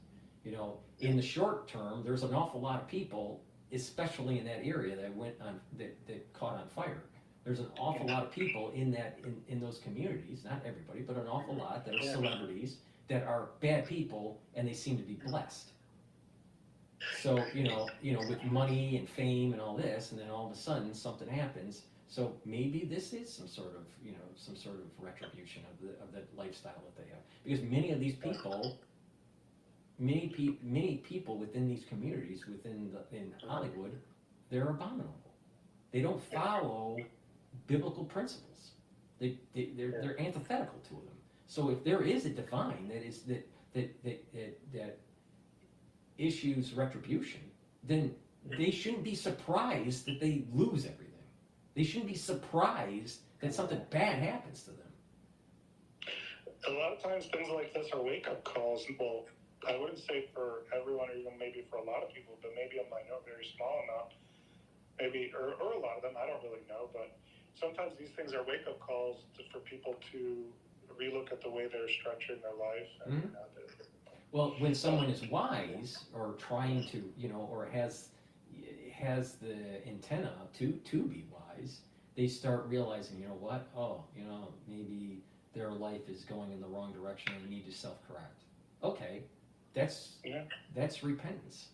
You know, in the short term, there's an awful lot of people, especially in that area that caught on fire. There's an awful lot of people in those communities, not everybody, but an awful lot that are celebrities that are bad people, and they seem to be blessed. So, you know, with money and fame and all this, and then all of a sudden something happens. So maybe this is some sort of retribution of the lifestyle that they have. Because many of these people, many people within these communities, in Hollywood, they're abominable. They don't follow biblical principles. They're antithetical to them. So if there is a divine that issues retribution, then they shouldn't be surprised that they lose everything. They shouldn't be surprised that something bad happens to them. A lot of times things like this are wake-up calls. Well, I wouldn't say for everyone, or even maybe for a lot of people, but maybe a very small amount, maybe, or a lot of them, I don't really know, but sometimes these things are wake-up calls for people to relook at the way they're structuring their life. And, well, when someone is wise, or trying to, you know, or has the antenna to be wise, they start realizing, you know what, oh, you know, maybe their life is going in the wrong direction and they need to self-correct. Okay, that's repentance.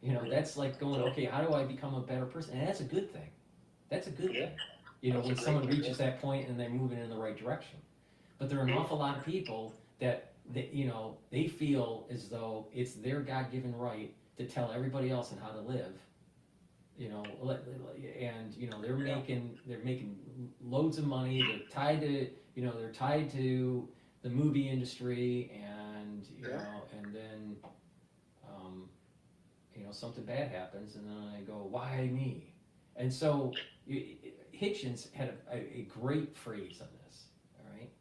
You know, that's like going, okay, how do I become a better person? And that's a good thing. That's a good thing. You know, when someone reaches that point and they're moving in the right direction. But there are an awful lot of people that you know, they feel as though it's their God-given right to tell everybody else on how to live. You know, and you know, they're making loads of money. They're tied to the movie industry, and you know, and then you know, something bad happens, and then I go, why me? And so Hitchens had a great phrase on this. All right.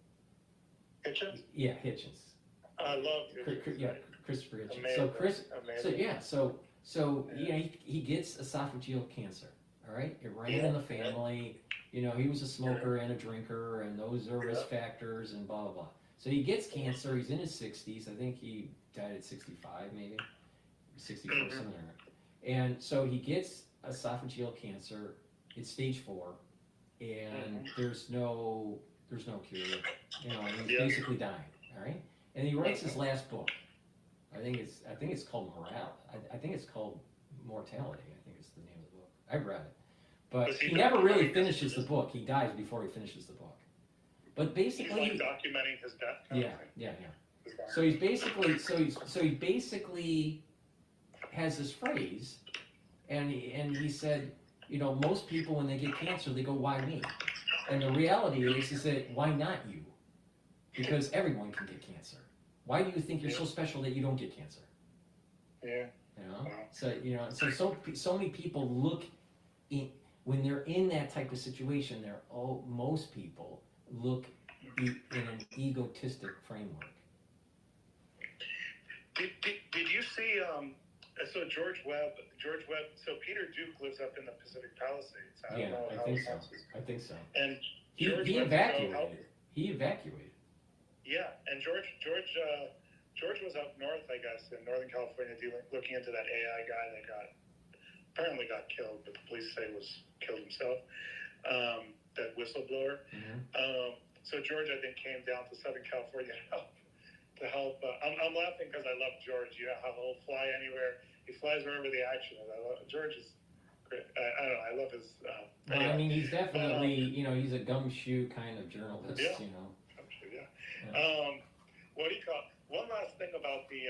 Hitchens? Yeah, Hitchens. I love Hitchens. Yeah, Christopher Hitchens. Amazing. So you know, he gets esophageal cancer. All right, it ran in the family. You know, he was a smoker and a drinker, and those are risk factors, and blah blah blah. So he gets cancer. He's in his 60s. I think he died at 65, maybe 64, something like that. And so he gets esophageal cancer. It's stage 4, and there's no cure. You know, and he's basically dying. All right, and he writes his last book. I think it's called I think it's called Mortality. I think it's the name of the book. I've read it, but he never really finishes the book. He dies before he finishes the book. But basically, he's like documenting his death. Yeah. So he basically has this phrase, and he said, you know, most people when they get cancer, they go, why me? And the reality is that why not you? Because everyone can get cancer. Why do you think you're so special that you don't get cancer? Yeah. You know, so many people look in when they're in that type of situation. Most people look in an egotistic framework. Did you see? So George Webb. So Peter Duke lives up in the Pacific Palisades. I think so. And he evacuated. He evacuated. Yeah, and George was up north, I guess, in Northern California, looking into that AI guy that apparently got killed, but the police say killed himself. That whistleblower. Mm-hmm. So George, I think, came down to Southern California to help. I'm laughing because I love George. You know how he'll fly anywhere. He flies wherever the action is. George is great. I don't know. I love his. Well, I mean, he's definitely, he's a gumshoe kind of journalist. Yeah. Gumshoe, yeah. What do you call? One last thing about the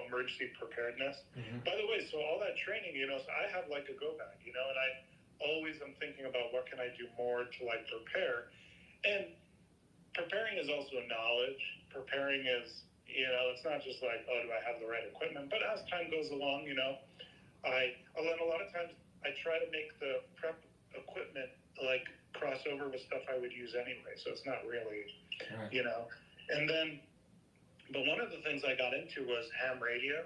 emergency preparedness. Mm-hmm. By the way, so all that training, so I have like a go bag, and I always am thinking about what can I do more to like prepare. And preparing is also knowledge. Preparing is, it's not just like, oh, do I have the right equipment? But as time goes along, I a lot of times I try to make the prep equipment like cross over with stuff I would use anyway. So it's not really, right. And then, but one of the things I got into was ham radio.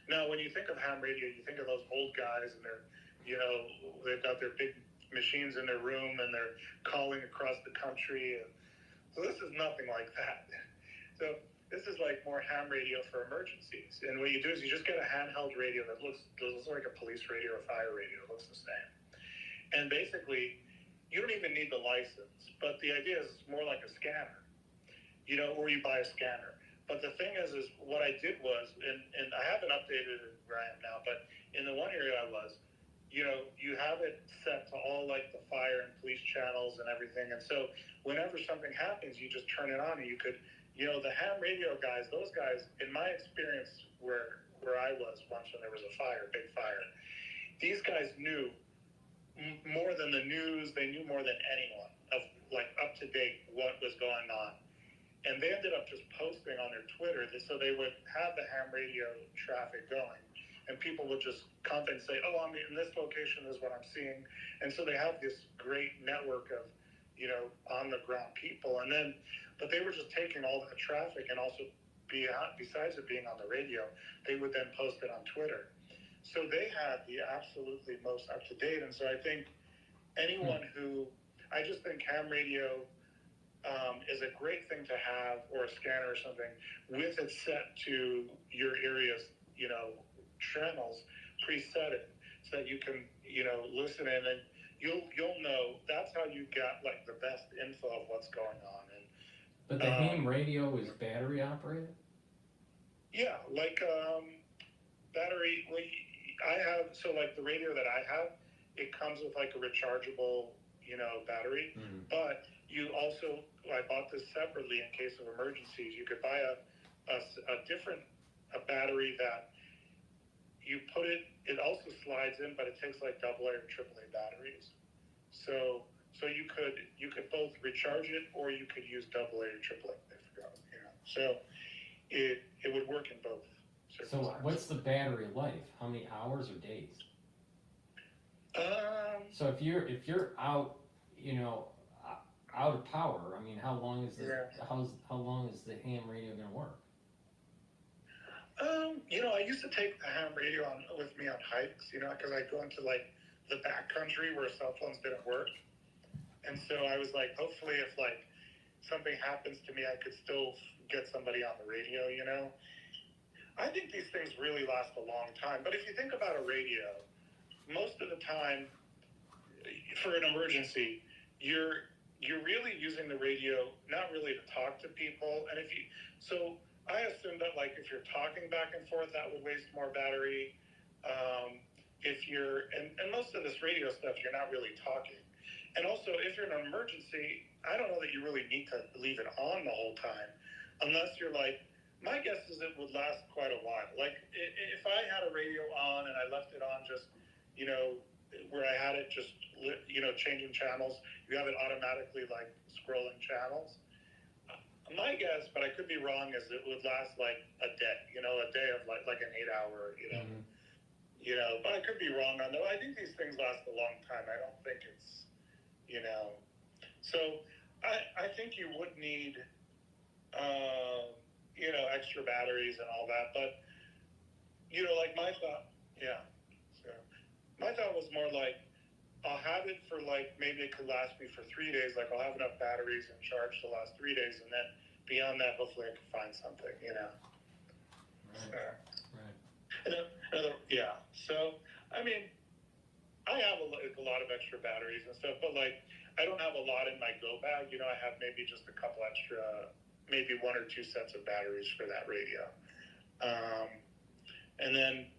Now, when you think of ham radio, you think of those old guys and they're, they've got their big machines in their room and they're calling across the country. And so this is nothing like that. So this is like more ham radio for emergencies. And what you do is you just get a handheld radio that looks like a police radio or fire radio. It looks the same. And basically, you don't even need the license. But the idea is it's more like a scanner, or you buy a scanner. But the thing is what I did was, and I haven't updated it where I am now, but in the one area I was, you have it set to all like the fire and police channels and everything. And so whenever something happens, you just turn it on and you could, the ham radio guys, those guys, in my experience where I was once when there was a fire, big fire, these guys knew more than the news. They knew more than anyone of like up to date what was going on. And they ended up just posting on their Twitter, so they would have the ham radio traffic going. And people would just comment and say, oh, I'm in this location, this is what I'm seeing. And so they have this great network of, on-the-ground people. But they were just taking all that traffic and also, besides it being on the radio, they would then post it on Twitter. So they had the absolutely most up-to-date. And so I think I just think ham radio is a great thing to have, or a scanner or something, with it set to your area's, channels, preset it, so that you can, listen in, and you'll know. That's how you get like the best info of what's going on. But the ham radio is battery operated? Yeah, like battery. I have, so like the radio that I have, it comes with like a rechargeable, battery. Mm-hmm. But you also, I bought this separately in case of emergencies. You could buy a battery that you put it also slides in, but it takes like AA or AAA batteries. So you could both recharge it, or you could use AA or AAA. I forgot, So it would work in both. So what's the battery life? How many hours or days? So if you're out, out of power, I mean, how long is how long is the ham radio going to work? I used to take the ham radio with me on hikes, because I go into like the back country where cell phones didn't work. And so I was like, hopefully if like something happens to me, I could still get somebody on the radio, I think these things really last a long time. But if you think about a radio, most of the time for an emergency, you're really using the radio not really to talk to people. And so I assume that like if you're talking back and forth, that would waste more battery. If you're and most of this radio stuff, you're not really talking. And also, if you're in an emergency, I don't know that you really need to leave it on the whole time, unless you're like. My guess is it would last quite a while. Like if I had a radio on and I left it on just, where I had it just, changing channels, you have it automatically like scrolling channels. my guess, but I could be wrong, is it would last like a day, a day of like an 8 hour, but I could be wrong on that. I think these things last a long time. I don't think it's, so I think you would need, extra batteries and all that, but, like my thought, so my thought was more like, I'll have it for like, maybe it could last me for 3 days. Like I'll have enough batteries and charge to last 3 days. And then beyond that, hopefully I can find something, Right. So, I mean, I have a lot of extra batteries and stuff, but like, I don't have a lot in my go bag. I have maybe just a couple extra, maybe 1 or 2 sets of batteries for that radio. And then,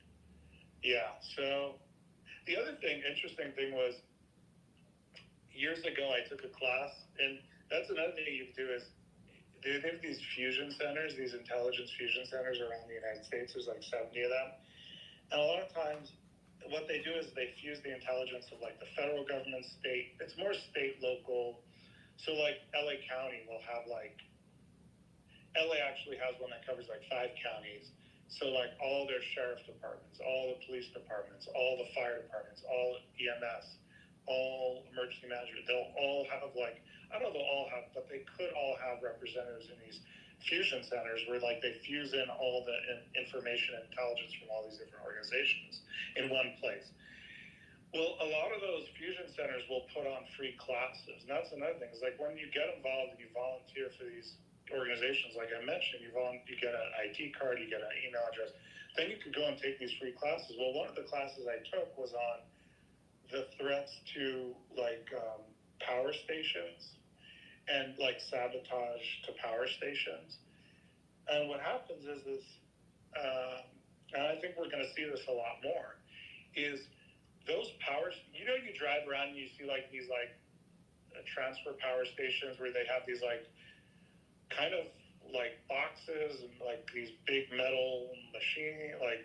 so the other interesting thing was, years ago I took a class, and that's another thing you can do is, they have these fusion centers, these intelligence fusion centers around the United States. There's like 70 of them. And a lot of times, what they do is they fuse the intelligence of like the federal government, state. It's more state, local. So like LA County will have like, LA actually has one that covers like 5 counties. So like all their sheriff departments, all the police departments, all the fire departments, all EMS, all emergency management, they'll all have like, I don't know if they'll all have, but they could all have representatives in these fusion centers where like they fuse in all the information and intelligence from all these different organizations in one place. Well, a lot of those fusion centers will put on free classes. And that's another thing, is like when you get involved and you volunteer for these organizations, like I mentioned, you get an IT card, you get an email address, then you could go and take these free classes. Well, one of the classes I took was on the threats to like power stations and like sabotage to power stations. And what happens is this, and I think we're going to see this a lot more, is those powers, you drive around and you see like these like transfer power stations where they have these like kind of like boxes and like these big metal machine like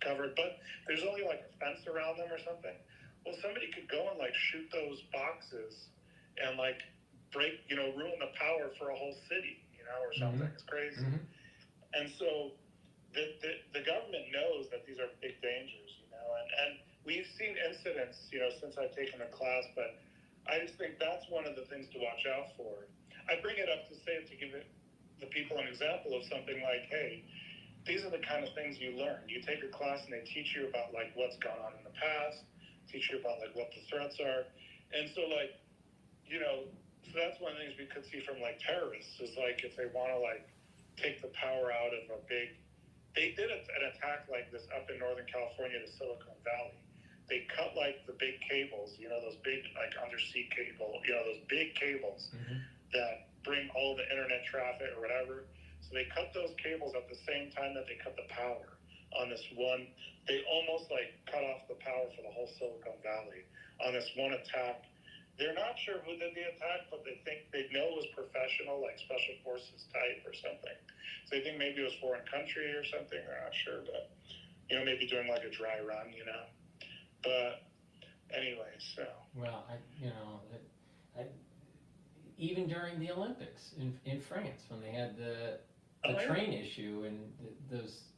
covered, but there's only like a fence around them or something. Well, somebody could go and like shoot those boxes and like break, ruin the power for a whole city, or something. It's crazy. And so the government knows that these are big dangers, and we've seen incidents, since I've taken the class, but I just think that's one of the things to watch out for. I bring it up to give the people an example of something like, hey, these are the kind of things you learn. You take a class and they teach you about like what's gone on in the past, teach you about like what the threats are. And so like, so that's one of the things we could see from like terrorists is like if they want to like take the power out of a big, they did an attack like this up in Northern California to Silicon Valley. They cut like the big cables, those big like undersea cable, those big cables that bring all the internet traffic or whatever. So they cut those cables at the same time that they cut the power on this one. They almost like cut off the power for the whole Silicon Valley on this one attack. They're not sure who did the attack, but they know it was professional, like special forces type or something. So they think maybe it was foreign country or something. They're not sure, but maybe doing like a dry run, But anyway, so. Well, even during the Olympics in France, when they had the train issue and those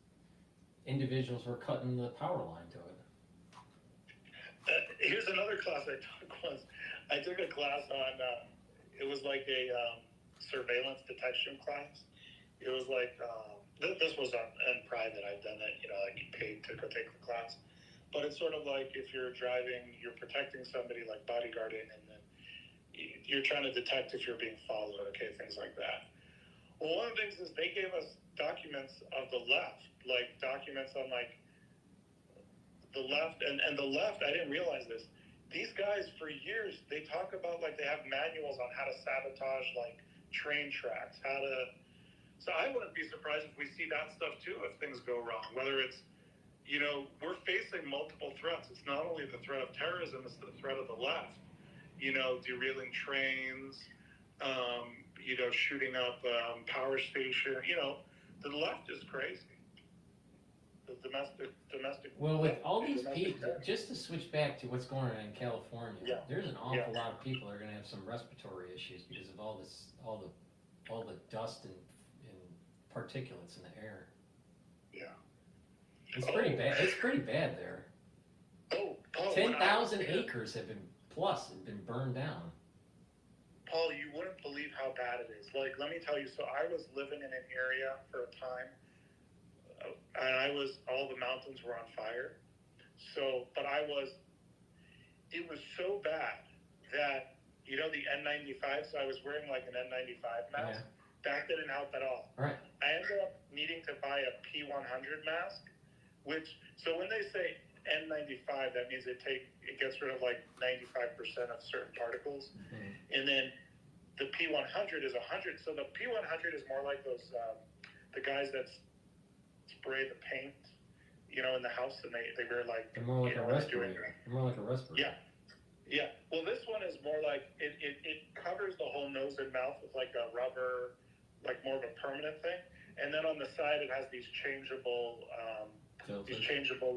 individuals were cutting the power line to it. Here's another class I took once. I took a class on, it was like a surveillance detection class. It was like, this was in private. I've done it, like paid to go take the class. But it's sort of like if you're driving, you're protecting somebody, like bodyguarding, and then you're trying to detect if you're being followed, okay, things like that. Well, one of the things is they gave us documents of the left, like documents on like the left, and the left, I didn't realize this. These guys, for years, they talk about like they have manuals on how to sabotage like train tracks, so I wouldn't be surprised if we see that stuff too if things go wrong, whether it's, we're facing multiple threats. It's not only the threat of terrorism, it's the threat of the left, derailing trains, shooting up power station, the left is crazy. The domestic. Well, with all these people, just to switch back to what's going on in California, there's an awful lot of people that are going to have some respiratory issues because of all the all the dust and particulates in the air. Yeah. It's pretty bad. It's pretty bad there. Oh, Paul. 10,000 acres have been burned down. Paul, you wouldn't believe how bad it is. Like, let me tell you. So I was living in an area for a time, and all the mountains were on fire. So, but it was so bad that, you know, the N95, so I was wearing like an N95 mask. Yeah. That didn't help at all. Right. I ended up needing to buy a P100 mask, so when they say N95, that means it gets rid of like 95% of certain particles. Mm-hmm. And then the P100 is 100. So the P100 is more like those, the guys that spray the paint, you know, in the house, and they wear like, They're more like a respirator. They're more like a respirator. Yeah. Yeah. Well, this one is more like, it covers the whole nose and mouth with like a rubber, like more of a permanent thing. And then on the side, it has these changeable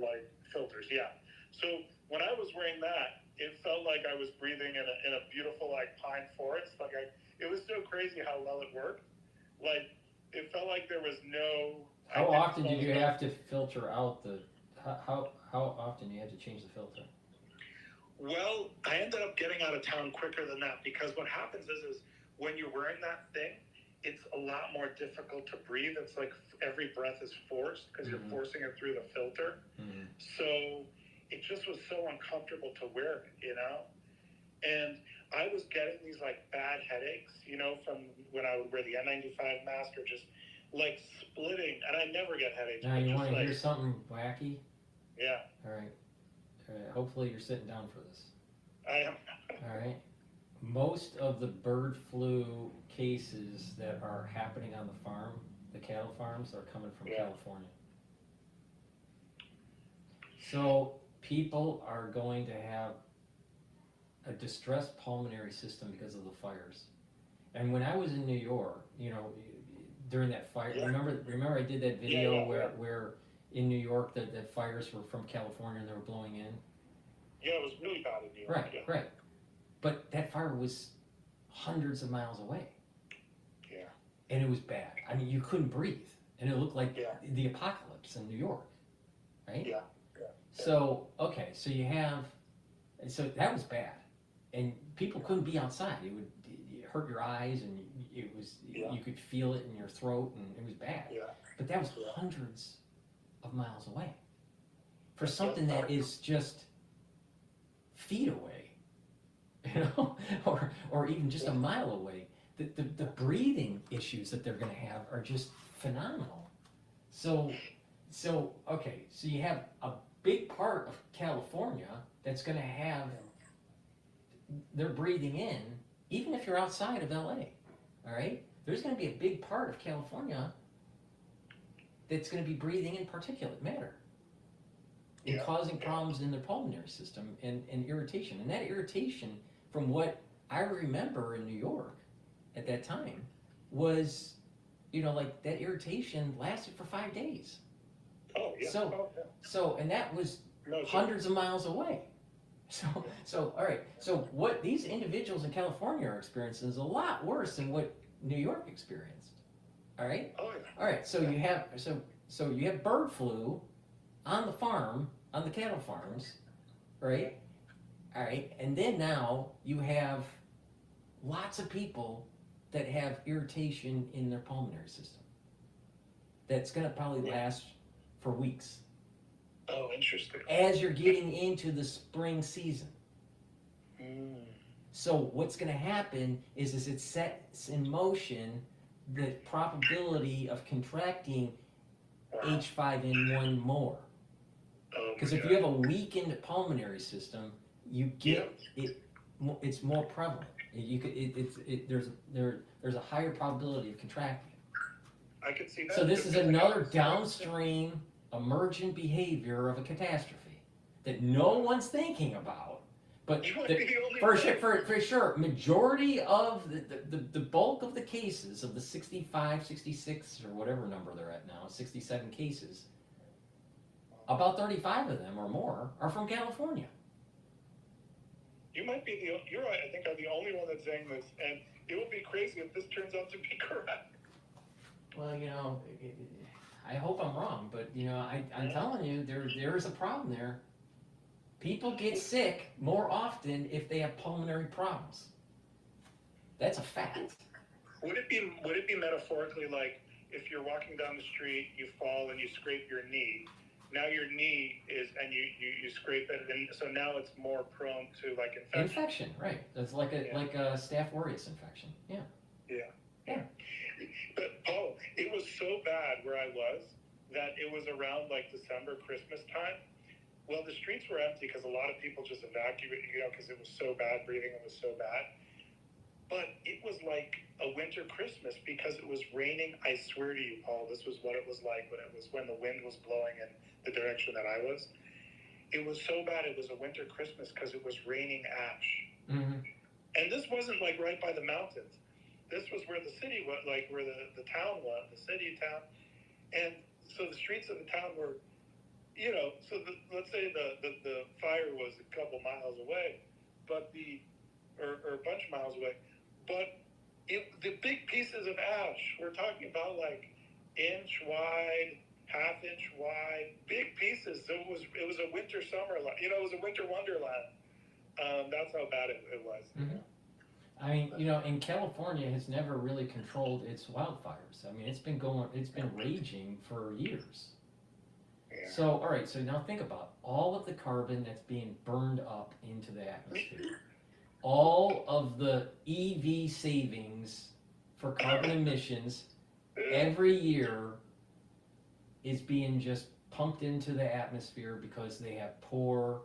like filters. Yeah. So when I was wearing that, it felt like I was breathing in a beautiful like pine forest. Like it was so crazy how well it worked. Like it felt like there was no. How often did you have to filter out how often you had to change the filter? Well, I ended up getting out of town quicker than that, because what happens is when you're wearing that thing, it's a lot more difficult to breathe. It's like every breath is forced because you're forcing it through the filter. Mm-hmm. So it just was so uncomfortable to wear it, you know? And I was getting these like bad headaches, you know, from when I would wear the N95 mask, or just like splitting. And I never get headaches. Now, you want to hear something wacky? Yeah. All right. Hopefully you're sitting down for this. I am. All right. Most of the bird flu cases that are happening on the farm, the cattle farms, are coming from California. So people are going to have a distressed pulmonary system because of the fires. And when I was in New York, you know, during that fire, remember I did that video where in New York the fires were from California and they were blowing in? Yeah, it was really bad in New York. Right. But that fire was hundreds of miles away. Yeah. And it was bad. I mean, you couldn't breathe. And it looked like the apocalypse in New York. Right? Yeah. So, okay, so that was bad. And people couldn't be outside. It hurt your eyes, and you could feel it in your throat, and it was bad. Yeah. But that was hundreds of miles away. For something that is just feet away, you know, or even just a mile away, the breathing issues that they're going to have are just phenomenal. So you have a big part of California that's going to have, they're breathing in, even if you're outside of LA, all right? There's going to be a big part of California that's going to be breathing in particulate matter and causing problems in their pulmonary system and irritation. And that irritation, from what I remember in New York at that time, was, you know, like that irritation lasted for 5 days. Oh, yeah. So, and that was hundreds of miles away. So, all right. So what these individuals in California are experiencing is a lot worse than what New York experienced. All right. Oh, yeah. All right. So you have bird flu on the farm, on the cattle farms, right? All right. And then now you have lots of people that have irritation in their pulmonary system. That's going to probably last for weeks. Oh, interesting. As you're getting into the spring season. So what's going to happen is it sets in motion the probability of contracting H5N1 more. Because if you have a weakened pulmonary system, you get it's more prevalent. There's a higher probability of contracting it. I could see that. So this is another downstream emergent behavior of a catastrophe that no one's thinking about, but for sure, majority of the bulk of the cases of the 65, 66, or whatever number they're at now, 67 cases, about 35 of them or more are from California. You might be you're right. I think I'm the only one that's saying this, and it would be crazy if this turns out to be correct. Well, you know, I hope I'm wrong, but you know, I'm telling you, there is a problem there. People get sick more often if they have pulmonary problems. That's a fact. Would it be metaphorically like if you're walking down the street, you fall and you scrape your knee? Now your knee is, and you scrape it, and so now it's more prone to like infection. Infection, right? That's like a Staph aureus infection. Yeah. Yeah. But Paul, it was so bad where I was that it was around like December, Christmas time. Well, the streets were empty because a lot of people just evacuated, you know, because it was so bad, breathing it was so bad. But it was like a winter Christmas because it was raining. I swear to you, Paul, this was what it was like when the wind was blowing in the direction that I was. It was so bad. It was a winter Christmas because it was raining ash. Mm-hmm. And this wasn't like right by the mountains. This was where the city was, like where the town was, the city town. And so the streets of the town were, you know, so let's say the fire was a couple miles away, but or a bunch of miles away, but the big pieces of ash, we're talking about like inch wide, half-inch wide, big pieces. So it was a winter summer, you know, it was a winter wonderland. That's how bad it was. Mm-hmm. I mean, you know, and California has never really controlled its wildfires. I mean, it's been raging for years. Yeah. So, all right, so now think about all of the carbon that's being burned up into the atmosphere. All of the EV savings for carbon emissions every year is being just pumped into the atmosphere because they have poor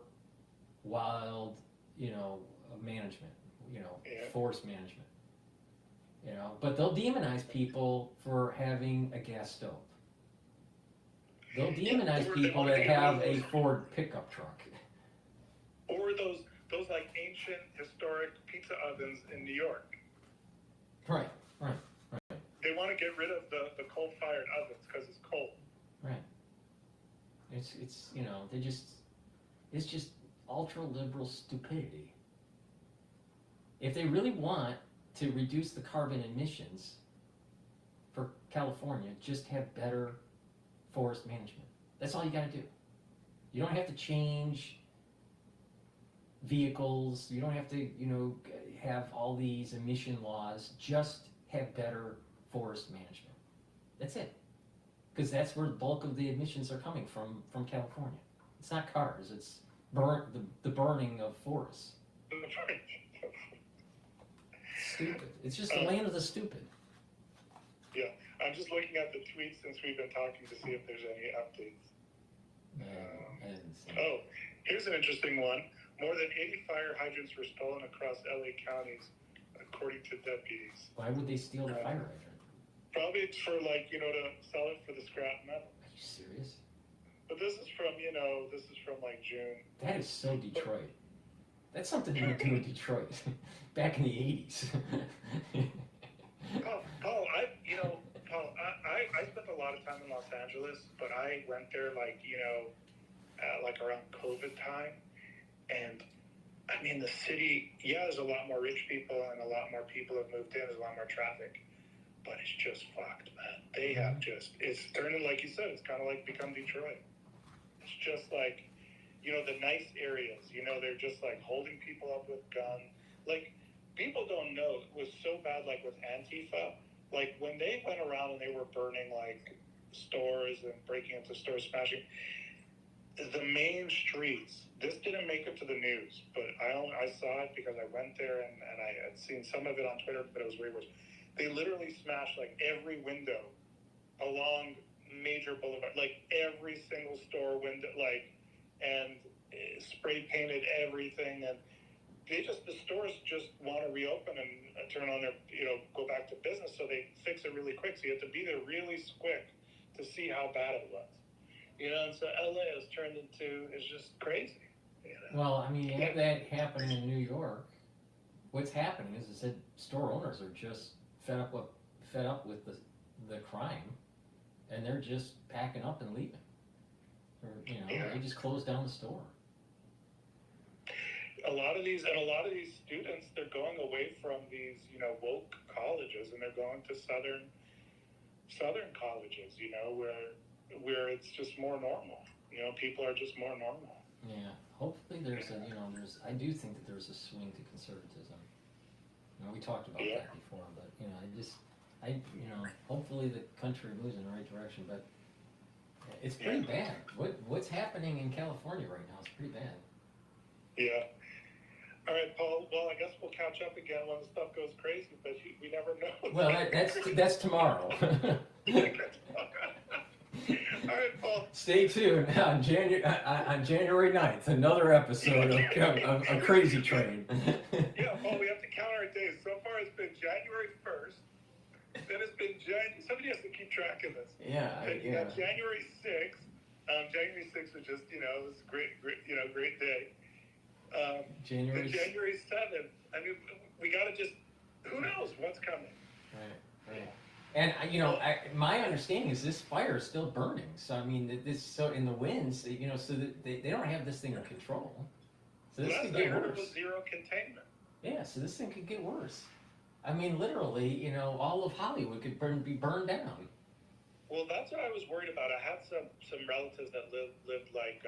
wild, you know, management, you know, forest management. You know, but they'll demonize people for having a gas stove. They'll demonize people that have a Ford pickup truck. Or those like ancient historic pizza ovens in New York. Right. They want to get rid of the coal-fired ovens because it's cold. Right. It's you know, it's just ultra liberal stupidity. If they really want to reduce the carbon emissions for California, just have better forest management. That's all you got to do. You don't have to change vehicles. You don't have to, you know, have all these emission laws. Just have better forest management. That's it. Because that's where the bulk of the emissions are coming from California. It's not cars. It's the burning of forests. Stupid. It's just the land of the stupid. Yeah, I'm just looking at the tweets since we've been talking to see if there's any updates. Oh, here's an interesting one. More than 80 fire hydrants were stolen across LA counties, according to deputies. Why would they steal the fire hydrant? Probably it's for like, you know, to sell it for the scrap metal. Are you serious? But this is from like June. That is so Detroit. That's something you would do in Detroit back in the 80s. Paul, I spent a lot of time in Los Angeles, but I went there like, you know, like around COVID time. And I mean, the city, yeah, there's a lot more rich people and a lot more people have moved in. There's a lot more traffic, but it's just fucked, man. They have it's turning, like you said, it's kind of like become Detroit. It's just like, you know, the nice areas, you know, they're just like holding people up with guns. Like, people don't know, it was so bad, like with Antifa, like when they went around and they were burning like stores and breaking into stores, smashing, the main streets, this didn't make it to the news, but I saw it because I went there and I had seen some of it on Twitter, but it was way worse. They literally smashed like every window along major boulevard, like every single store window, like, and spray painted everything, and the stores just want to reopen and turn on their, you know, go back to business, so they fix it really quick. So you have to be there really quick to see how bad it was, you know. And so LA has turned into, it's just crazy. You know? Well, I mean, you have that happening in New York. What's happening is that store owners are just fed up with the crime, and they're just packing up and leaving. Or, you know, they just close down the store. a lot of these students, they're going away from these, woke colleges, and they're going to southern colleges, where it's just more normal. People are just more normal. Yeah, hopefully there's I do think that there's a swing to conservatism. We talked about that before, but, hopefully the country moves in the right direction, but it's pretty bad. What's happening in California right now is pretty bad. Yeah. All right, Paul. Well, I guess we'll catch up again when the stuff goes crazy, but we never know. Well, that's tomorrow. All right, Paul. Stay tuned on January 9th, another episode of a Crazy Train. Yeah, Paul, we have to count our days. So far, it's been January 1st. Then it's been somebody has to keep track of this. Yeah, Then January 6th. January 6th was just, it was a great day. January 7th. I mean, we gotta just. Who knows what's coming? Right. And my understanding is this fire is still burning. So I mean, in the winds, so that they don't have this thing in control. So this could get worse. Was zero containment. Yeah, so this thing could get worse. I mean, literally, all of Hollywood could be burned down. Well, that's what I was worried about. I had some relatives that lived like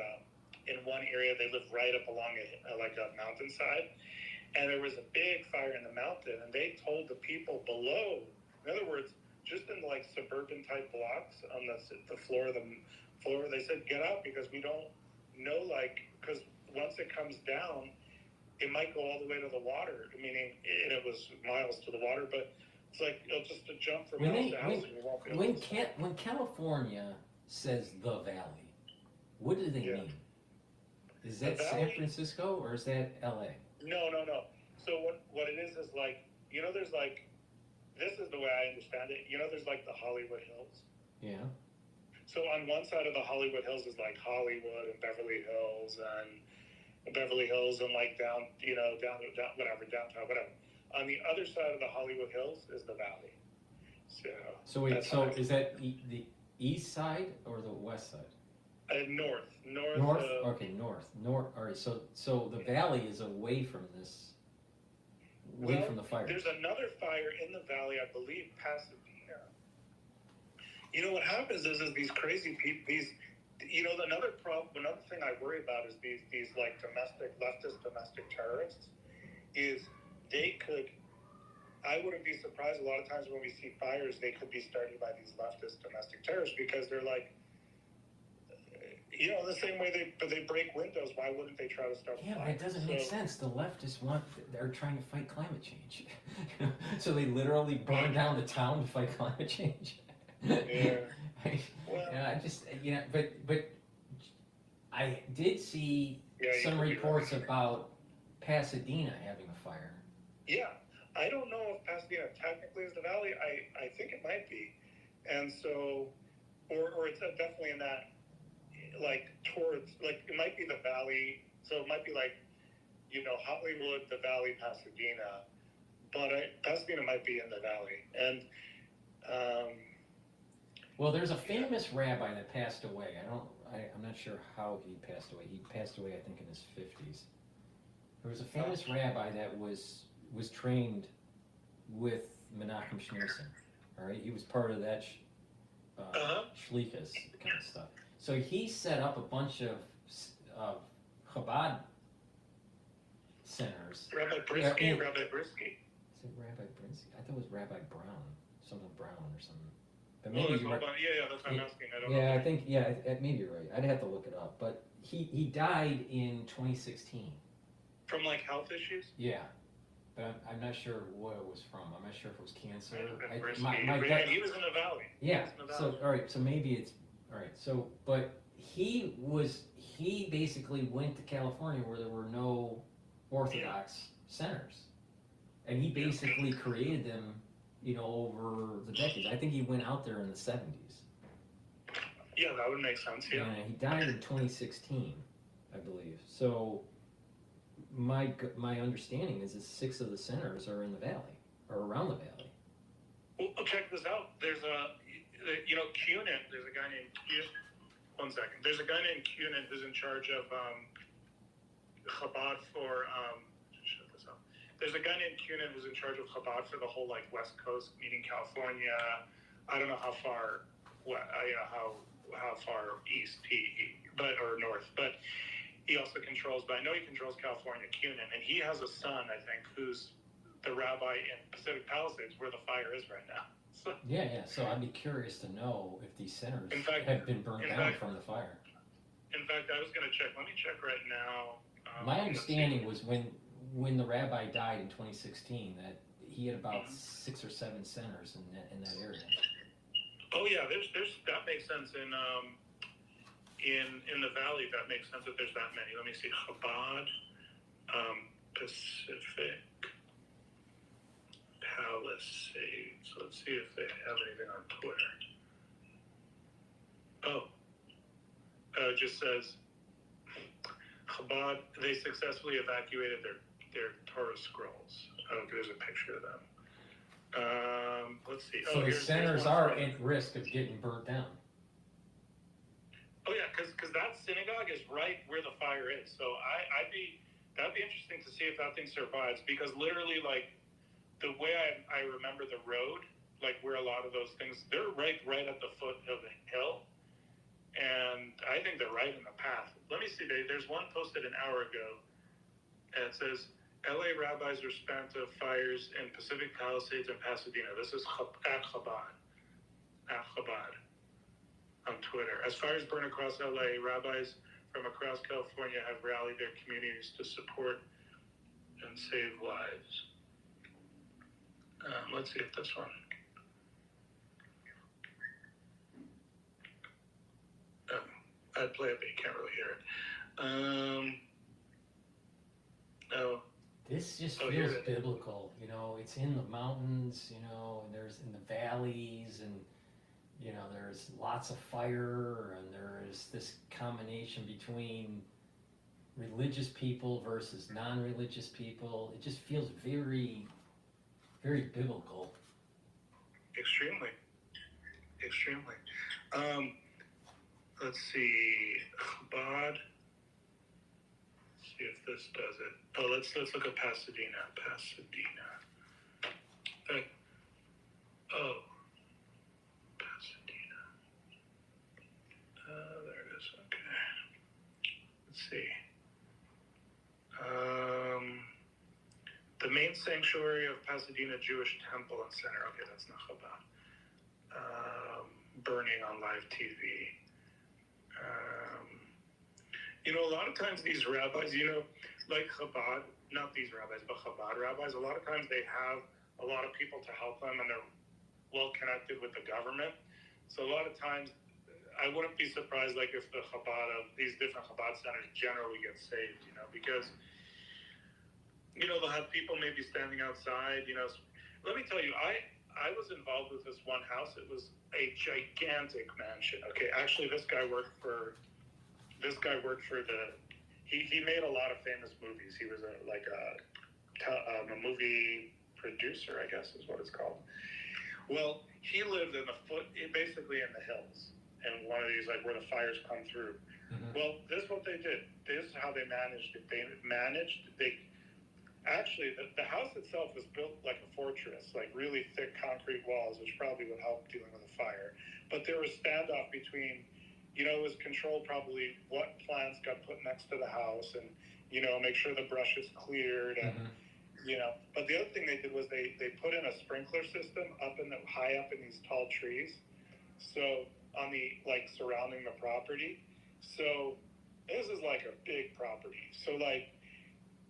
in one area. They lived right up along a mountainside, and there was a big fire in the mountain. And they told the people below. In other words, just in like suburban type blocks on the floor of the floor, they said get out because we don't know because once it comes down, it might go all the way to the water. Meaning, and it was miles to the water, but it's like just a jump from house to house. When California says the Valley, what do they mean? Is that San Francisco or is that LA? No. So what it is like, there's like, this is the way I understand it. There's like the Hollywood Hills. Yeah. So on one side of the Hollywood Hills is like Hollywood and Beverly Hills and like down, downtown, whatever. On the other side of the Hollywood Hills is the Valley. So is that the east side or the west side? North. Okay, north. All right. So the Valley is away from this. From the fire. There's another fire in the Valley, I believe, Pasadena. What happens is these crazy people, another thing I worry about is these like leftist domestic terrorists, is I wouldn't be surprised a lot of times when we see fires, they could be started by these leftist domestic terrorists because they're like, the same way they break windows, why wouldn't they try to start a fire? Yeah, but it doesn't make sense. The leftists they're trying to fight climate change. So they literally burn down the town to fight climate change. Yeah. But I did see some reports about Pasadena having a fire. Yeah. I don't know if Pasadena technically is the Valley. I think it might be. And so, or it's definitely in that, like towards, like it might be the Valley, so it might be like, Hollywood, the Valley, Pasadena, but Pasadena might be in the Valley. And well, there's a famous rabbi that passed away. I'm not sure how he passed away. He passed away, I think, in his 50s. There was a famous rabbi that was trained with Menachem Schneerson. All right, he was part of that Shlichus kind of stuff. So he set up a bunch of Chabad centers. Rabbi Brisky. Is it Rabbi Brisky? I thought it was Rabbi Brown, something Brown or something. But maybe that's what I'm asking. I don't know. I think maybe you're right. I'd have to look it up. But he died in 2016. From like health issues? Yeah. But I'm not sure what it was from. I'm not sure if it was cancer. He was in the Valley. Yeah. So all right. So maybe it's all right. So but he basically went to California where there were no Orthodox centers, and he basically created them. Over the decades. I think he went out there in the 70s. Yeah, that would make sense. Yeah. And he died in 2016, I believe. So my understanding is that 6 of the centers are in the Valley, or around the Valley. Well, check this out. There's Cunin. There's a guy named Cunin. 1 second. There's a guy named Cunin who's in charge of Chabad for, shut this up. There's a guy named Cunin who's in charge of Chabad for the whole like West Coast, meaning California. I don't know how far, how far east or north, but he also controls, but I know he controls California, Cunin, and he has a son, I think, who's the rabbi in Pacific Palisades where the fire is right now. So, Yeah. So I'd be curious to know if these centers fact, have been burned down from the fire. In fact, I was going to check. Let me check right now. My understanding was when the rabbi died in 2016 that he had about 6 or 7 centers in that area. Oh yeah, there's that makes sense in the valley. That makes sense that there's that many. Let me see. Chabad, Pacific Palisades. Let's see if they have anything on Twitter. It just says Chabad, they successfully evacuated their Torah scrolls. Oh, there's a picture of them. Let's see. So the centers are at risk of getting burnt down. Oh yeah, because that synagogue is right where the fire is. So that'd be interesting to see if that thing survives. Because literally, like the way I remember the road, like where a lot of those things, they're right at the foot of the hill. And I think they're right in the path. Let me see. There's one posted an hour ago, and it says, LA rabbis are spent of fires in Pacific Palisades and Pasadena. This is at Chabad on Twitter. As fires burn across LA, rabbis from across California have rallied their communities to support and save lives. Let's see if this one. I'd play it, but you can't really hear it. This just feels biblical, you know. It's in the mountains, you know, and there's in the valleys, and you know, there's lots of fire, and there is this combination between religious people versus non-religious people. It just feels very, very biblical. Extremely. Let's see, Chabad. See if this does it. Oh, let's look at Pasadena. Pasadena. Pasadena. There it is. Okay. Let's see. The main sanctuary of Pasadena Jewish Temple and Center. Okay, that's not Chabad. Burning on live TV. You know, a lot of times these rabbis, you know, like Chabad, not these rabbis, but Chabad rabbis, a lot of times they have a lot of people to help them, and they're well connected with the government. So a lot of times, I wouldn't be surprised, like, if the Chabad of these different Chabad centers generally get saved, you know, because, you know, they'll have people maybe standing outside, you know. Let me tell you, I was involved with this one house. It was a gigantic mansion. Okay, actually, this guy worked for he made a lot of famous movies. He was a movie producer, I guess is what it's called. Well, he lived basically in the hills, and one of these, like, where the fires come through. Mm-hmm. Well, this is what they did. This is how they managed it. The house itself was built like a fortress, like really thick concrete walls, which probably would help dealing with a fire. But there was standoff between, you know, it was controlled probably what plants got put next to the house, and, you know, make sure the brush is cleared, and, you know. But the other thing they did was they put in a sprinkler system high up in these tall trees, so on the, like, surrounding the property. So this is like a big property. So, like,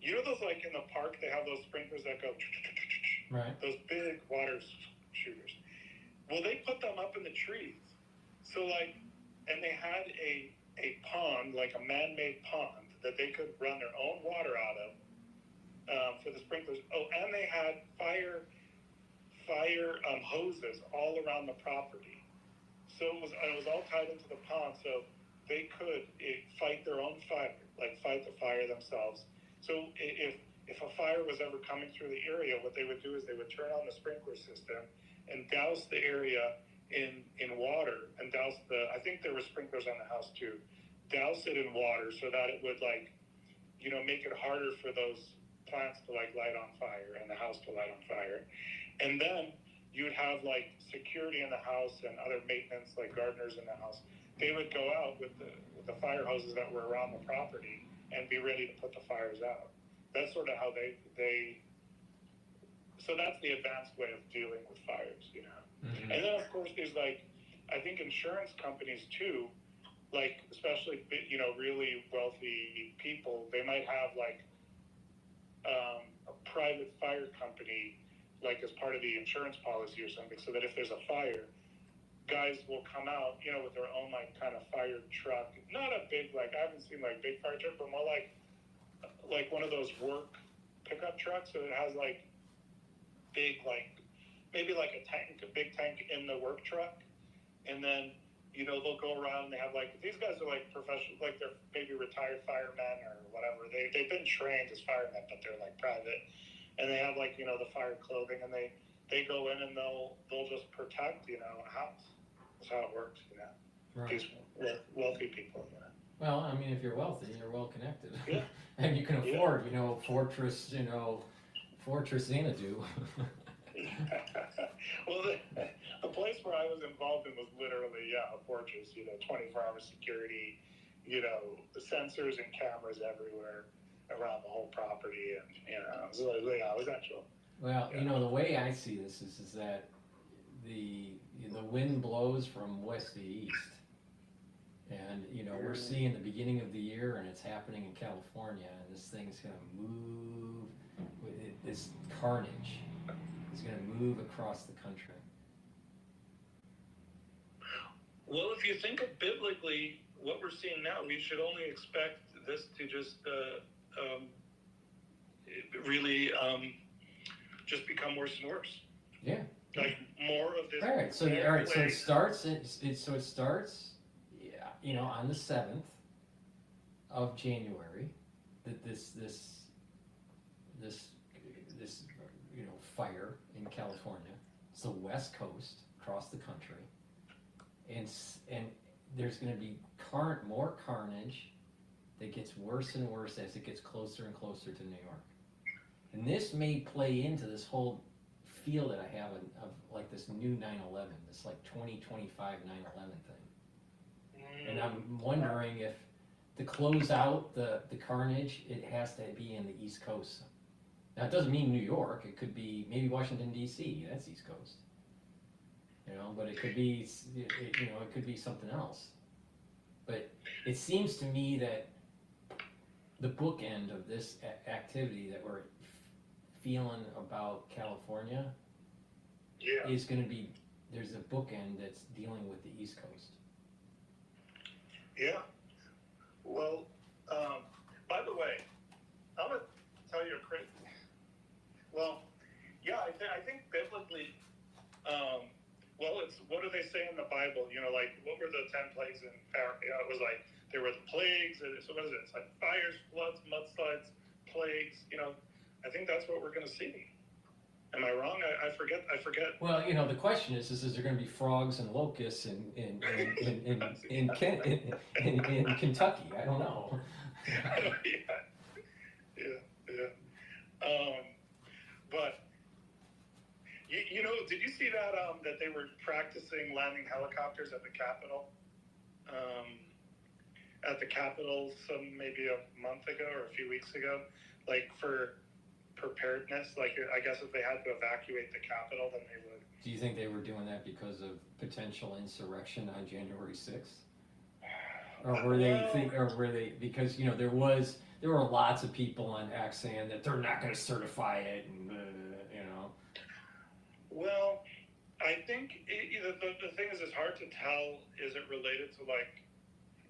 you know those, like, in the park, they have those sprinklers that go, right? Those big water shooters. Well, they put them up in the trees. So, like, and they had a pond, like a man-made pond, that they could run their own water out of for the sprinklers. Oh, and they had fire hoses all around the property. So it was all tied into the pond, so they could fight their own fire, like fight the fire themselves. So if a fire was ever coming through the area, what they would do is they would turn on the sprinkler system and douse the area in water, and I think there were sprinklers on the house too, douse it in water so that it would, like, make it harder for those plants to like light on fire and the house to light on fire. And then you would have like security in the house and other maintenance, like gardeners in the house. They would go out with the fire hoses that were around the property and be ready to put the fires out. That's sort of how so that's the advanced way of dealing with fires, Mm-hmm. And then of course there's like, I think insurance companies too, like especially, really wealthy people, they might have like a private fire company, like as part of the insurance policy or something, so that if there's a fire, guys will come out, with their own like kind of fire truck, not a big, like I haven't seen like big fire truck, but more like one of those work pickup trucks, so it has like big, like maybe like a big tank in the work truck, and then they'll go around and they have like, these guys are like professional, like they're maybe retired firemen or whatever, they've been trained as firemen, but they're like private, and they have like the fire clothing, and they go in and they'll just protect a house. That's how it works, Right. These wealthy people. Well, I mean, if you're wealthy, you're well connected. Yeah. And you can afford, Fortress Xanadu. Well, the place where I was involved in was literally, a fortress, 24-hour security, the sensors and cameras everywhere around the whole property, and, it was actual. Well, the way I see this is that the wind blows from west to east. And, we're seeing the beginning of the year, and it's happening in California, and this thing's going to move, this carnage is going to move across the country. Well, if you think of biblically what we're seeing now, we should only expect this to just really just become worse and worse. Yeah. Like more of this. All right. So it starts. It starts. Yeah. On the 7th of January, that this fire in California. It's the West Coast across the country, and there's going to be more carnage that gets worse and worse as it gets closer and closer to New York. And this may play into this whole feel that I have of like this new 9/11, this like 2025 9/11 thing. And I'm wondering if to close out the carnage, it has to be in the East Coast. Now, it doesn't mean New York. It could be maybe Washington, D.C. That's East Coast. But it could be, it could be something else. But it seems to me that the bookend of this activity that we're feeling about California is going to be, there's a bookend that's dealing with the East Coast. Yeah. Well, by the way, I'm going to tell you a crazy. Well, yeah, I think biblically, it's what do they say in the Bible? Like what were the 10 plagues in Pharaoh? It was like there were the plagues. So what is it? It's like fires, floods, mudslides, plagues. I think that's what we're going to see. Am I wrong? I forget. Well, the question is there going to be frogs and locusts in Kentucky? I don't know. Yeah. But did you see that that they were practicing landing helicopters at the Capitol? Maybe a month ago or a few weeks ago, like for preparedness. Like I guess if they had to evacuate the Capitol, then they would. Do you think they were doing that because of potential insurrection on January 6th? Or were they because there were lots of people on X saying that they're not going to certify it, and Well, I think the thing is, it's hard to tell. Is it related to like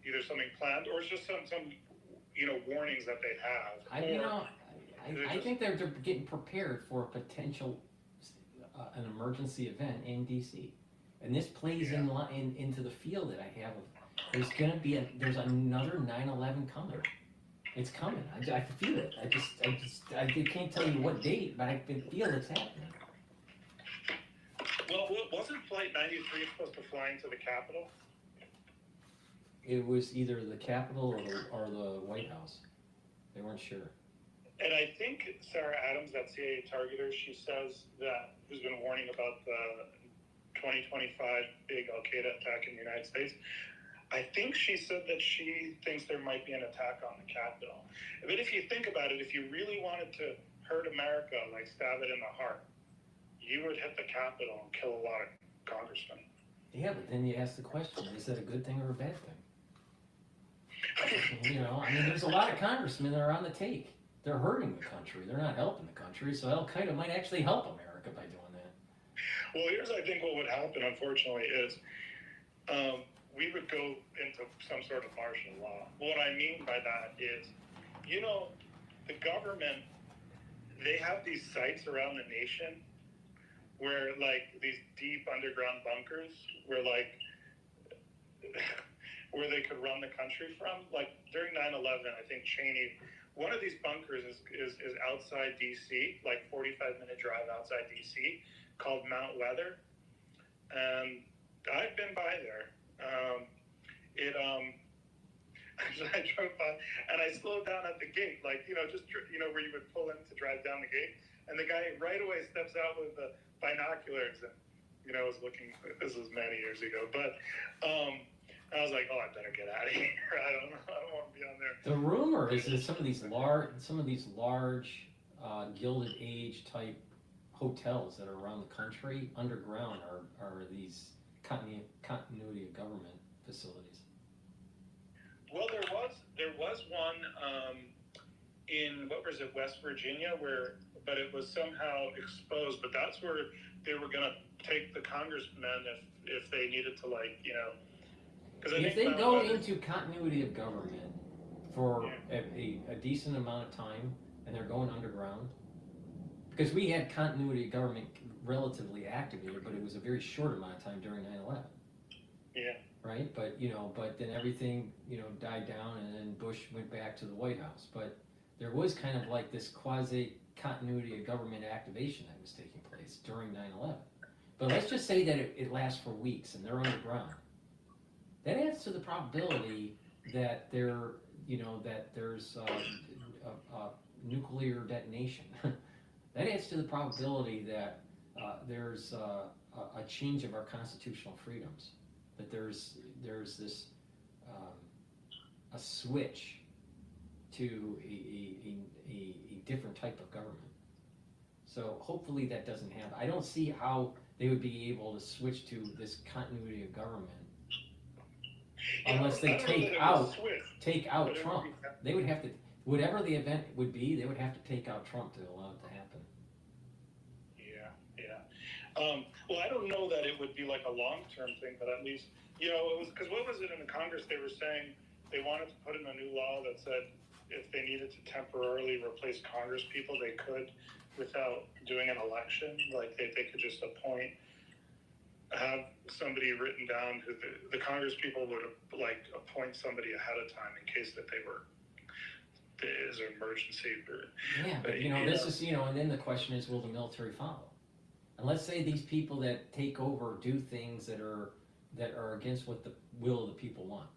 either something planned or it's just some warnings that they have? I think they're getting prepared for a potential an emergency event in DC, and this plays into the field that I have of there's another 9/11 coming. It's coming. I feel it. I can't tell you what date, but I can feel it's happening. Well, wasn't Flight 93 supposed to fly into the Capitol? It was either the Capitol or the White House. They weren't sure. And I think Sarah Adams, that CIA targeter, she says that, who's been warning about the 2025 big Al-Qaeda attack in the United States, I think she said that she thinks there might be an attack on the Capitol. But if you think about it, if you really wanted to hurt America, like stab it in the heart, you would hit the Capitol and kill a lot of congressmen. Yeah, but then you ask the question, is that a good thing or a bad thing? You know, I mean, there's a lot of congressmen that are on the take. They're hurting the country. They're not helping the country. So Al-Qaeda might actually help America by doing that. Well, here's, I think, what would happen, unfortunately, is we would go into some sort of martial law. What I mean by that is, you know, the government, they have these sites around the nation where, like, these deep underground bunkers where, like, where they could run the country from. Like, during 9/11, I think Cheney, one of these bunkers is outside D.C., like 45-minute drive outside D.C., called Mount Weather. And I've been by there. I drove by and I slowed down at the gate, like, you know, just, you know, where you would pull in to drive down the gate. And the guy right away steps out with the binoculars and, you know, was looking, this was many years ago, but I was like, oh, I better get out of here. I don't want to be on there. The rumor is that some of these large Gilded Age type hotels that are around the country underground are these continuity of government facilities. Well, there was one in, what was it, West Virginia, but it was somehow exposed. But that's where they were going to take the congressmen if they needed to, like, you know. If they go into continuity of government for a decent amount of time and they're going underground, because we had continuity of government relatively activated, but it was a very short amount of time during 9/11. Yeah. Right? But, you know, but then everything, you know, died down and then Bush went back to the White House. But there was kind of like this quasi-continuity of government activation that was taking place during 9/11. But let's just say that it lasts for weeks and they're underground. That adds to the probability that there's a nuclear detonation. That adds to the probability that there's a change of our constitutional freedoms. That there's this a switch to a different type of government. So hopefully that doesn't happen. I don't see how they would be able to switch to this continuity of government unless they take out Trump. They would have to, whatever the event would be, they would have to take out Trump to allow it to happen. Well, I don't know that it would be like a long-term thing, but at least, you know, it was, because what was it in the Congress? They were saying they wanted to put in a new law that said if they needed to temporarily replace Congress people, they could without doing an election. Like they could just have somebody written down who the Congress people would like appoint somebody ahead of time in case that there is an emergency. Yeah, but you know, this is, you know, and then the question is, will the military follow? And let's say these people that take over do things that are against what the will of the people want.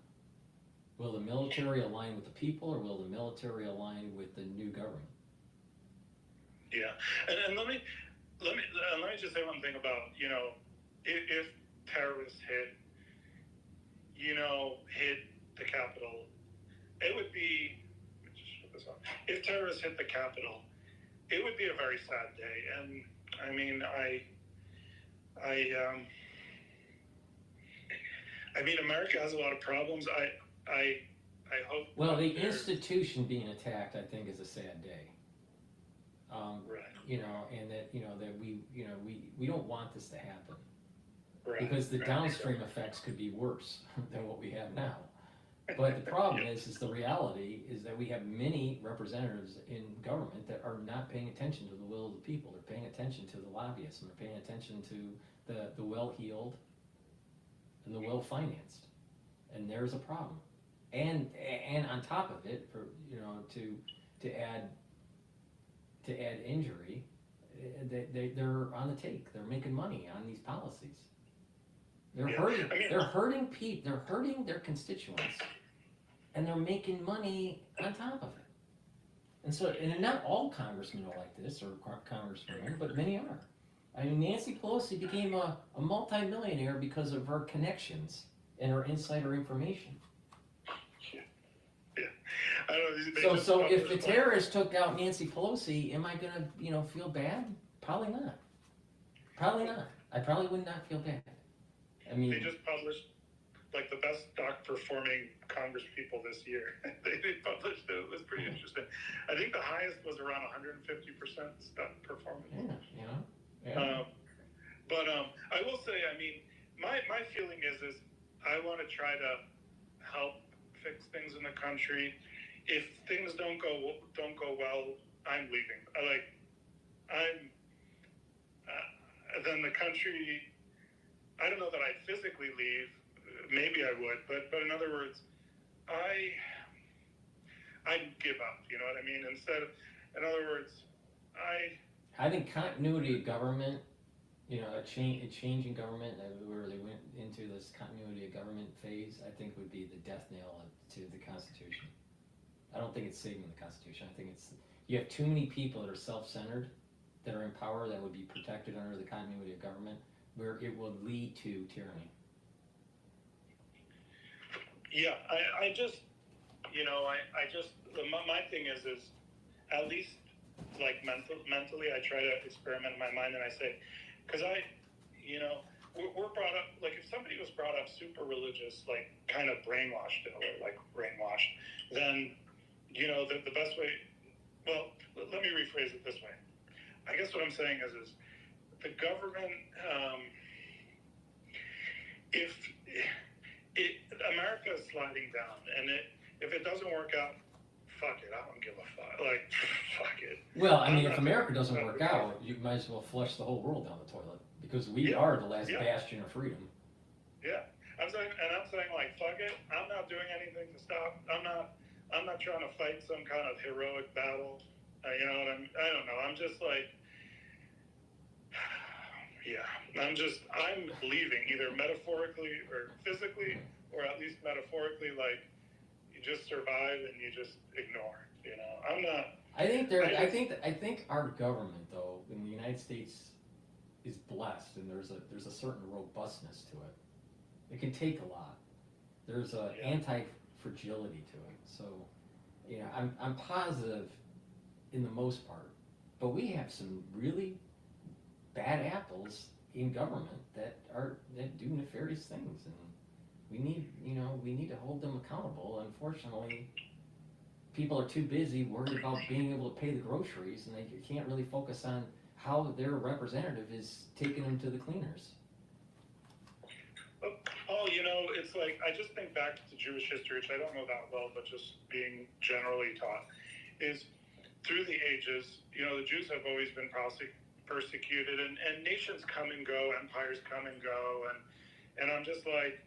Will the military align with the people, or will the military align with the new government? Yeah, and let me just say one thing about, you know, if terrorists hit the Capitol, it would be, let me just put this on. If terrorists hit the Capitol, it would be a very sad day. And I mean, I mean, America has a lot of problems. I hope. Well, the institution being attacked, I think, is a sad day. Right. You know, and that we don't want this to happen. Right. Because the downstream effects could be worse than what we have now. But the problem is the reality is that we have many representatives in government that are not paying attention to the will of the people. They're paying attention to the lobbyists, and they're paying attention to the well-heeled and the well-financed. And there's a problem. And on top of it, for to add injury, they're on the take. They're making money on these policies. They're hurting. They're hurting people. They're hurting their constituents, and they're making money on top of it. And so, and not all congressmen are like this, or congresswomen, but many are. I mean, Nancy Pelosi became a multimillionaire because of her connections and her insider information. Yeah. I don't know, So if the terrorists took out Nancy Pelosi, am I gonna, feel bad? Probably not. Probably not. I probably would not feel bad. I mean, they just published like the best stock performing Congress people this year. they published it. It was pretty interesting. I think the highest was around 150% stock performance. Yeah. But I will say, I mean, my feeling is I want to try to help fix things in the country. If things don't go well, I'm leaving. Then the country. I don't know that I'd physically leave. Maybe I would, but in other words, I'd give up. You know what I mean? In other words, I think continuity of government, a change in government, where they went into this continuity of government phase, I think would be the death knell to the Constitution. I don't think it's saving the Constitution. I think you have too many people that are self-centered, that are in power, that would be protected under the continuity of government, where it will lead to tyranny. Yeah, I just, my thing is at least like mentally, I try to experiment in my mind, and I say, because we're brought up, like if somebody was brought up super religious, like kind of brainwashed, then, the best way, well, let me rephrase it this way. I guess what I'm saying is the government, America is sliding down, and if it doesn't work out, fuck it, I don't give a fuck. Like, fuck it. Well, I mean, if America doesn't work out, you might as well flush the whole world down the toilet, because we are the last bastion of freedom. Yeah, I'm saying like, fuck it. I'm not doing anything to stop. I'm not trying to fight some kind of heroic battle. You know what I don't know. I'm just like, I'm leaving, either metaphorically or physically, or at least metaphorically, like, you just survive and you just ignore, I'm not. I think our government, though, in the United States is blessed, and there's a certain robustness to it. It can take a lot. There's a anti-fragility to it. So, I'm positive in the most part, but we have some really bad apples in government that do nefarious things, and we need to hold them accountable. Unfortunately, people are too busy worried about being able to pay the groceries, and they can't really focus on how their representative is taking them to the cleaners. It's like, I just think back to Jewish history, which I don't know that well, but just being generally taught, is through the ages, the Jews have always been persecuted, and nations come and go, empires come and go, and I'm just like,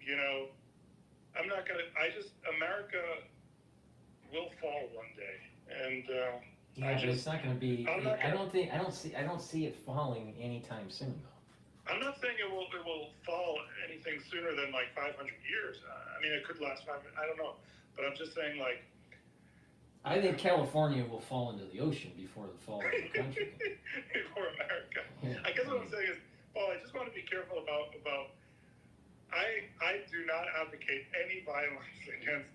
I'm not gonna, America will fall one day, and but it's not going to be. I don't see it falling anytime soon, though. I'm not saying it will fall anything sooner than like 500 years. I mean, it could last 500. I don't know, but I'm just saying, like, I think California will fall into the ocean before the fall of the country. Before America. Yeah. I guess what I'm saying is, Paul, I just want to be careful about. I do not advocate any violence against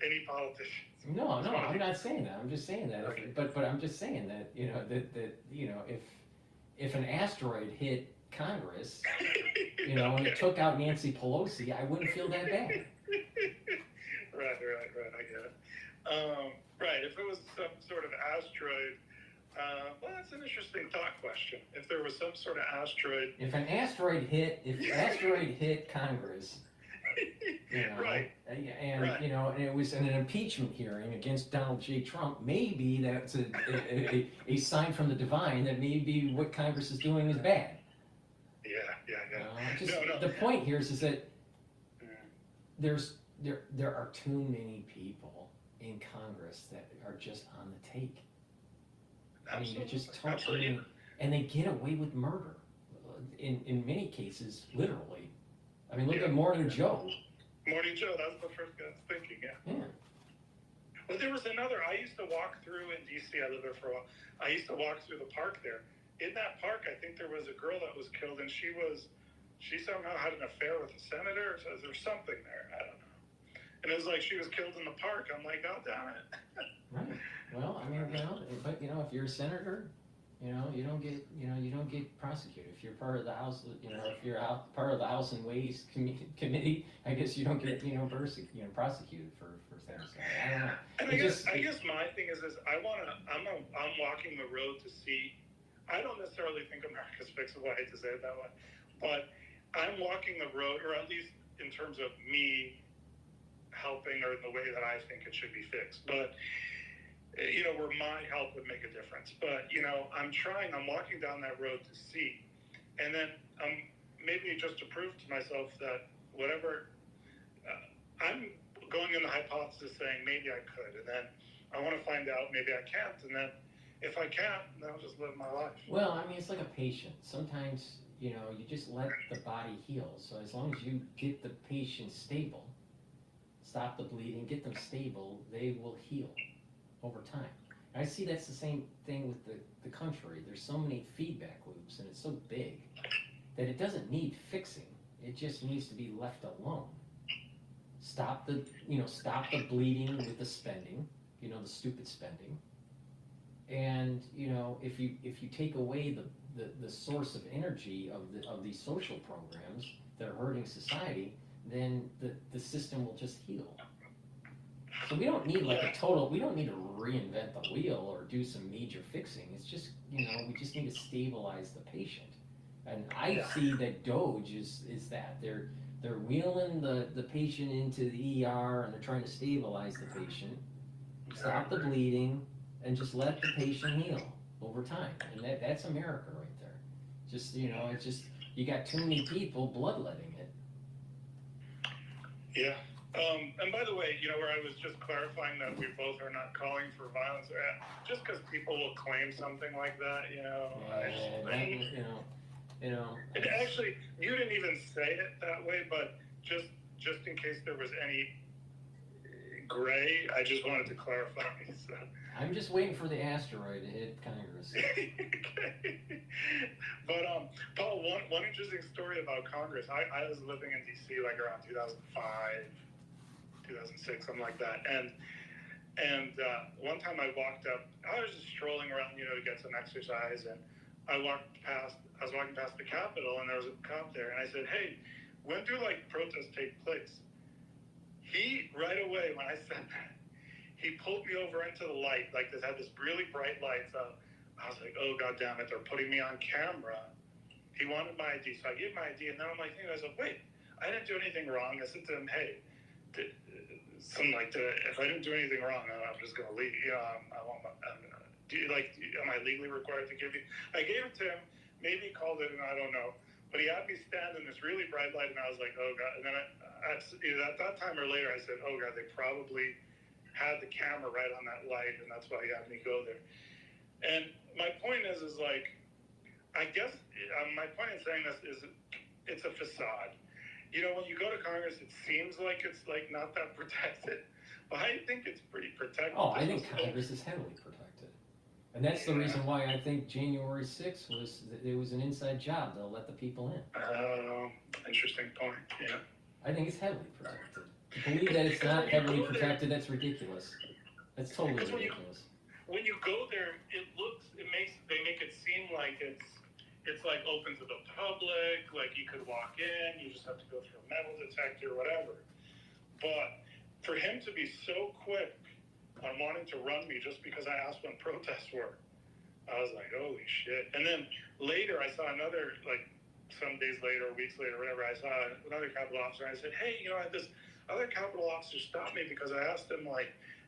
any politicians. No, I'm not saying that. I'm just saying that. But I'm just saying that if an asteroid hit Congress, and it took out Nancy Pelosi, I wouldn't feel that bad. Right, I get it. Right, if it was some sort of asteroid, well, that's an interesting thought question. If there was some sort of asteroid... If an asteroid hit Congress, right. And it was in an impeachment hearing against Donald J. Trump, maybe that's a sign from the divine that maybe what Congress is doing is bad. Yeah. The point here is that there are too many people in Congress that are just on the take. I mean, it's just totally, and they get away with murder. In many cases, literally. I mean, look at Morning Joe. Morning Joe, that was the first guy I was thinking, yeah. But there was another, I used to walk through in DC, I lived there for a while. I used to walk through the park there. In that park, I think there was a girl that was killed, and she somehow had an affair with a senator, so there's something there, I don't know. And it was like she was killed in the park. I'm like, oh, damn it. Right. Well, I mean, but if you're a senator, you don't get prosecuted. If you're part of the House, if you're part of the House and Ways Committee, I guess you don't get, prosecuted for things. I don't know. And I guess my thing is I'm walking the road to see. I don't necessarily think America's fixable. I hate to say it that way, but I'm walking the road, or at least in terms of me helping, or the way that I think it should be fixed. But where my help would make a difference. But I'm walking down that road to see, and then maybe just to prove to myself that whatever I'm going in the hypothesis saying maybe I could, and then I want to find out maybe I can't, and then if I can't, then I'll just live my life. Well, I mean, it's like a patient. Sometimes, you just let the body heal. So as long as you get the patient stable, stop the bleeding, get them stable, they will heal over time. And I see that's the same thing with the country. There's so many feedback loops, and it's so big that it doesn't need fixing. It just needs to be left alone. Stop the bleeding with the spending, the stupid spending. And if you take away the source of energy of these social programs that are hurting society, then the system will just heal. So we don't need we don't need to reinvent the wheel or do some major fixing. It's just, we just need to stabilize the patient. And I see that Doge is that. They're wheeling the patient into the ER, and they're trying to stabilize the patient, stop the bleeding, and just let the patient heal over time. And that's America right there. Just, it's just, you got too many people bloodletting it. Yeah. And by the way, where I was just clarifying that we both are not calling for violence, just because people will claim something like that, And actually, you didn't even say it that way, but just in case there was any gray, I just wanted to clarify. So. I'm just waiting for the asteroid to hit Congress. Okay. But Paul, one interesting story about Congress. I was living in DC like around 2005, 2006, something like that, and one time I walked up. I was just strolling around, to get some exercise, and I was walking past the Capitol, and there was a cop there, and I said, "Hey, when do protests take place?" He right away, when I said that, he pulled me over into the light, this had this really bright light. So I was like, "Oh, God damn it, they're putting me on camera." He wanted my ID, so I gave my ID, and then I'm like, I was like, "Wait, I didn't do anything wrong." I said to him, "Hey, if I didn't do anything wrong, I'm just gonna leave. Am I legally required to give you?" I gave it to him. Maybe he called it, and I don't know. But he had me stand in this really bright light, and I was like, "Oh God!" And then either at that time or later, I said, "Oh God, they probably had the camera right on that light, and that's why he had me go there." And my point is I guess my point in saying this is it's a facade. When you go to Congress, it seems like it's not that protected, but I think it's pretty protected. Oh, I think Congress is heavily protected. And that's the reason why I think January 6th was an inside job. They'll let the people in. Interesting point, yeah. I think it's heavily protected. To believe that it's not heavily protected, that's ridiculous. That's totally ridiculous. When you go there, they make it seem like it's open to the public, you could walk in, you just have to go through a metal detector, whatever. But for him to be so quick on wanting to run me just because I asked when protests were, I was like, holy shit. And then later I saw another, some days later, weeks later, whatever, I saw another Capitol officer, and I said, "Hey, I had this other Capitol officer stop me because I asked him,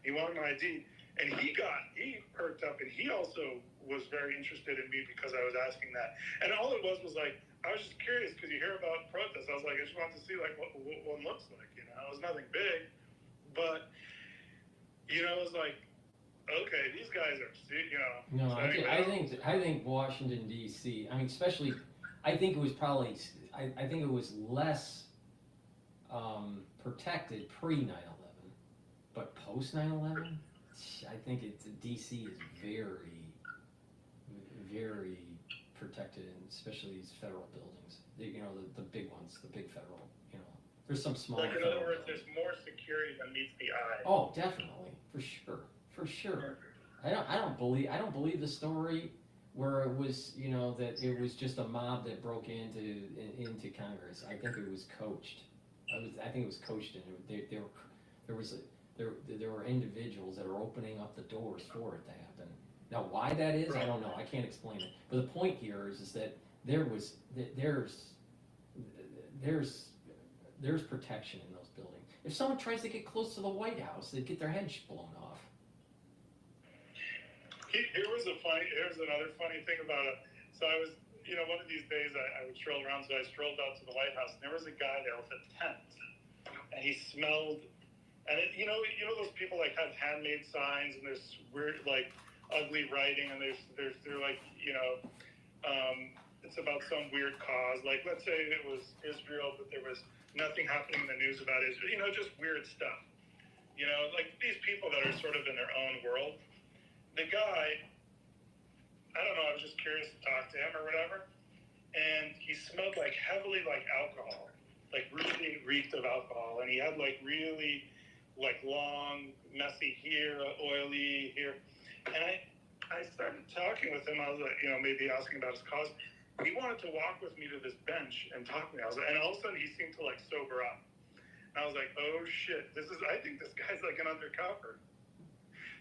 he wanted my ID." And he perked up, and he also was very interested in me because I was asking that. And all it was I was just curious because you hear about protests. I was like, I just wanted to see what one looks like, It was nothing big, but it was okay, these guys are, No, so I think Washington D.C. I mean, especially, I think it was probably, I think it was less protected pre 9/11, But post 9/11, I think DC is very, very protected, and especially these federal buildings. The big ones, the big federal. There's some smaller. Like in other words, there's more security than meets the eye. Oh, definitely, for sure. I don't believe the story where it was, that it was just a mob that broke into Congress. I think it was coached. I think it was coached, and there were individuals that are opening up the doors for it to happen. Now, why that is, I don't know. I can't explain it. But the point here is that there's protection in those buildings. If someone tries to get close to the White House, they'd get their head blown off. Here's another funny thing about it. So I was, one of these days I would stroll around, so I strolled out to the White House, and there was a guy there with a tent, and he smelled, and those people like have handmade signs, and there's weird like ugly writing, and they're like, it's about some weird cause, like let's say it was Israel, but there was nothing happening in the news about Israel, just weird stuff, like these people that are sort of in their own world. The guy, I don't know, I was just curious to talk to him or whatever, and he smelled like heavily like alcohol, like really reeked of alcohol, and he had like really like long, messy here, oily here, and I started talking with him. I was like, maybe asking about his cause. He wanted to walk with me to this bench and talk to me. And all of a sudden he seemed to like sober up. And I was like, oh shit, I think this guy's like an undercover.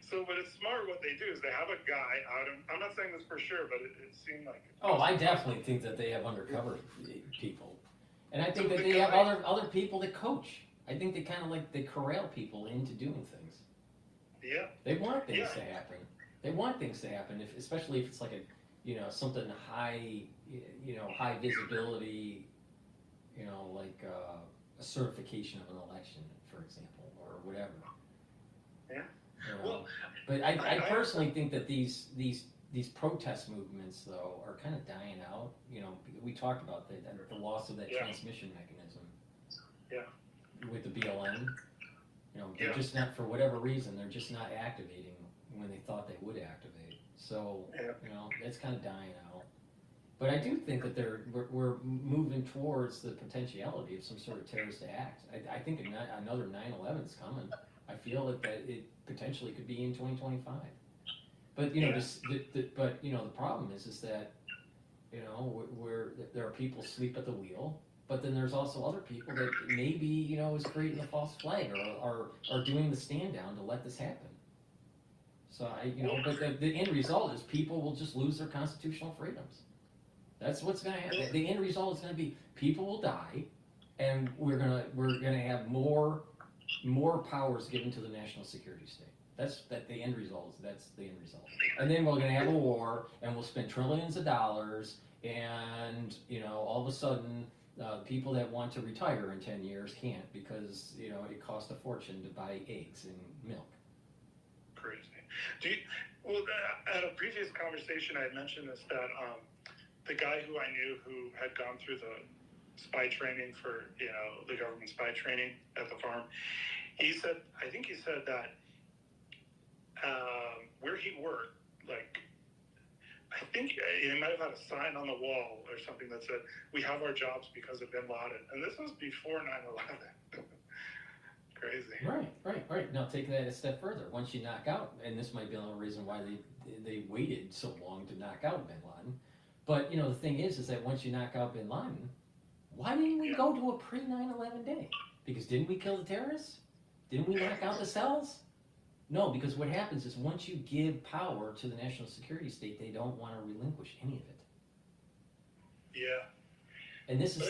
So, but it's smart what they do is they have a guy out. I'm not saying this for sure, but it seemed like. Oh, I definitely think that they have undercover people, and I think that they have other people that coach. I think they kind of they corral people into doing things. Yeah. They want things to happen. They want things to happen, especially if it's like something high, high visibility, like a certification of an election, for example, or whatever. Yeah. Well, but I personally think that these protest movements, though, are kind of dying out. We talked about the loss of that transmission mechanism. Yeah. With the BLM, they're just not, for whatever reason, they're just not activating when they thought they would activate. So, that's kind of dying out. But I do think that we're moving towards the potentiality of some sort of terrorist act. I think another 9/11 is coming. I feel that it potentially could be in 2025. But the problem is that there are people asleep at the wheel, but then there's also other people that maybe is creating a false flag or are doing the stand down to let this happen. So but the end result is people will just lose their constitutional freedoms. That's what's going to happen. The end result is going to be people will die, and we're gonna have more powers given to the national security state. That's the end result. That's the end result. And then we're going to have a war, and we'll spend trillions of dollars, and all of a sudden, people that want to retire in 10 years can't because it costs a fortune to buy eggs and milk. Crazy. At a previous conversation, I had mentioned this that the guy who I knew who had gone through the spy training for the government spy training at the farm. I think he said that where he worked, I think he might have had a sign on the wall or something that said, "We have our jobs because of Bin Laden," and this was before 9/11. Crazy. Right. Now taking that a step further, once you knock out, and this might be another reason why they waited so long to knock out Bin Laden. But the thing is that once you knock out Bin Laden, why didn't we go to a pre-9/11 day? Because didn't we kill the terrorists? Didn't we knock out the cells? No, because what happens is once you give power to the national security state, they don't want to relinquish any of it. Yeah. And this is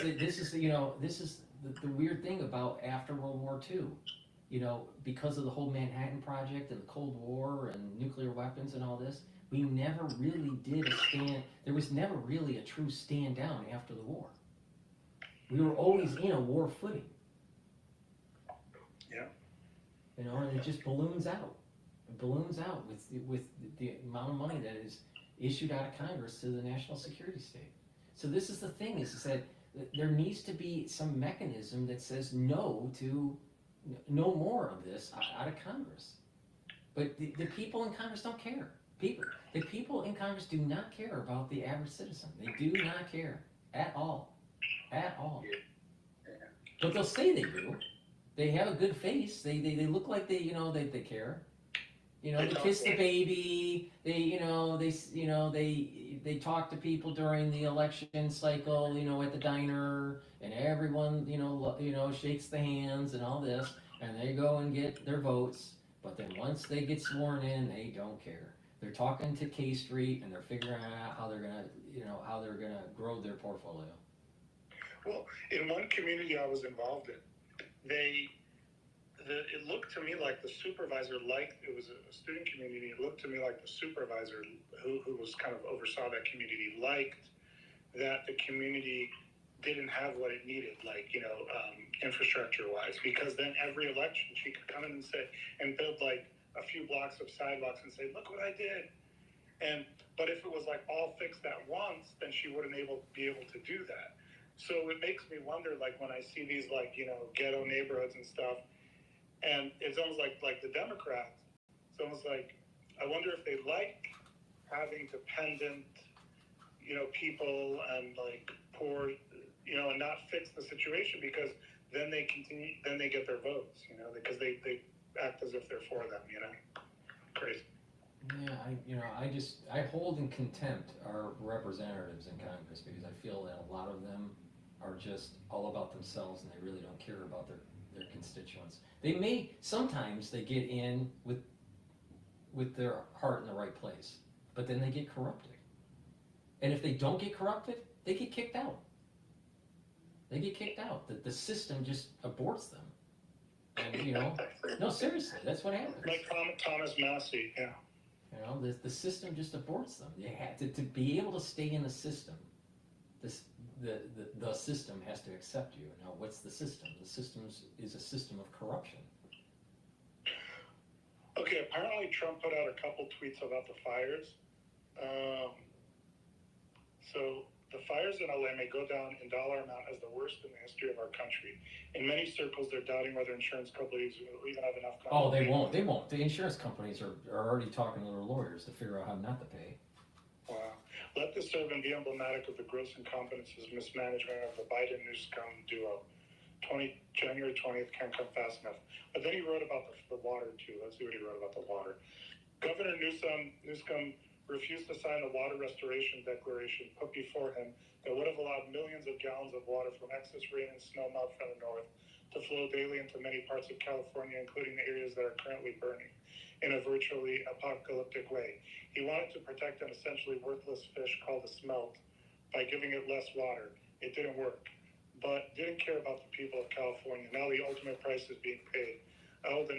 the weird thing about after World War II. Because of the whole Manhattan Project and the Cold War and nuclear weapons and all this, we never really did a stand. There was never really a true stand down after the war. We were always in a war footing. Yeah. And it just balloons out. It balloons out with the amount of money that is issued out of Congress to the national security state. So this is the thing, is that there needs to be some mechanism that says no to no more of this out of Congress. But the people in Congress don't care. The people in Congress do not care about the average citizen. They do not care at all. At all. But they'll say they do. They have a good face. They look like they care. They kiss the baby. They talk to people during the election cycle, at the diner, and everyone, shakes the hands and all this, and they go and get their votes. But then once they get sworn in, they don't care. They're talking to K Street, and they're figuring out how they're gonna grow their portfolio. Well, in one community I was involved in, it looked to me like the supervisor it was a student community. It looked to me like the supervisor who was kind of oversaw that community liked that the community didn't have what it needed, infrastructure wise, because then every election she could come in and say, and build like a few blocks of sidewalks and say, look what I did. But if it was like all fixed at once, then she wouldn't be able to do that. So it makes me wonder, like when I see these ghetto neighborhoods and stuff, and it's almost like the Democrats, it's almost like, I wonder if they like having dependent, people and like poor, and not fix the situation, because then they get their votes, because they act as if they're for them, Crazy. Yeah, I hold in contempt our representatives in Congress, because I feel that a lot of them are just all about themselves, and they really don't care about their constituents. Sometimes they get in with their heart in the right place, but then they get corrupted. And if they don't get corrupted, they get kicked out. The system just aborts them. And, no, seriously, that's what happens. Like Thomas Massey, yeah. The system just aborts them. You have to be able to stay in the system. The system has to accept you. Now, what's the system? The system is a system of corruption. Okay, apparently Trump put out a couple tweets about the fires. So the fires in LA may go down in dollar amount as the worst in the history of our country. In many circles, they're doubting whether insurance companies will even have enough coverage. Oh, they won't. The insurance companies are already talking to their lawyers to figure out how not to pay. Wow. Let this serve and be emblematic of the gross incompetence and mismanagement of the Biden-Newsom duo. January 20th can't come fast enough. But then he wrote about the water, too. Let's see what he wrote about the water. Governor Newsom refused to sign the water restoration declaration put before him that would have allowed millions of gallons of water from excess rain and snow melt from the north to flow daily into many parts of California, including the areas that are currently burning, in a virtually apocalyptic way. He wanted to protect an essentially worthless fish called a smelt by giving it less water. It didn't work, but didn't care about the people of California. Now the ultimate price is being paid. I hold and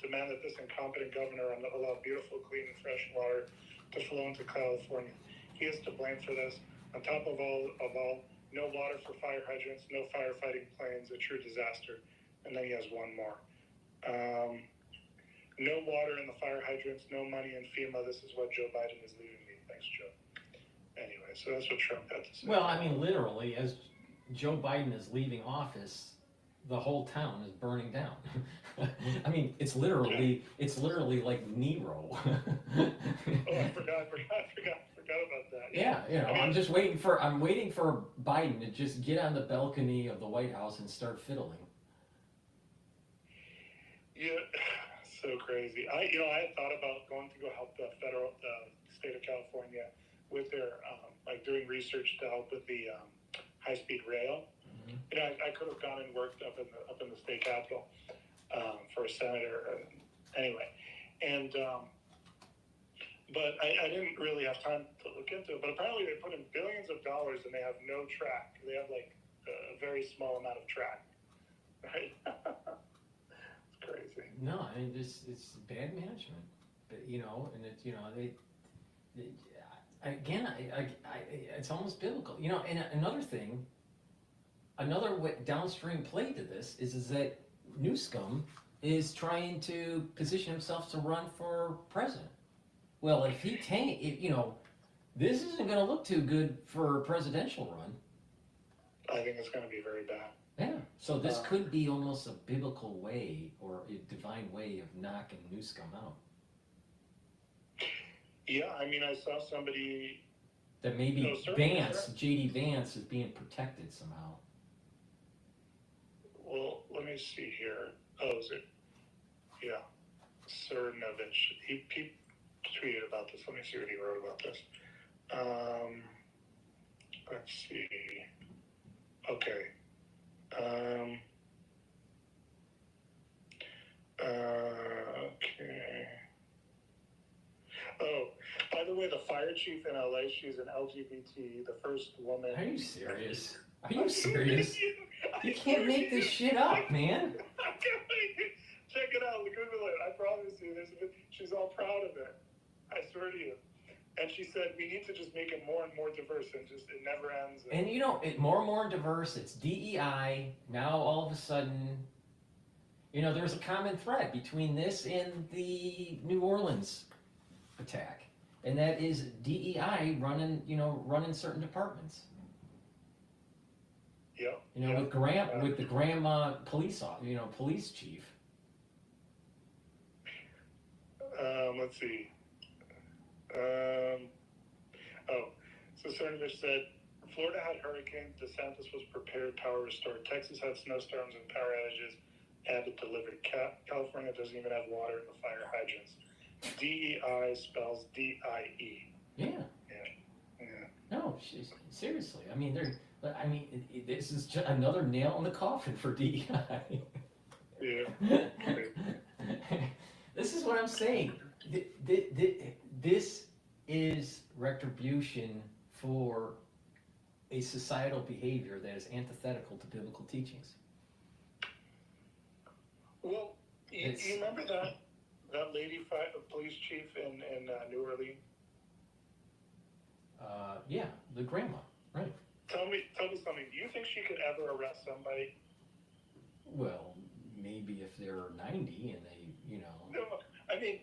demand that this incompetent governor allow beautiful, clean, and fresh water to flow into California. He is to blame for this. On top of all, no water for fire hydrants, no firefighting planes, a true disaster. And then he has one more. No water in the fire hydrants, no money in FEMA. This is what Joe Biden is leaving me. Thanks, Joe. Anyway, so that's what Trump had to say. Well, I mean, literally, as Joe Biden is leaving office, the whole town is burning down. I mean, it's literally like Nero. Oh, I forgot about that. Yeah, I'm waiting for Biden to just get on the balcony of the White House and start fiddling. Yeah, so crazy. I had thought about going to go help the state of California with their doing research to help with the high-speed rail. I could have gone and worked up in the state capitol for a senator. Anyway, and but I didn't really have time to look into it. But apparently they put in billions of dollars and they have no track. They have like a very small amount of track. Right? It's crazy. No, I mean it's bad management. But, and it's it's almost biblical. And another thing. Another downstream play to this is that Newsom is trying to position himself to run for president. Well, if he this isn't going to look too good for a presidential run. I think it's going to be very bad. Yeah, so this could be almost a biblical way or a divine way of knocking New Scum out. Yeah, I mean, I saw somebody That maybe No, certainly, Vance, JD Vance, is being protected somehow. Well, let me see here. Oh, is it? Yeah, Cernovich. He tweeted about this. Let me see what he wrote about this. Let's see. Okay. Okay. Oh, by the way, the fire chief in LA, she's an LGBT, the first woman. Are you serious? Are you serious? You can't make this shit up, man. I can't make it. Check it out. Google it. I promise you. She's all proud of it. I swear to you. And she said, we need to just make it more and more diverse, and just it never ends. And you know, it more and more diverse. It's DEI. Now all of a sudden, you know, there's a common thread between this and the New Orleans attack, and that is DEI running certain departments. Yeah. You know, with the grandma police chief. Let's see. So Cernovich said, Florida had hurricanes, DeSantis was prepared, power restored. Texas had snowstorms and power outages, added delivered. California doesn't even have water in the fire hydrants. DEI spells DIE. Yeah. Yeah. No, seriously. I mean, this is just another nail in the coffin for DEI. Yeah. This is what I'm saying. This is retribution for a societal behavior that is antithetical to biblical teachings. Well, you remember that lady police chief in New Orleans? Yeah, the grandma, right? Tell me something. Do you think she could ever arrest somebody? Well, maybe if they're 90 and they, you know. No, I mean,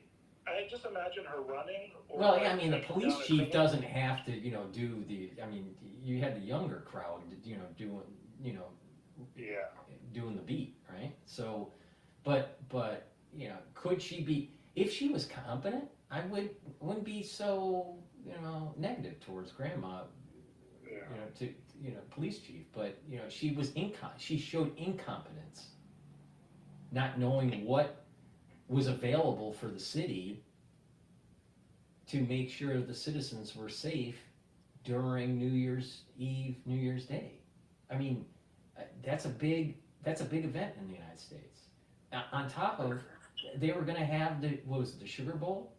I just imagine her running. Well, yeah, I mean, the police chief doesn't have to, you know, do the. I mean, you had the younger crowd, you know, doing the beat, right? So, but you know, could she be? If she was competent, I wouldn't be so, you know, negative towards grandma. You know, police chief, but you know, she showed incompetence, not knowing what was available for the city to make sure the citizens were safe during New Year's Eve, New Year's Day. I mean, that's a big event in the United States. On top of, they were going to have the Sugar Bowl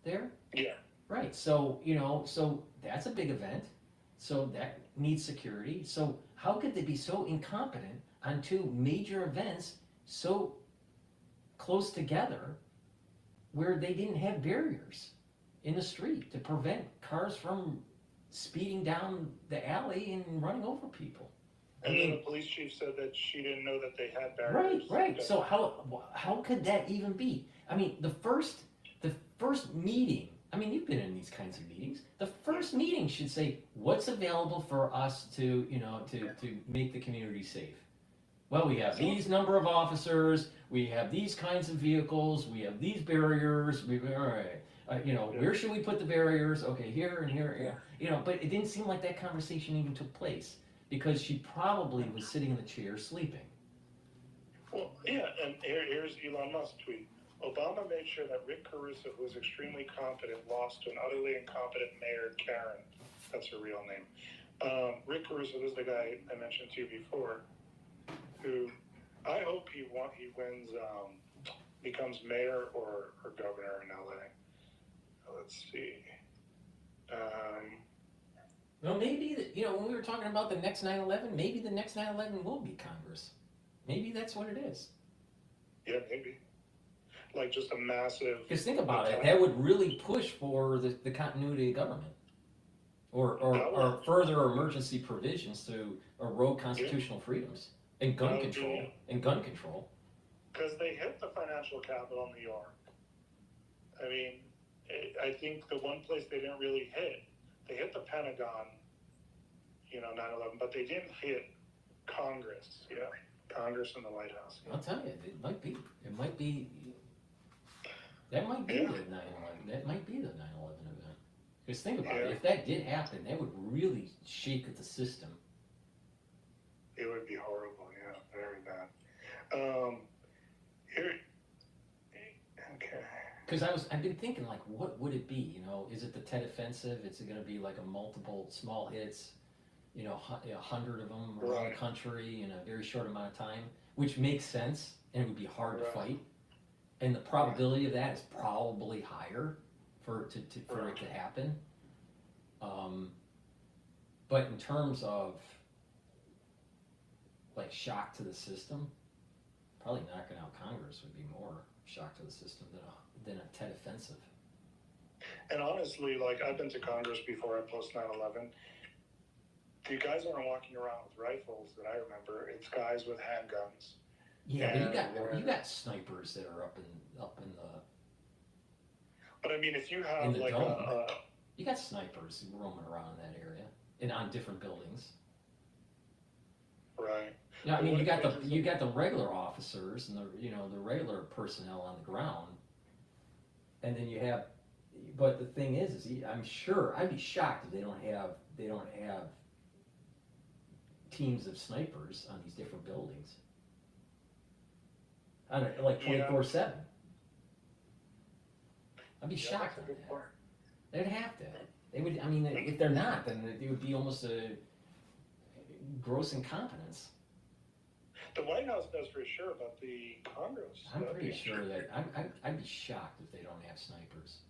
there? Yeah. Right. So, you know, so that's a big event. So that needs security. So how could they be so incompetent on two major events so close together where they didn't have barriers in the street to prevent cars from speeding down the alley and running over people? And then the police chief said that she didn't know that they had barriers. Right. So how could that even be? I mean, the first meeting, I mean, you've been in these kinds of meetings. The first meeting should say, what's available for us to, you know, to make the community safe? Well, we have these number of officers, we have these kinds of vehicles, we have these barriers, all right. You know, where should we put the barriers? Okay, here and here, yeah. You know, but it didn't seem like that conversation even took place because she probably was sitting in the chair sleeping. Well, yeah, and here's Elon Musk tweet. Obama made sure that Rick Caruso, who was extremely competent, lost to an utterly incompetent mayor, Karen. That's her real name. Rick Caruso is the guy I mentioned to you before, who I hope he wins, becomes mayor or governor in LA. Let's see. Well, maybe, you know, when we were talking about the next 9/11, maybe the next 9/11 will be Congress. Maybe that's what it is. Yeah, maybe. Like just a massive... Because think about it, that would really push for the continuity of government. Or further emergency provisions to erode constitutional freedoms and gun control. Because they hit the financial capital in New York. I mean, I think the one place they didn't really hit, they hit the Pentagon, you know, 9/11, but they didn't hit Congress, yeah. Congress and the White House. Yeah. I'll tell you, it might be. That might be Yeah. the 9/11. That might be the 9/11 event. Because think about it, Yeah. if that did happen, that would really shake the system. It would be horrible, yeah, very bad. Here, okay. Because I've been thinking, like, what would it be? You know, is it the Tet Offensive? Is it going to be like a multiple small hits? You know, 100 of them around the country in a very short amount of time, which makes sense, and it would be hard to fight. And the probability of that is probably higher for it to happen. But in terms of like shock to the system, probably knocking out Congress would be more shock to the system than a Tet Offensive. And honestly, like, I've been to Congress before at post 9/11. The guys aren't walking around with rifles that I remember. It's guys with handguns. Yeah, but you got snipers that are up in the. But I mean, if you have like dome, you got snipers roaming around in that area and on different buildings. Right. Yeah, I mean, you got the regular officers and the regular personnel on the ground, and then you have. But the thing is I'm sure I'd be shocked if they don't have teams of snipers on these different buildings. I don't know, like 24/7. I'd be shocked on that. They'd have to. They would. I mean, if they're not, then it would be almost a gross incompetence. The White House does for sure, but the Congress. I'm pretty sure that I'd be shocked if they don't have snipers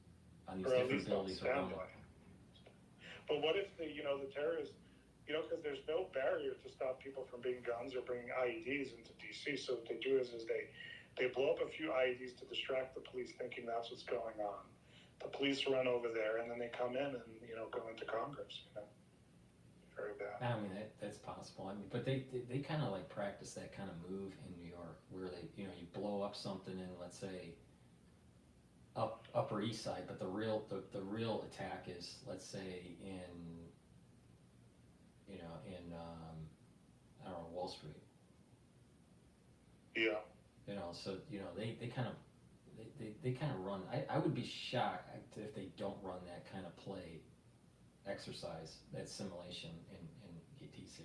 on these Or at different least buildings on around. standby. But what if the terrorists, because there's no barrier to stop people from bringing guns or bringing IEDs into DC. So what they do is they blow up a few IEDs to distract the police, thinking that's what's going on. The police run over there, and then they come in and go into Congress. Very bad. I mean, that's possible. I mean, but they kind of like practice that kind of move in New York, where they you blow up something in, let's say, Upper East Side, but the real attack is, let's say, in I don't know, Wall Street. Yeah. So they kind of run. I would be shocked if they don't run that kind of play exercise, that simulation in DC.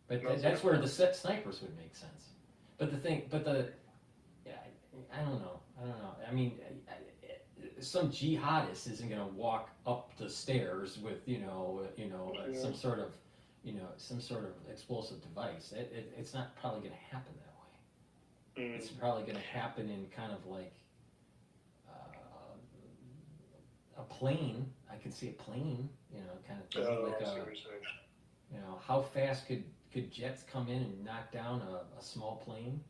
But that's where the snipers would make sense. But I don't know. I mean, some jihadist isn't going to walk up the stairs with some sort of explosive device. It's not probably going to happen that way. It's probably going to happen in kind of like a plane. I could see a plane, kind of thing. How fast could jets come in and knock down a small plane?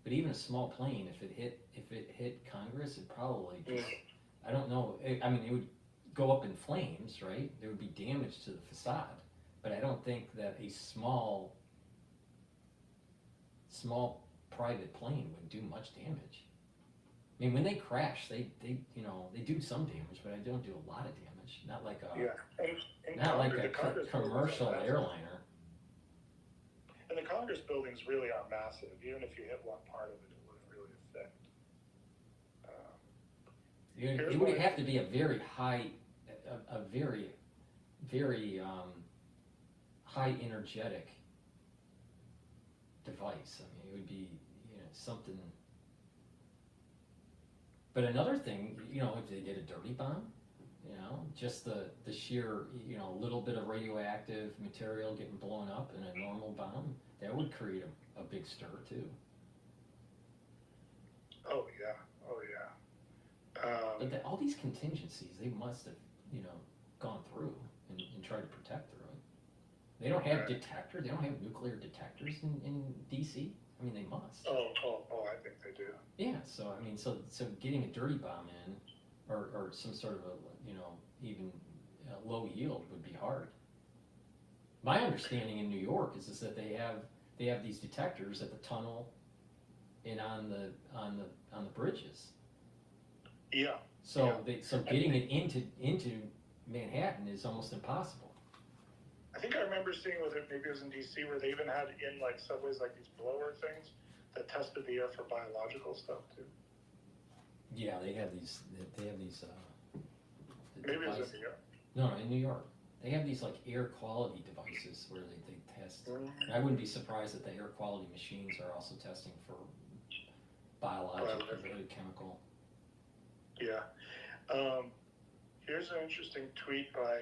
But even a small plane, if it hit Congress, it probably just, I don't know. I mean, it would go up in flames, right? There would be damage to the facade. But I don't think that a small private plane would do much damage. I mean, when they crash, they do some damage, but they don't do a lot of damage. Not like a commercial airliner. And the Congress buildings really are massive. Even if you hit one part of it, it wouldn't really affect. It would have to be a very high, a very, very high energetic device. I mean, it would be something. But another thing, if they did a dirty bomb, just the sheer, little bit of radioactive material getting blown up in a normal bomb, that would create a big stir too. Oh yeah. But all these contingencies, they must have, gone through and tried to protect her. Right? They don't have detectors. They don't have nuclear detectors in DC. I mean, they must. Oh, I think they do. Yeah. So I mean, so getting a dirty bomb in, or some sort of a, even low yield would be hard. My understanding in New York is that they have these detectors at the tunnel and on the bridges. Yeah. So getting it into Manhattan is almost impossible. I think I remember seeing with it, maybe it was in DC, where they even had in like subways like these blower things that tested the air for biological stuff too. Yeah, they have these. Maybe it was devices. in New York. No, in New York, they have these like air quality devices where they test. And I wouldn't be surprised that the air quality machines are also testing for biological, chemical. Yeah. Here's an interesting tweet by.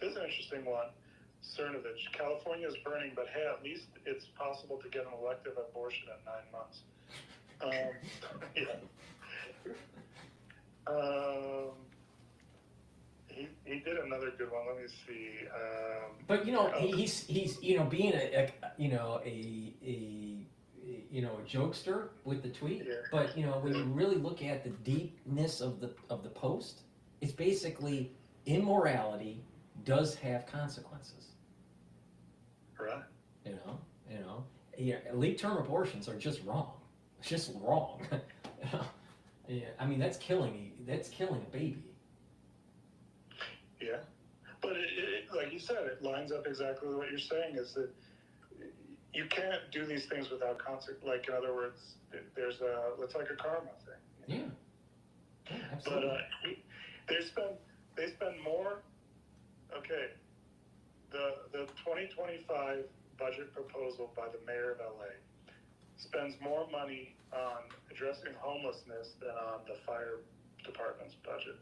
This is an interesting one. Cernovich, California is burning, but hey, at least it's possible to get an elective abortion at 9 months. Yeah. He did another good one. Let me see. But he's being a jokester with the tweet. Yeah. But when you really look at the deepness of the post, it's basically immorality does have consequences. Right. Late term abortions are just wrong. It's just wrong. Yeah, I mean that's killing a baby. Yeah, but it, like you said, it lines up exactly with what you're saying. Is that you can't do these things without consequence. Like in other words, there's it's like a karma thing. Yeah, absolutely. But they spend more. Okay, the 2025 budget proposal by the mayor of LA spends more money on addressing homelessness than on the fire department's budget.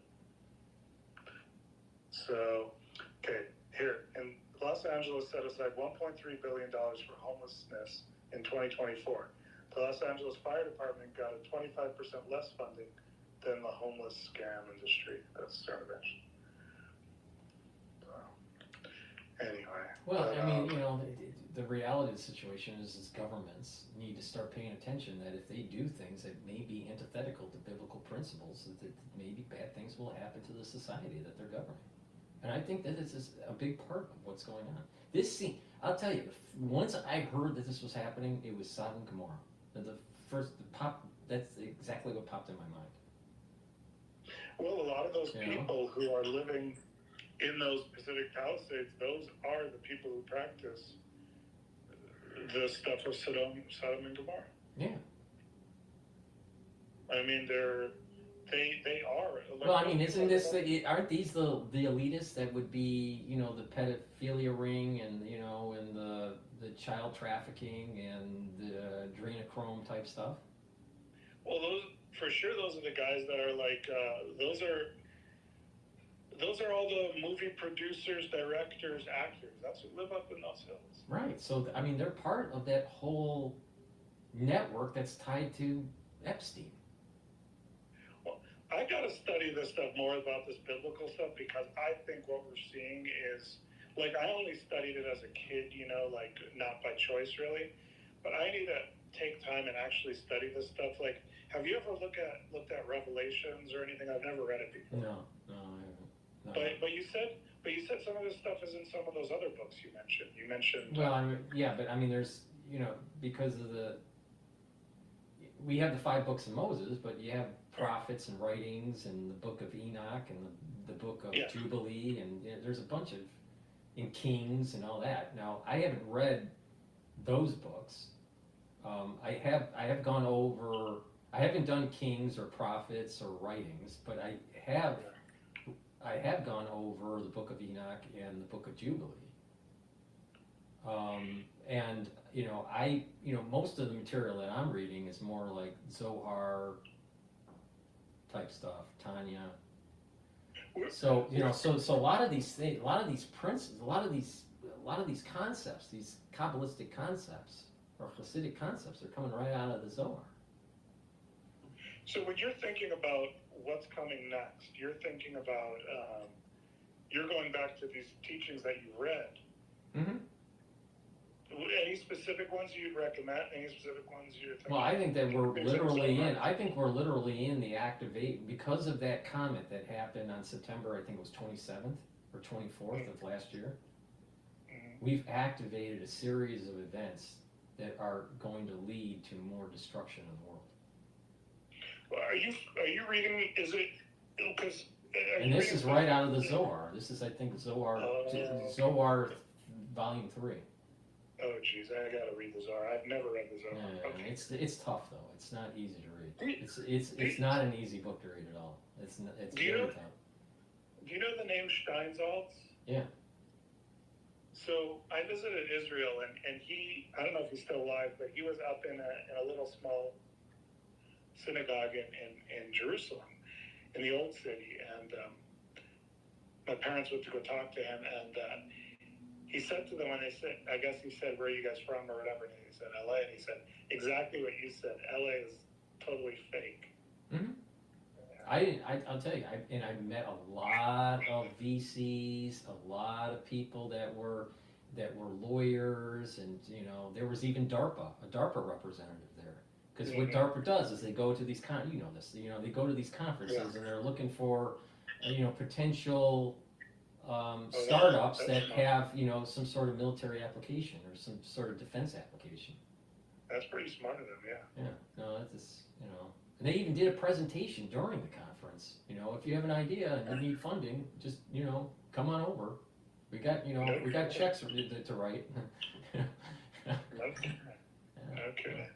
So, okay, here, in Los Angeles set aside $1.3 billion for homelessness in 2024. The Los Angeles Fire Department got a 25% less funding than the homeless scam industry. That's Cernovich. Anyway. Well, the reality of the situation is governments need to start paying attention that if they do things that may be antithetical to biblical principles, that maybe bad things will happen to the society that they're governing. And I think that this is a big part of what's going on. This scene, I'll tell you, once I heard that this was happening, it was Sodom and Gomorrah. That's exactly what popped in my mind. Well, a lot of those people who are living in those Pacific Palisades, those are the people who practice the stuff of Sodom and Gomorrah. Yeah. I mean, they are. Well, I mean, aren't these the elitists that would be, the pedophilia ring and, and the child trafficking and the adrenochrome type stuff? Well, those are the guys that are like, those are all the movie producers, directors, actors. That's who live up in those hills. Right. So, I mean, they're part of that whole network that's tied to Epstein. Well, I got to study this stuff more about this biblical stuff because I think what we're seeing is, like, I only studied it as a kid, like, not by choice, really. But I need to take time and actually study this stuff. Like, have you ever looked at Revelations or anything? I've never read it before. No, I haven't. No. But you said some of this stuff is in some of those other books you mentioned. You mentioned. Well, but I mean, there's because of we have the 5 books of Moses, but you have prophets and writings and the book of Enoch and the book of Jubilee and there's a bunch of in Kings and all that. Now, I haven't read those books. I have gone over. I haven't done Kings or prophets or writings, but I have gone over the book of Enoch and the book of Jubilee. And most of the material that I'm reading is more like Zohar type stuff, Tanya. So so a lot of these things, a lot of these principles, a lot of these concepts, these Kabbalistic concepts or Hasidic concepts are coming right out of the Zohar. So when you're thinking about what's coming next, you're thinking about, you're going back to these teachings that you read. Mm-hmm. Any specific ones you'd recommend? Any specific ones you're thinking? Well, I think that we're literally in the activate because of that comment that happened on September, I think it was 27th or 24th of last year. Mm-hmm. We've activated a series of events that are going to lead to more destruction of the world. Well, are you reading? Is it because And this is right out of the Zohar. This is, I think, Zohar Volume 3. Oh, geez, I gotta read the Zohar. I've never read the Zohar. Yeah, Okay. it's tough though. It's not easy to read. It's not an easy book to read at all. It's very tough. Do you know the name Steinsaltz? Yeah. So I visited Israel, and he, I don't know if he's still alive, but he was up in a little small synagogue in Jerusalem, in the old city, and my parents went to go talk to him, and he said to them, when they said, I guess he said, where are you guys from, or whatever, and he said, LA, and he said, exactly what you said, LA is totally fake. Mm-hmm. I'll tell you, I've met a lot of VCs, a lot of people that were lawyers, and there was even a DARPA representative there. Because what DARPA does is they go to these they go to these conferences and they're looking for potential startups that have some sort of military application or some sort of defense application. That's pretty smart of them, yeah. Yeah, no, that's and they even did a presentation during the conference. If you have an idea and you need funding, just come on over. We got we got checks to write. Okay.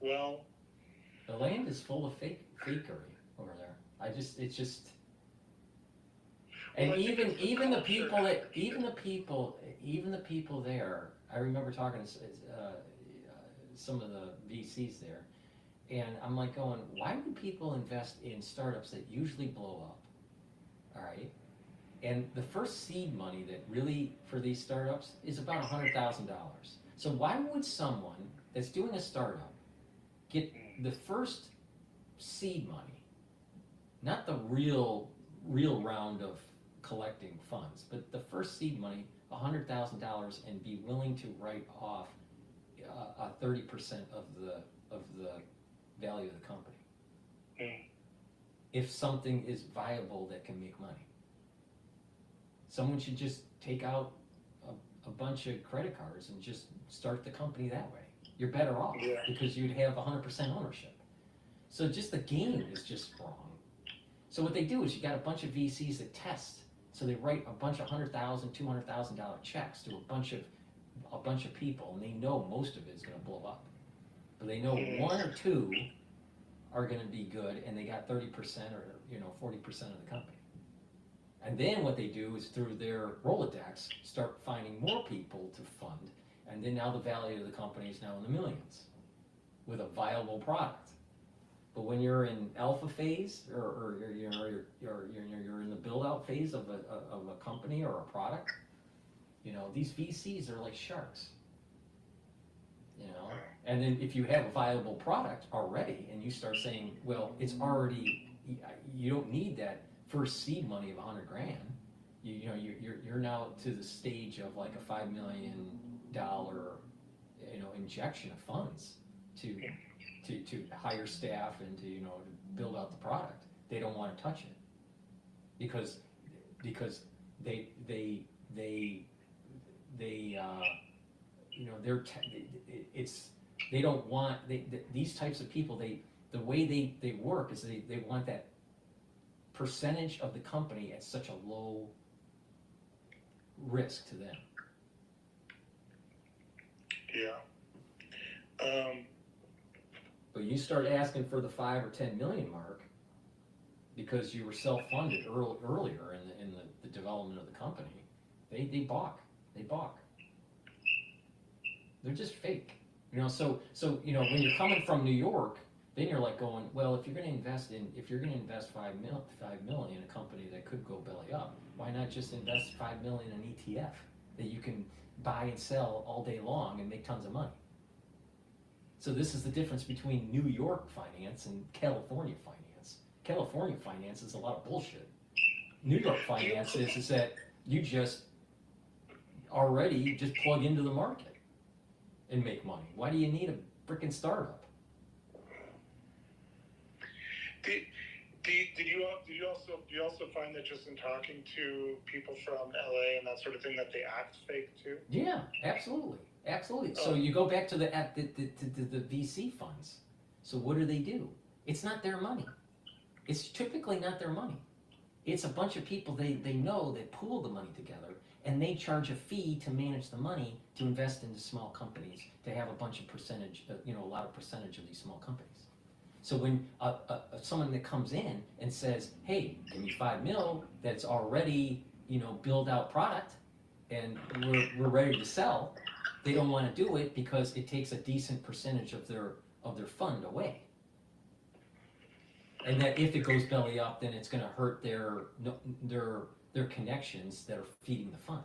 Well, the land is full of fakery over there. It's just. And even the people there, I remember talking to some of the VCs there, and I'm like going, why would people invest in startups that usually blow up? All right, and the first seed money that really for these startups is about $100,000. So why would someone that's doing a startup get the first seed money, not the real round of collecting funds, but the first seed money, $100,000, and be willing to write off 30% of the value of the company if something is viable that can make money? Someone should just take out a bunch of credit cards and just start the company that way. You're better off because you'd have 100% ownership. So just the game is just wrong. So what they do is you got a bunch of VCs that test. So they write a bunch of $100,000, $200,000 checks to a bunch of people, and they know most of it is going to blow up. But they know one or two are going to be good, and they got 30% or 40% of the company. And then what they do is through their Rolodex start finding more people to fund, and then now the value of the company is now in the millions with a viable product. But when you're in alpha phase or you're in the build out phase of a company or a product, these VCs are like sharks. And then if you have a viable product already and you start saying, well, it's already, you don't need that first seed money of $100,000. You're now to the stage of like a $5 million injection of funds to hire staff and to build out the product. They don't want to touch it because they don't want these types of people. The way they work is they want that percentage of the company at such a low risk to them. Yeah. But you start asking for the 5 or 10 million mark because you were self-funded earlier in the development of the company. They balk. They're just fake. So when you're coming from New York, then you're like going, well, if you're going to invest 5 million in a company that could go belly up, why not just invest 5 million in an ETF that you can buy and sell all day long and make tons of money? So this is the difference between New York finance and California finance. California finance is a lot of bullshit. New York finance is that you just already just plug into the market and make money. Why do you need a freaking startup? Do you also find that just in talking to people from LA and that sort of thing that they act fake too? Yeah, absolutely. So you go back to the VC funds. So what do? It's not their money. it's typically not their money. It's a bunch of people they know that pool the money together, and they charge a fee to manage the money to invest into small companies, to have a bunch of percentage, a lot of percentage of these small companies. So when someone that comes in and says, hey, give me $5 million that's already, build out product, and we're ready to sell, they don't want to do it because it takes a decent percentage of their fund away. And that if it goes belly up, then it's going to hurt their connections that are feeding the fund.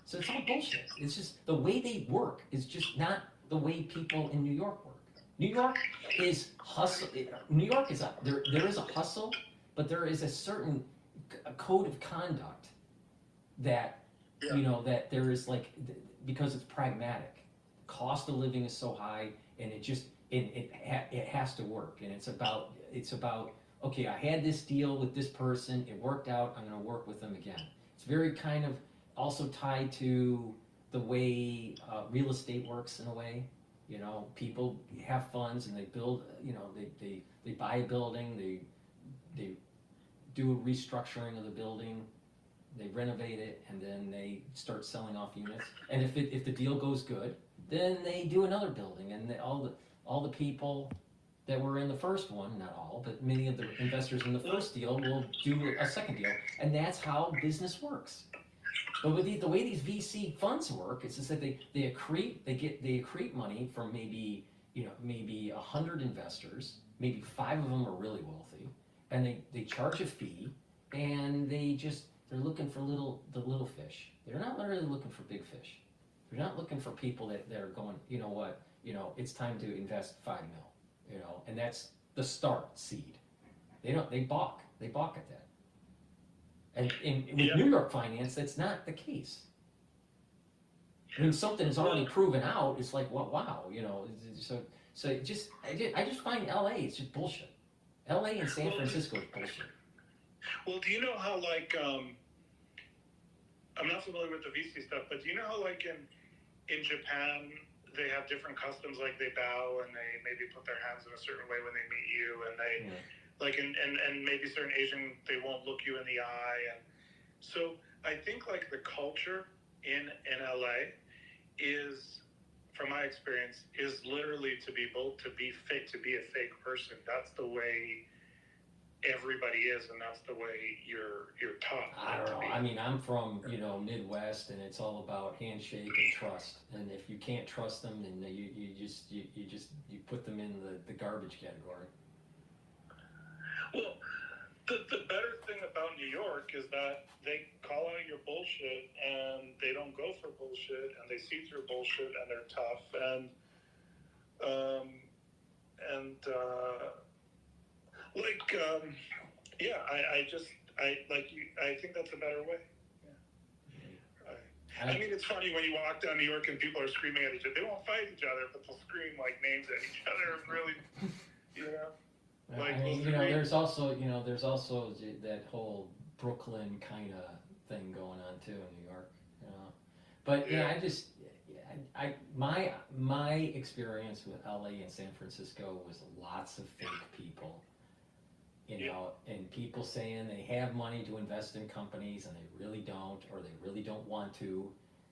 So it's all bullshit. It's just the way they work is just not the way people in New York work. New York is hustle. New York is there is a hustle, but there is a certain code of conduct that that there is, like, because it's pragmatic. Cost of living is so high, and it has to work, and it's about okay, I had this deal with this person, it worked out, I'm going to work with them again. It's very kind of also tied to the way real estate works in a way. People have funds and they build, they buy a building, they do a restructuring of the building, they renovate it, and then they start selling off units. And if the deal goes good, then they do another building, and all the people that were in the first one, not all, but many of the investors in the first deal will do a second deal, and that's how business works. But with the way these VC funds work, it's just that they accrete money from maybe 100 investors, maybe 5 of them are really wealthy, and they charge a fee, and they're looking for the little fish. They're not really looking for big fish. They're not looking for people that are going, you know what, it's time to invest $5 million, and that's the start seed. They balk at that. And with New York finance, that's not the case. When something is already proven out, it's like, well, wow, so I just find LA, it's just bullshit. LA and San Francisco is bullshit. Well, do you know how, like, I'm not familiar with the VC stuff, but do you know how, like, in Japan, they have different customs, like they bow and they maybe put their hands in a certain way when they meet you, and they like, and maybe certain Asian, they won't look you in the eye. And so I think, like, the culture in LA is, from my experience, is literally to be fake, to be a fake person. That's the way everybody is, and that's the way you're taught. I don't know. I mean, I'm from Midwest, and it's all about handshake and trust. And if you can't trust them, then you put them in the garbage category. Well, the better thing about New York is that they call out your bullshit, and they don't go for bullshit, and they see through bullshit, and they're tough, and I think that's a better way. I mean, it's funny when you walk down New York and people are screaming at each other. They won't fight each other, but they'll scream, like, names at each other, and really, Like, I mean, there's also that whole Brooklyn kind of thing going on too in New York, But my experience with LA and San Francisco was lots of fake people, and people saying they have money to invest in companies and they really don't, or they really don't want to,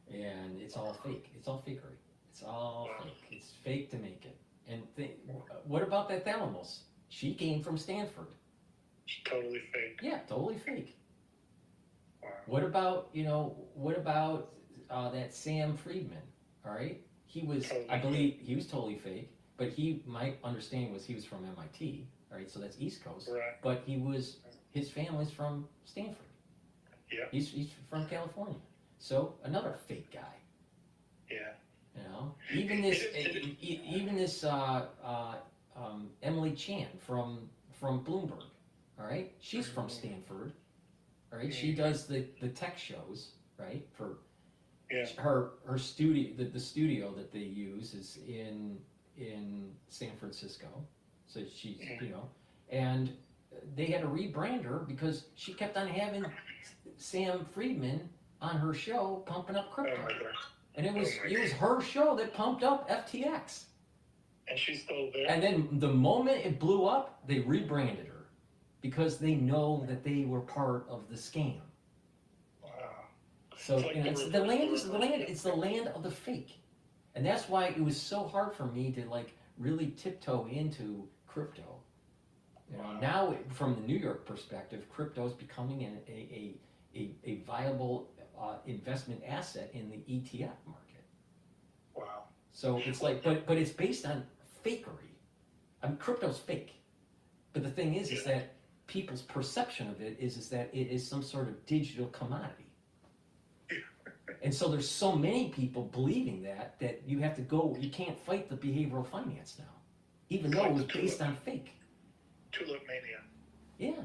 and it's all fake. It's all fakery. It's all fake. It's fake to make it. And what about that Thalamus? She came from Stanford. Totally fake. Yeah, totally fake. Wow. What about that Sam Friedman? All right, he was, I believe, he was totally fake. But my understanding was he was from MIT. All right, so that's East Coast. Right. But his family's from Stanford. Yeah. He's from California. So another fake guy. Yeah. Even this Emily Chan from Bloomberg, all right? She's from Stanford, all right? She does the tech shows, right? For her studio, the studio that they use is in San Francisco. So she's, and they had to rebrand her because she kept on having Sam Friedman on her show pumping up crypto. Oh my God. And it was her show that pumped up FTX. And she's still there. And then the moment it blew up, they rebranded her because they know that they were part of the scam. Wow. So It's like it's the the reverse land is the Lord. land. It's the land of the fake, and that's why it was so hard for me to like really tiptoe into crypto. You know, Wow. now from the New York perspective, crypto is becoming a viable investment asset in the ETF market. Wow. So it's like, but it's based on fakery. I mean, crypto's fake. But the thing is that people's perception of it is that it is some sort of digital commodity. And so there's so many people believing that you have to go, you can't fight the behavioral finance now, even though it was based on fake. Tulip mania. Yeah.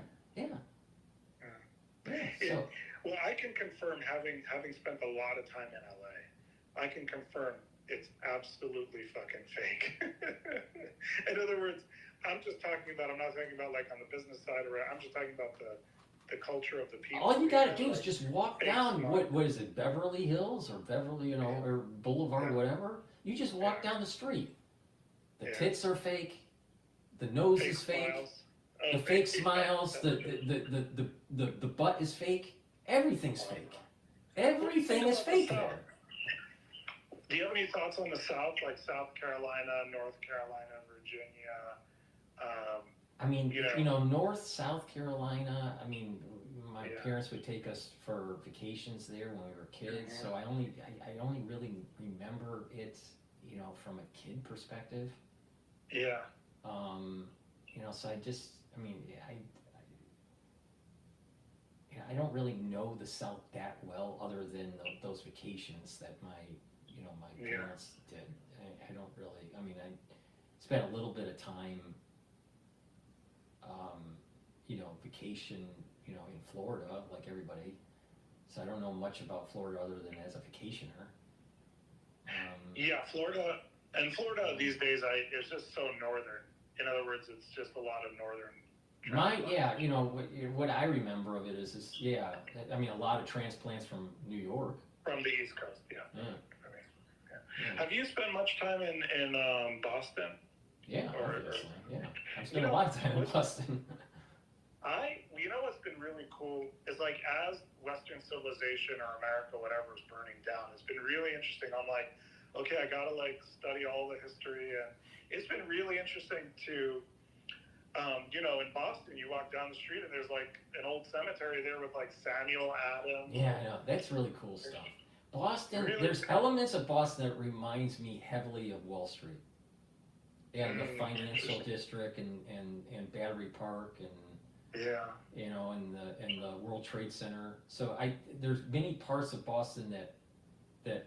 So, Well, I can confirm, having spent a lot of time in LA, I can confirm it's absolutely fucking fake. In other words, I'm not talking about like on the business side, or I'm just talking about the culture of the people. all you gotta do is just walk down, what is it, Beverly Hills or Beverly, or Boulevard, whatever. You just walk down the street. The tits are fake. The nose is fake. Smiles. The fake smiles. The butt is fake. Everything's fake. Everything is fake there. Do you have any thoughts on the South, like South Carolina, North Carolina, Virginia? I mean, North, South Carolina, I mean, my parents would take us for vacations there when we were kids, so I only really remember it, from a kid perspective. Yeah. So I don't really know the South that well, other than those vacations that my parents did. I don't really, I spent a little bit of time, vacation, in Florida, like everybody. So I don't know much about Florida other than as a vacationer. Florida these days, it's just so northern. In other words, it's just a lot of northern. What I remember of it is a lot of transplants from New York. From the East Coast, Have you spent much time in Boston? Yeah, obviously. I've spent a lot of time in Boston. What's been really cool is, like, as Western civilization or America, whatever, is burning down, it's been really interesting. I'm like, okay, I gotta study all the history, and it's been really interesting to, in Boston, you walk down the street and there's an old cemetery there with Samuel Adams. Yeah, I know. That's really cool stuff. Boston, really there's elements of Boston that reminds me heavily of Wall Street. And the financial district and Battery Park and and the World Trade Center. So there's many parts of Boston that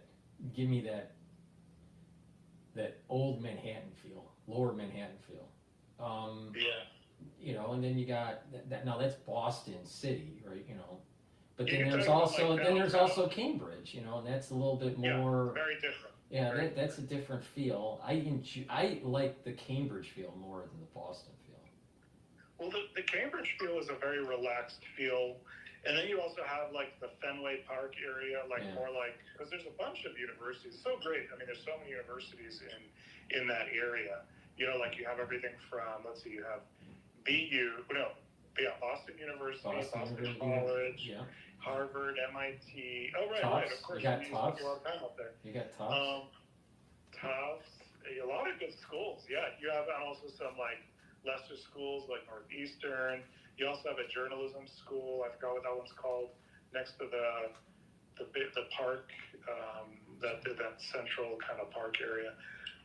give me that old Manhattan feel, lower Manhattan feel. And then you got that. Now that's Boston City, right? But then there's also Cambridge, and that's a little bit more. Very different. Yeah, that's a different feel. I like the Cambridge feel more than the Boston feel. Well, the Cambridge feel is a very relaxed feel, and then you also have the Fenway Park area, because there's a bunch of universities. So great. I mean, there's so many universities in that area. You have everything from, you have Boston University, Boston College, Harvard, MIT. Oh, right, of course. You got Tufts. A lot of time up there. You got Tufts. Tufts. A lot of good schools. Yeah, you have also some lesser schools like Northeastern. You also have a journalism school. I forgot what that one's called. Next to the park, that central kind of park area.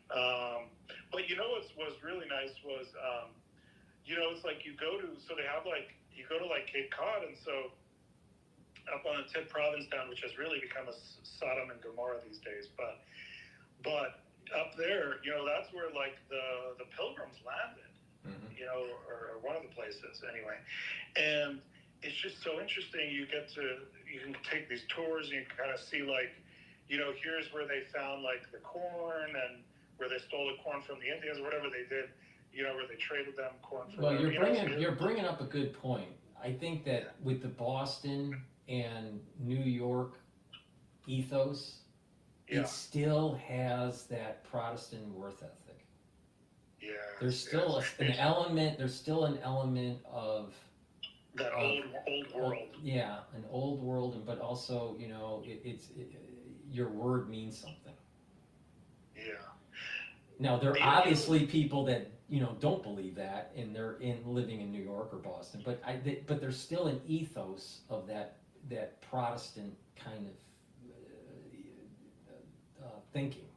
But what was really nice was, it's you go to Cape Cod, and so up on the Tip Province down, which has really become a Sodom and Gomorrah these days, but up there, that's where the Pilgrims landed, or one of the places anyway, and it's just so interesting. You can take these tours, and you can kind of see here's where they found the corn, and where they stole the corn from the Indians, or whatever they did, where they traded them corn for. Well, you're bringing up a good point. I think that with the Boston and New York ethos, it still has that Protestant worth ethic. Yeah. There's still an element. There's still an element of That old world. Yeah, an old world, and but also, you know, your word means something. Yeah. Now, there are obviously people that, you know, don't believe that, and they're living in New York or Boston, but but there's still an ethos of that Protestant kind of thinking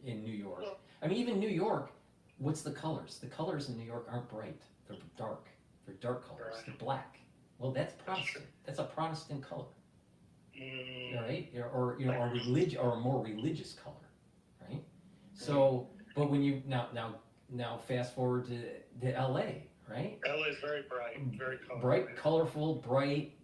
in New York. I mean, even New York, what's the colors? The colors in New York aren't bright. They're dark. They're dark colors. They're black. Well, that's Protestant. That's a Protestant color, right? Or you know, or a more religious color, right? So, but when you now fast forward to L.A., right? LA is very bright, very colorful. Bright, colorful, bright,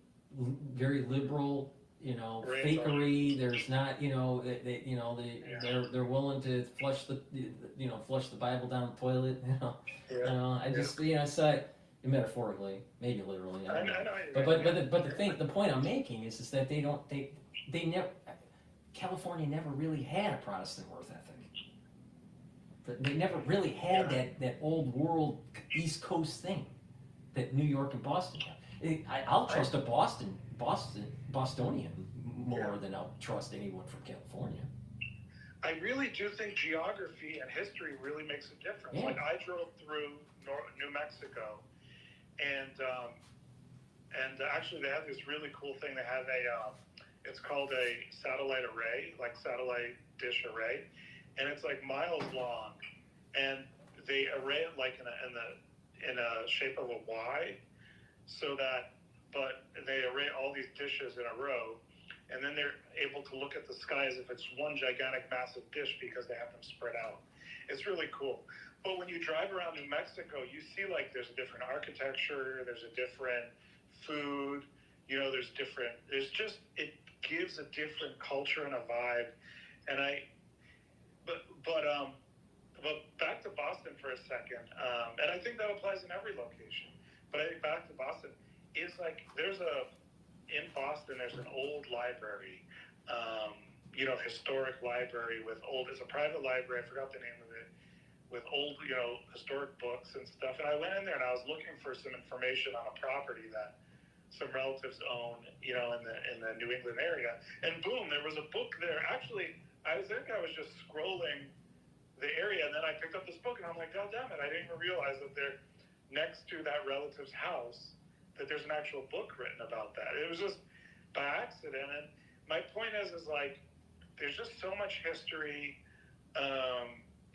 very liberal. You know, fakery. There's not, you know, they're willing to flush the Bible down the toilet. You know, I just say metaphorically, maybe literally. I don't know. But the point I'm making is that they never, California never really had a Protestant work ethic. They never really had that old world East Coast thing that New York and Boston have. I'll trust a Bostonian more than I'll trust anyone from California. I really do think geography and history really makes a difference. Yeah. Like I drove through New Mexico, and actually they have this really cool thing. They have it's called a satellite array, like satellite dish array, and it's like miles long, and they array it like in a shape of a Y, but they array all these dishes in a row, and then they're able to look at the sky as if it's one gigantic massive dish because they have them spread out. It's really cool. But when you drive around New Mexico, you see like there's a different architecture, there's a different food, you know, it gives a different culture and a vibe. And but back to Boston for a second, and I think that applies in every location. But I think back to Boston is like in Boston there's an old library, historic library it's a private library. I forgot the name of it, with old historic books and stuff. And I went in there and I was looking for some information on a property that some relatives own, in the New England area. And boom, there was a book there. Actually, I think I was just scrolling the area, and then I picked up this book, and I'm like, God damn it, I didn't even realize that they're next to that relative's house, that there's an actual book written about that. It was just by accident. And my point is like, there's just so much history.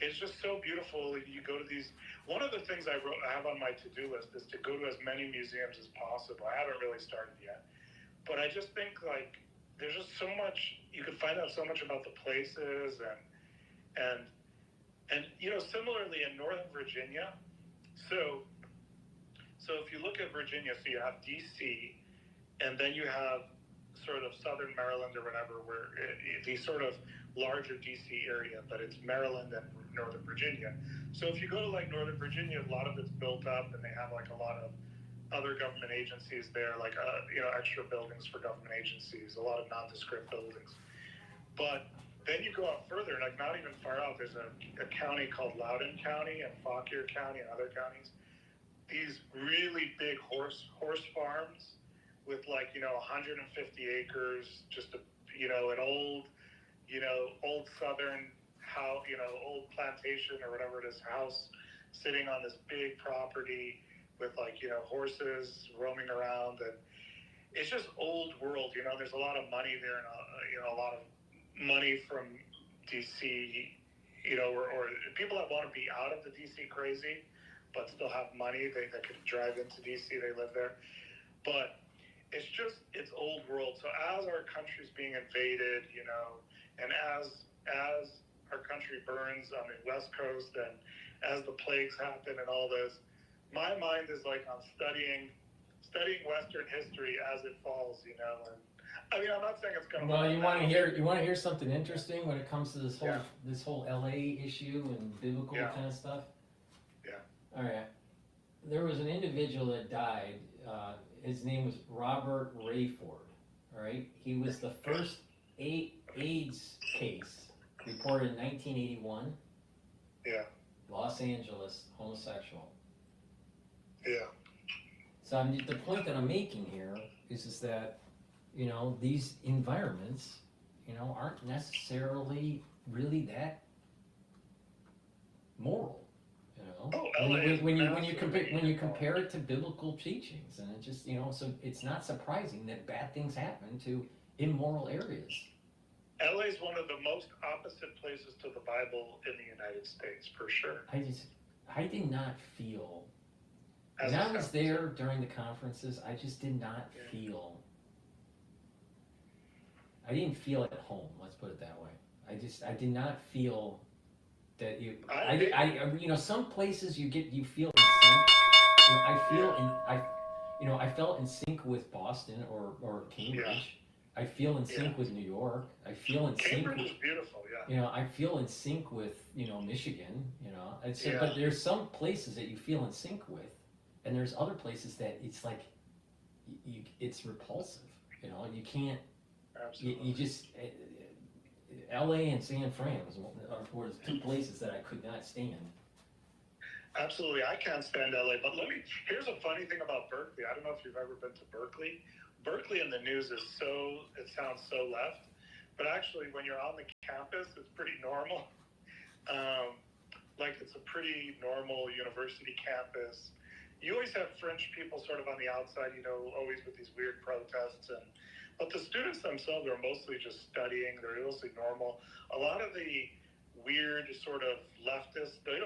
It's just so beautiful. You go to these. One of the things I have on my to-do list is to go to as many museums as possible. I haven't really started yet, but I just think like there's just so much. You could find out so much about the places and similarly in Northern Virginia. So if you look at Virginia, so you have D.C. and then you have sort of Southern Maryland or whatever, where the sort of larger D.C. area, but it's Maryland and Northern Virginia. So if you go to like Northern Virginia, a lot of it's built up, and they have like a lot of other government agencies there, like extra buildings for government agencies, a lot of nondescript buildings. But then you go out further, like not even far out, there's a county called Loudoun County and Fauquier County and other counties. These really big horse farms with 150 acres, just an old Southern house, old plantation or whatever it is, house sitting on this big property with horses roaming around, and it's just old world. There's a lot of money there, and a lot of money from DC, or people that want to be out of the DC crazy, but still have money. They could drive into DC, they live there. But it's old world. So as our country's being invaded, and as our country burns on the West Coast, and as the plagues happen and all this, my mind is like on studying Western history as it falls, and I mean, I'm not saying it's going to. Well, you want to hear something interesting when it comes to this whole LA issue and biblical kind of stuff? Yeah. All right. There was an individual that died. His name was Robert Rayford. All right. He was the first AIDS case reported in 1981. Yeah. Los Angeles, homosexual. Yeah. So the point that I'm making here is that, you know, these environments, you know, aren't necessarily really that moral. You know, Oh, LA is when you massively compare it to biblical teachings, and it just, you know, so it's not surprising that bad things happen to immoral areas. LA is one of the most opposite places to the Bible in the United States, for sure. I did not feel, As when a I was South- there during the conferences, I just did not feel, I didn't feel at home, let's put it that way. I did not feel that you, you know, some places you feel in sync. You know, I felt in sync with Boston or Cambridge. Yeah. I feel in sync with New York. I feel in sync Cambridge with, is beautiful, yeah. you know, I feel in sync with, you know, Michigan, you know. Yeah. But there's some places that you feel in sync with, and there's other places that it's like, it's repulsive, you know. You can't, you just, LA and San Fran were the two places that I could not stand. Absolutely, I can't stand LA, but here's a funny thing about Berkeley. I don't know if you've ever been to Berkeley. Berkeley in the news it sounds so left, but actually when you're on the campus, it's pretty normal. Like it's a pretty normal university campus. You always have French people sort of on the outside, you know, always with these weird protests, but the students themselves are mostly just studying. They're mostly normal. A lot of the weird sort of leftists, they're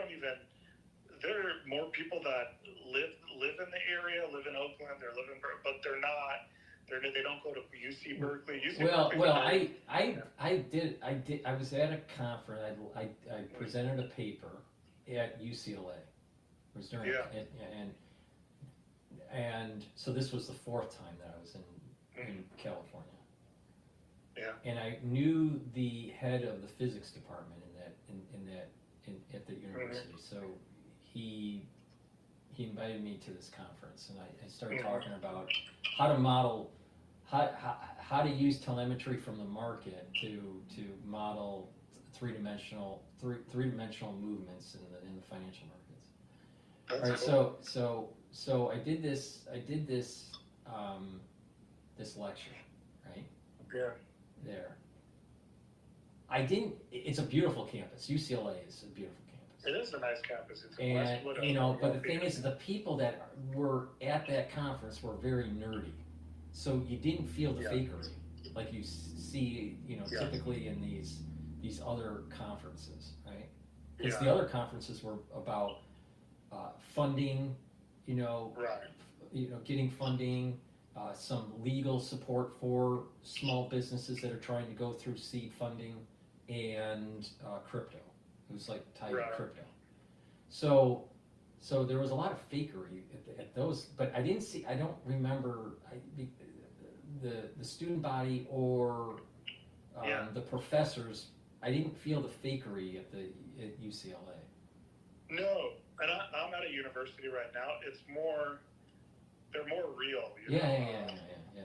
more people that live in the area, live in Oakland, but they're not. They don't go to UC Berkeley. I was at a conference. I presented a paper at UCLA. It was during and so this was the fourth time that I was in California. Yeah. And I knew the head of the physics department at the university. So he invited me to this conference, and I started talking about how to model, how to use telemetry from the market to model three-dimensional movements in the financial markets. That's All right, cool. so I did this this lecture, right? Yeah. There. It's a beautiful campus. UCLA is a beautiful campus. It is a nice campus. It's And, Westwood. you know, but the thing is, the people that were at that conference were very nerdy. So you didn't feel the fakery like you see, you know, typically in these other conferences, right? Because the other conferences were about funding, you know, getting funding, some legal support for small businesses that are trying to go through seed funding, and crypto. It was like tied to crypto. So there was a lot of fakery at those, but I don't remember the student body or the professors. I didn't feel the fakery at UCLA. No, and I'm at a university right now. They're more real. You know? Yeah.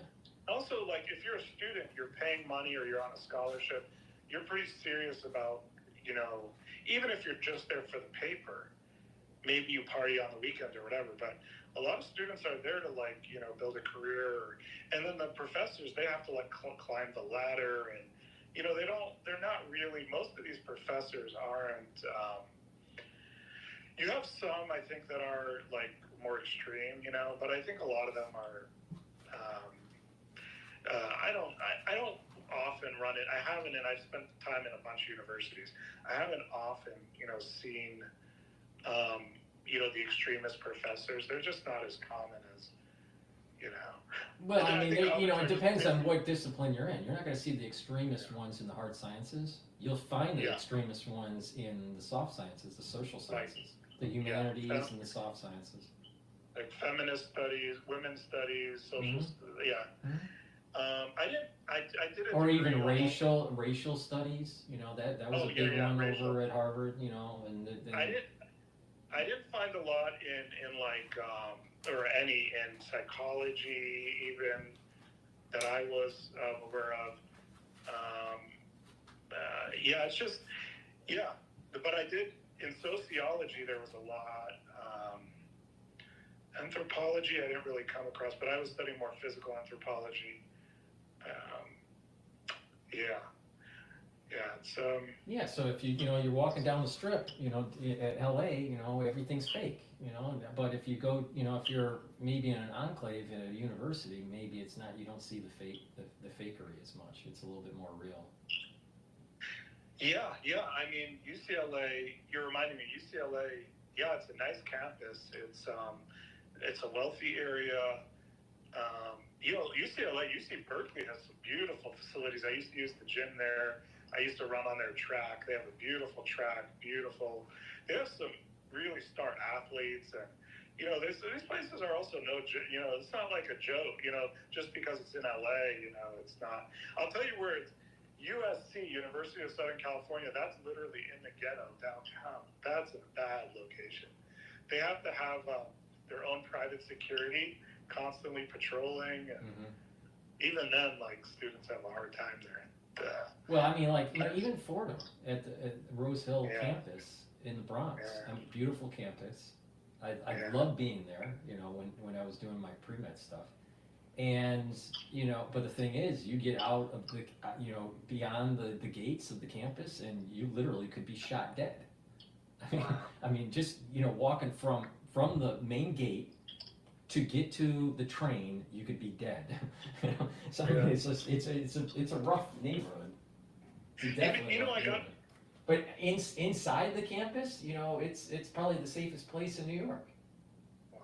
Also, like if you're a student, you're paying money or you're on a scholarship, you're pretty serious about, you know, even if you're just there for the paper, maybe you party on the weekend or whatever, but a lot of students are there to, like, you know, build a career, and then the professors, they have to like climb the ladder, and, you know, they're not really, most of these professors aren't, you have some, I think, that are like more extreme, you know, but I think a lot of them are, I don't often run it. I haven't, and I've spent time in a bunch of universities. I haven't often, you know, seen, you know, the extremist professors. They're just not as common as, you know. Well, I mean, you know, it depends on what discipline you're in. You're not going to see the extremist ones in the hard sciences. You'll find the extremist ones in the soft sciences, the social sciences, the humanities, and the soft sciences. Like feminist studies, women's studies, social I did it. Or even racial studies, you know, that was a big one over at Harvard, you know, and I didn't find a lot in like or any in psychology even that I was aware of. It's just but I did in sociology. There was a lot. Anthropology, I didn't really come across, but I was studying more physical anthropology. Yeah. It's Yeah, so if you're walking down the strip, at LA, everything's fake, but if you go, if you're maybe in an enclave at a university, maybe it's not, you don't see the fakery as much. It's a little bit more real. Yeah. I mean, UCLA, you're reminding me, UCLA, yeah, it's a nice campus. It's a wealthy area. UCLA, UC Berkeley has some beautiful facilities. I used to use the gym there. I used to run on their track. They have a beautiful track, beautiful. They have some really smart athletes, and these places are also it's not like a joke. Just because it's in LA, it's not. I'll tell you where it's. USC, University of Southern California. That's literally in the ghetto downtown. That's a bad location. They have to have their own private security, constantly patrolling, and even then, like, students have a hard time there. Well, I mean, like, even Fordham at Rose Hill campus in the Bronx, beautiful campus. I love being there, when I was doing my pre-med stuff. And, but the thing is, you get out of the, beyond the gates of the campus, and you literally could be shot dead. I mean, just, walking from the main gate to get to the train, you could be dead. So I mean, it's just, it's a rough neighborhood. It's definitely a rough neighborhood. But inside the campus, it's probably the safest place in New York. Wow.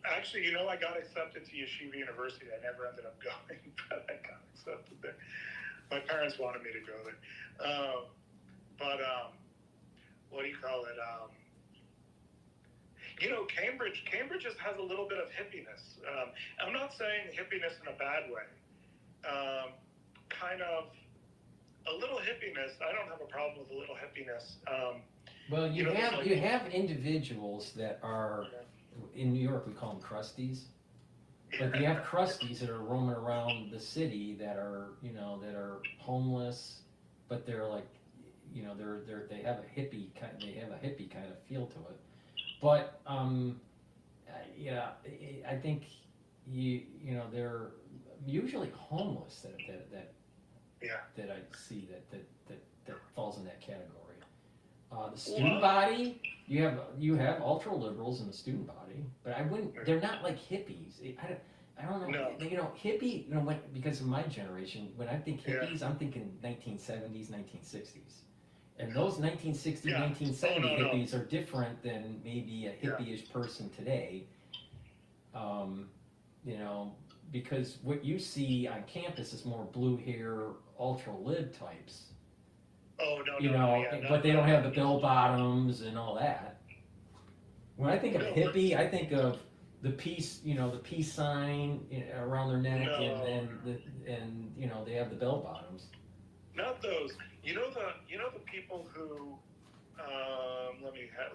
Actually, I got accepted to Yeshiva University. I never ended up going, but I got accepted there. My parents wanted me to go there. What do you call it? Cambridge just has a little bit of hippiness. I'm not saying hippiness in a bad way. Kind of a little hippiness. I don't have a problem with a little hippiness. Well, you have individuals that are, in New York we call them crusties, but you have crusties that are roaming around the city that are, that are homeless, but they're like, they have a hippie kind of feel to it. But I think they're usually homeless that I see that falls in that category. The student body, you have ultra liberals in the student body, but they're not like hippies. I don't know. No. Hippie, because of my generation, when I think hippies, I'm thinking 1970s, 1960s. And those 1960, 1970 hippies are different than maybe a hippie-ish person today. Because what you see on campus is more blue hair, ultra-lib types. Oh, no. But they don't have the bell bottoms and all that. When I think of a hippie, I think of the peace, the peace sign around their neck, and they have the bell bottoms. Not those. The people who,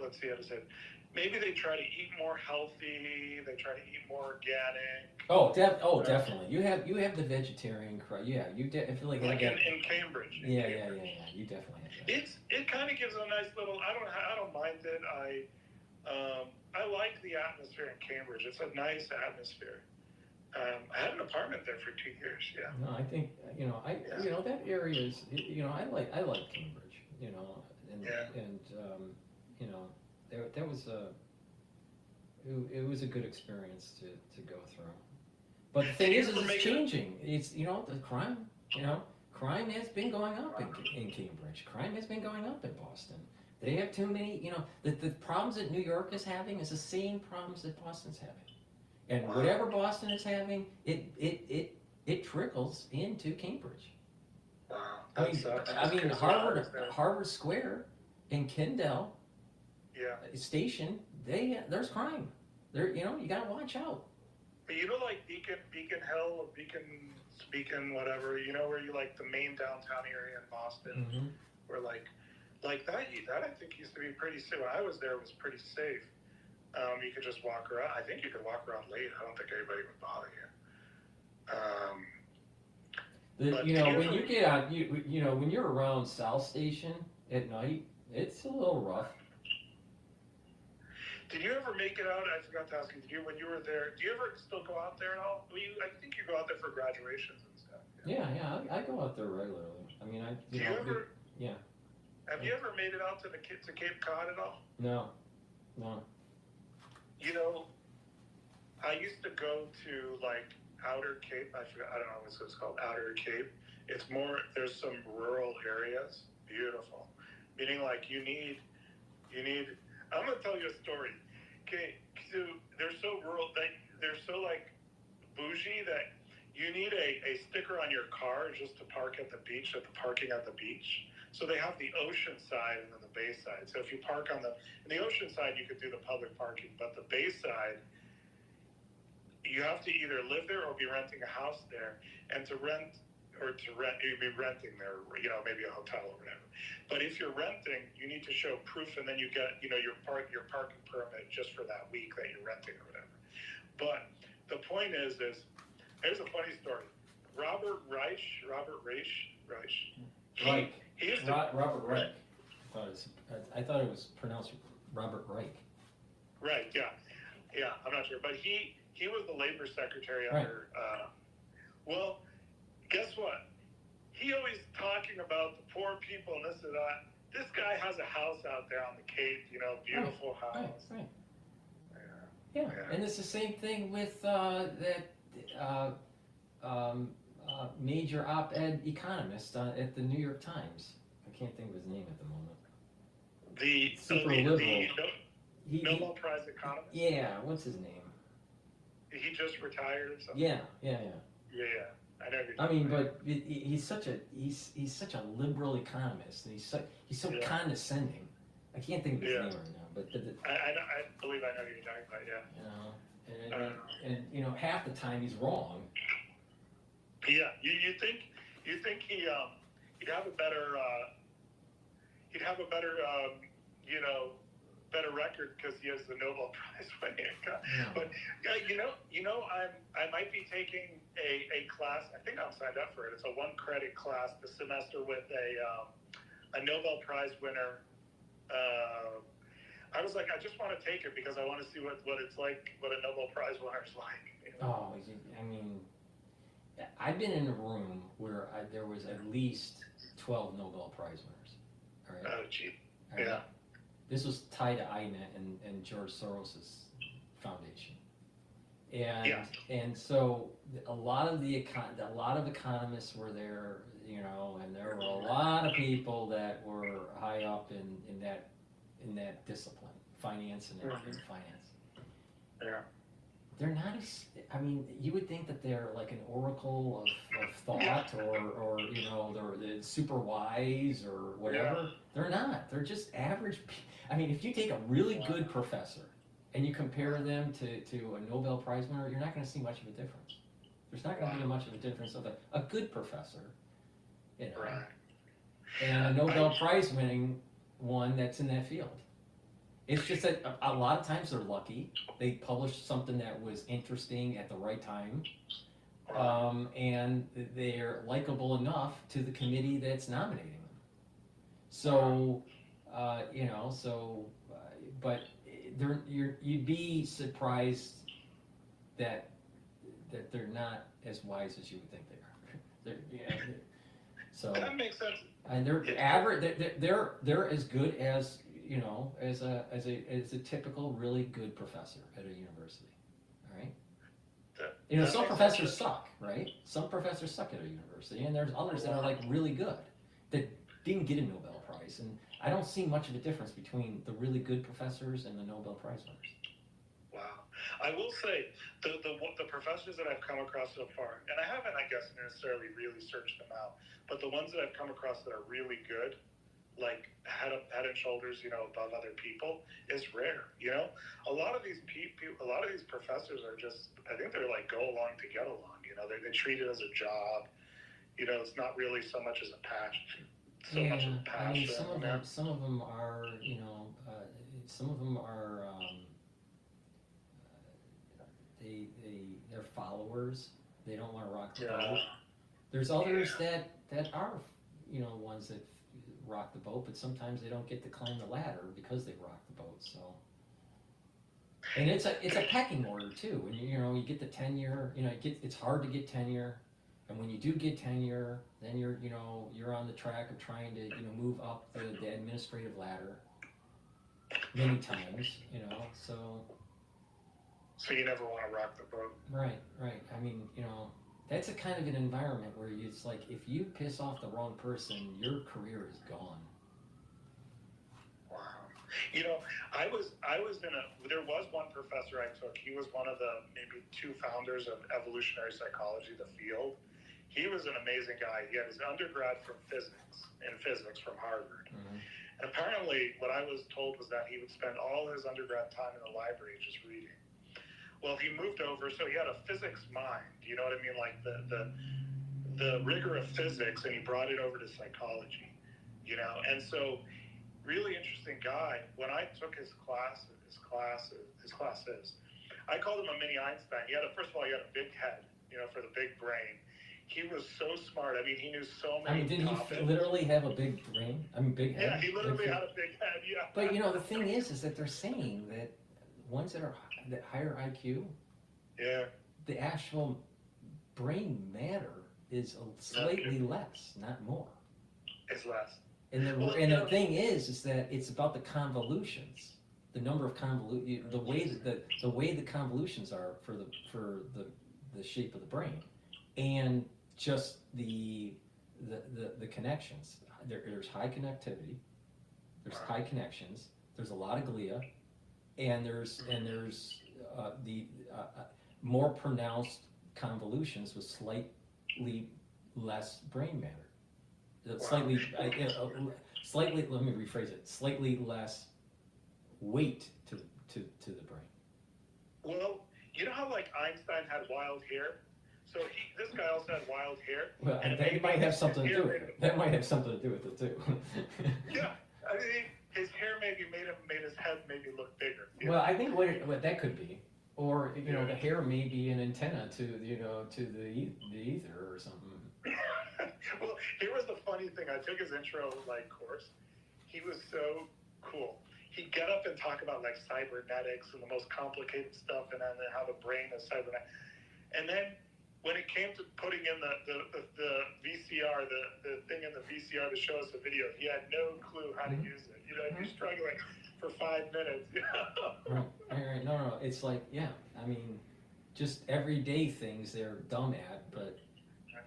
let's see how to say it. Maybe they try to eat more healthy. They try to eat more organic. Definitely. You have the vegetarian crowd. Yeah, I feel like in Cambridge. Yeah. You definitely have that. It kind of gives a nice little. I don't mind it. I like the atmosphere in Cambridge. It's a nice atmosphere. I had an apartment there for 2 years. Yeah. No, I think that area is. I like Cambridge. That was it was a good experience to go through. But the thing is it's changing. It's the crime. Crime has been going up in Cambridge. Crime has been going up in Boston. They have too many. The problems that New York is having is the same problems that Boston's having. And whatever Boston is having, it trickles into Cambridge. I mean, Harvard Square in Kendall Station, there's crime. You gotta watch out. But like Beacon Hill or Beacon whatever, where you like the main downtown area in Boston, where like that I think used to be pretty safe. When I was there, it was pretty safe. You could just walk around. I think you could walk around late. I don't think anybody would bother you. When you get on, when you're around South Station at night, it's a little rough. Did you ever make it out? I forgot to ask you. Did you, when you were there? Do you ever still go out there at all? Well, I think you go out there for graduations and stuff. Yeah, I go out there regularly. I mean, Do you ever? yeah. Have you ever made it out to Cape Cod at all? No. You know, I used to go to like Outer Cape. I don't know what it's called. Outer Cape. It's more. There's some rural areas. Beautiful. Meaning like you need. I'm gonna tell you a story. Okay, so they're so rural. They're so like bougie that you need a sticker on your car just to park at the beach, at the parking at the beach. So they have the ocean side and then the bay side. So if you park on the ocean side, you could do the public parking, but the bay side, you have to either live there or be renting a house there. And to rent, you'd be renting there, you know, maybe a hotel or whatever. But if you're renting, you need to show proof, and then you get, you know, your parking permit just for that week that you're renting or whatever. But the point is here's a funny story. Robert Reich. Reich. Robert Reich. I thought it was pronounced Robert Reich. Right. Yeah. I'm not sure, but he was the labor secretary under. Well, guess what? He always talking about the poor people and this and that. This guy has a house out there on the Cape, you know, beautiful house. Right. Yeah, and it's the same thing with major op-ed economist at the New York Times. I can't think of his name at the moment. The Nobel Prize economist? Yeah, what's his name? He just retired or something? Yeah. I know. I mean, but he's such a liberal economist, and he's so condescending. I can't think of his name right now, but I believe I know who you're talking about. Yeah. And you know, half the time he's wrong. Yeah, you think he'd have a better you know, better record because he has the Nobel Prize winning. But I might be taking a class. I think I'm signed up for it. It's a 1-credit class this semester with a Nobel Prize winner. I was like, I just want to take it because I want to see what it's like, what a Nobel Prize winner is like. You know? Oh, I mean, I've been in a room where there was at least 12 Nobel Prize winners. All right. Oh, gee. All right? Yeah. This was tied to INET and George Soros's foundation, and so a lot of economists were there, you know, and there were a lot of people that were high up in that discipline, finance and finance. Yeah. They're not as, I mean, you would think that they're like an oracle of thought or you know, they're super wise or whatever. Yeah. They're not. They're just average. I mean, if you take a really good professor and you compare them to a Nobel Prize winner, you're not going to see much of a difference. There's not going to be much of a difference of a good professor, you know, and a Nobel Prize winning one that's in that field. It's just that a lot of times they're lucky. They published something that was interesting at the right time, and they're likable enough to the committee that's nominating them. So, you know, but you'd be surprised that they're not as wise as you would think they are. So that makes sense. And they're average. They're as good as, you know, as a typical really good professor at a university. All right. You know, some professors suck, right? Some professors suck at a university, and there's others that are like really good that didn't get a Nobel Prize. And I don't see much of a difference between the really good professors and the Nobel Prize winners. Wow. I will say the professors that I've come across so far, and I haven't, I guess, necessarily really searched them out, but the ones that I've come across that are really good, like head and shoulders, you know, above other people, is rare. You know, a lot of these professors are just, I think they're like go along to get along. You know, they treat it as a job. You know, it's not really so much as a passion. Much as a passion. I mean, some of them are, you know, they're followers. They don't want to rock the boat. There's others that are, you know, ones that rock the boat, but sometimes they don't get to climb the ladder because they rock the boat. So And it's a pecking order too. When you get the tenure, it's hard to get tenure, and when you do get tenure, then you're on the track of trying to move up the administrative ladder many times, so. So you never want to rock the boat. Right. I mean, that's a kind of an environment where it's like if you piss off the wrong person, your career is gone. Wow. There was one professor I took. He was one of the maybe two founders of evolutionary psychology, the field. He was an amazing guy. He had his undergrad from physics from Harvard. Mm-hmm. And apparently what I was told was that he would spend all his undergrad time in the library just reading. Well, he moved over, so he had a physics mind, you know what I mean? Like the rigor of physics, and he brought it over to psychology, And so, really interesting guy. When I took his classes, I called him a mini Einstein. First of all, he had a big head, for the big brain. He was so smart. I mean, he knew so many topics. He literally have a big brain? Big head? Yeah, he literally had a big head, yeah. But, the thing is that they're saying that ones that higher IQ, yeah, the actual brain matter is slightly less, not more. It's less. And the thing is that it's about the convolutions, the number of the way the convolutions are for the shape of the brain, and just the connections. There's high connectivity, there's high connections, there's a lot of glia, and there's the more pronounced convolutions with slightly less brain matter. Slightly, let me rephrase it. Slightly less weight to the brain. Well, you know how like Einstein had wild hair? So this guy also had wild hair. Well, and that might have something to do with it. That might have something to do with it too. Yeah, I mean, his hair maybe made his head maybe look bigger. Well, I think what that could be, or the hair may be an antenna to the ether or something. Well, here was the funny thing. I took his intro course. He was so cool. He'd get up and talk about cybernetics and the most complicated stuff, and then how the brain is cybernetic. And then when it came to putting in the VCR, the thing in the VCR to show us the video, he had no clue how to use it. He's struggling for 5 minutes. Right. No. It's like, yeah. I mean, just everyday things they're dumb at, but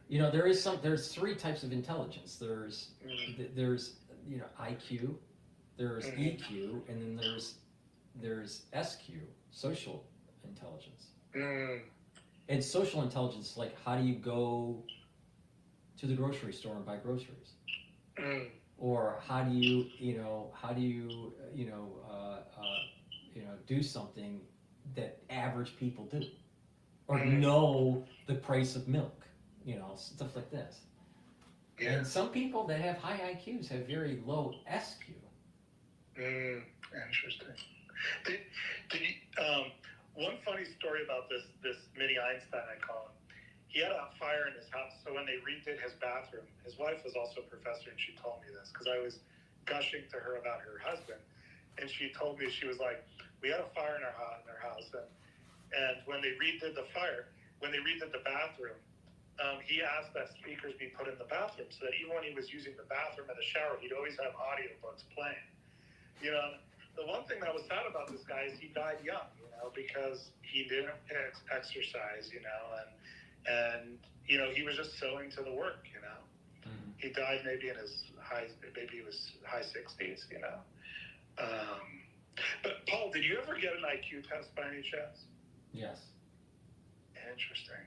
there's three types of intelligence. There's IQ, there's EQ, and then there's SQ, social intelligence. And social intelligence is like, how do you go to the grocery store and buy groceries? Or how do you do something that average people do? Or know the price of milk, stuff like this. Yeah. And some people that have high IQs have very low SQ. Interesting. One funny story about this mini Einstein, I call him. He had a fire in his house, so when they redid his bathroom, his wife was also a professor, and she told me this, because I was gushing to her about her husband, and she told me, she was like, we had a fire in our house, and when they redid the bathroom, he asked that speakers be put in the bathroom, so that even when he was using the bathroom and the shower, he'd always have audiobooks playing. The one thing that was sad about this guy is he died young, because he didn't exercise, and he was just so into the work, Mm-hmm. He died maybe in his high 60s, But Paul, did you ever get an IQ test by any chance? Yes. Interesting.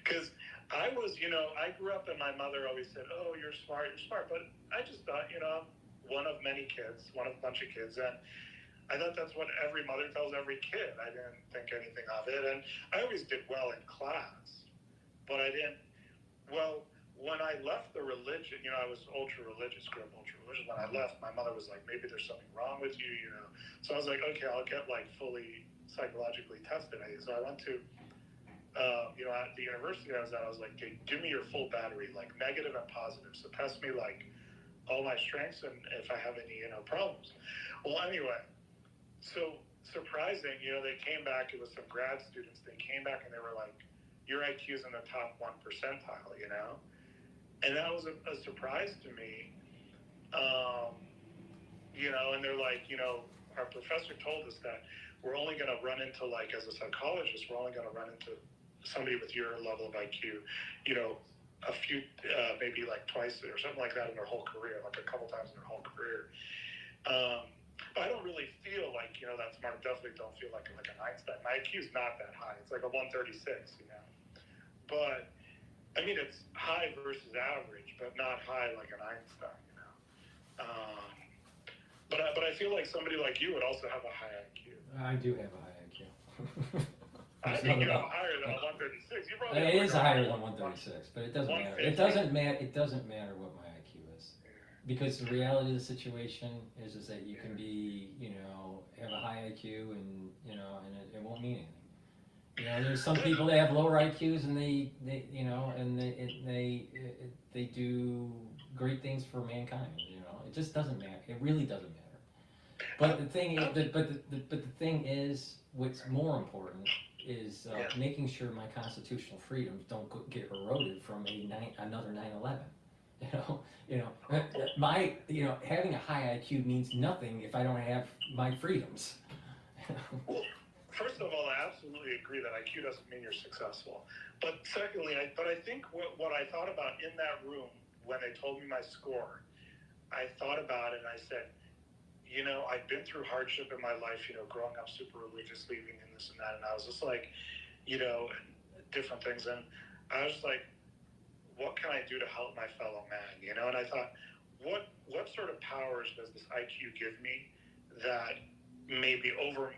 Because I was, I grew up and my mother always said, oh, you're smart. But I just thought, one of many kids, one of a bunch of kids. And I thought that's what every mother tells every kid. I didn't think anything of it. And I always did well in class. But I didn't, when I left the religion, I was ultra-religious, grew up ultra-religious. When I left, my mother was like, maybe there's something wrong with you, So I was like, okay, I'll get fully psychologically tested. So I went to, at the university I was at, I was like, okay, give me your full battery, negative and positive. So test me all my strengths and if I have any, problems. Well, anyway, so surprising, you know, they came back, it was some grad students, they came back and they were like, your IQ's in the top 1 percentile, you know? And that was a surprise to me. You know, and they're like, you know, our professor told us that we're only going to run into, like, as a psychologist, we're only going to run into somebody with your level of IQ, you know, a few, maybe like twice or something like that in their whole career, like a couple times in their whole career. But I don't really feel like, you know, that smart. Definitely don't feel like an Einstein. My IQ is not that high. It's like a 136, you know. But, I mean, it's high versus average, but not high like an Einstein, you know. But I feel like somebody like you would also have a high IQ. I do have a high IQ. I think you have higher than a 136. You probably It is higher than 136, but it doesn't matter. It doesn't matter what my IQ is, because the reality of the situation is that you can be, you know, have a high IQ and, you know, and it won't mean anything. You know, there's some people that have lower IQs and they you know, and they do great things for mankind. You know, it just doesn't matter. It really doesn't matter. But the thing is, but the thing is, what's more important is making sure my constitutional freedoms don't get eroded from another 9/11. You know, having a high IQ means nothing if I don't have my freedoms. Well, first of all, I absolutely agree that IQ doesn't mean you're successful. But secondly, I think what I thought about in that room when they told me my score, I thought about it and I said, you know, I've been through hardship in my life, you know, growing up super religious, leaving and this and that, and I was just like, you know, different things, and I was like, what can I do to help my fellow man, you know? And I thought, what sort of powers does this IQ give me that maybe over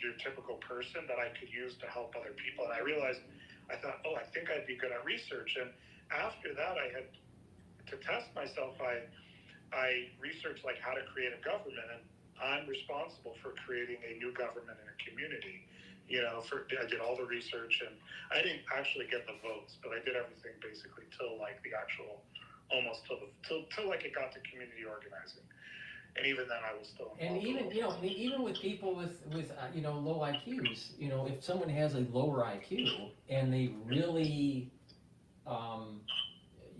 your typical person that I could use to help other people? And I realized, I thought, oh, I think I'd be good at research. And after that, I had to test myself. I researched like how to create a government, and I'm responsible for creating a new government in a community. You know, I did all the research, and I didn't actually get the votes, but I did everything basically till like the actual, almost till like it got to community organizing. And even then, I was still involved. And even with people with you know, low IQs, you know, if someone has a lower IQ and they really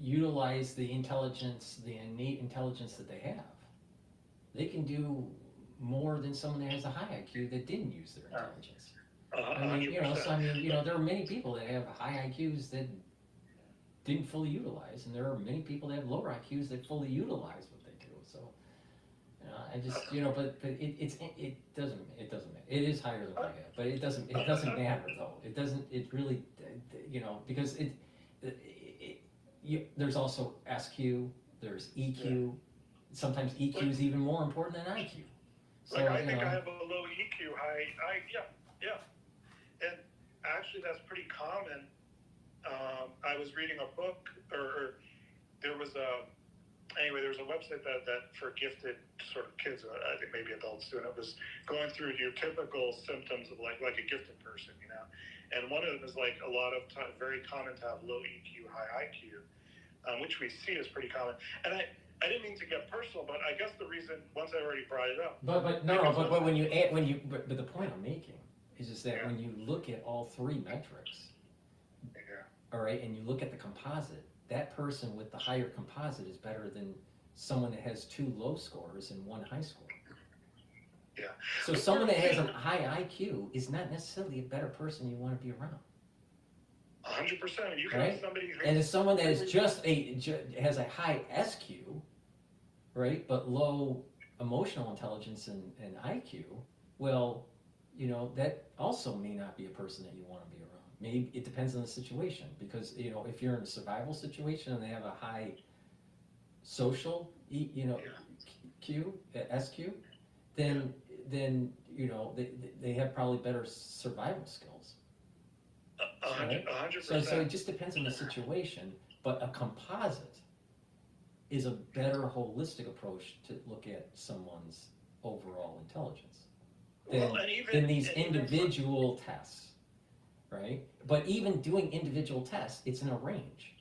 utilize the intelligence, the innate intelligence that they have, they can do more than someone that has a high IQ that didn't use their intelligence. I mean, you know, so I mean, you know, there are many people that have high IQs that didn't fully utilize, and there are many people that have lower IQs that fully utilize what they do. So, you know, I just, you know, but it doesn't matter. It is higher than what I have, but it doesn't matter though. It really, you know, because there's also SQ, there's EQ. Yeah. Sometimes EQ is even more important than IQ. So, like, I think I have a low EQ, yeah. And actually, that's pretty common. I was reading a book, or there was a website that for gifted sort of kids, I think maybe adults too, and it was going through your typical symptoms of like a gifted person, you know. And one of them is like a lot of very common to have low EQ, high IQ, which we see is pretty common. And I didn't mean to get personal, but I guess the reason, once I already brought it up. But the point I'm making is just that when you look at all three metrics, all right, and you look at the composite, that person with the higher composite is better than someone that has 2 low scores and 1 high score. Yeah. So someone that has a high IQ is not necessarily a better person you want to be around. 100%. You can have somebody. And if someone that is has a high SQ, right, but low emotional intelligence and IQ, well, you know, that also may not be a person that you want to be around. Maybe it depends on the situation, because, you know, if you're in a survival situation and they have a high social, you know, SQ, then you know, they have probably better survival skills. 100%. So it just depends on the situation, but a composite is a better holistic approach to look at someone's overall intelligence than these individual tests, right? But even doing individual tests, it's in a range,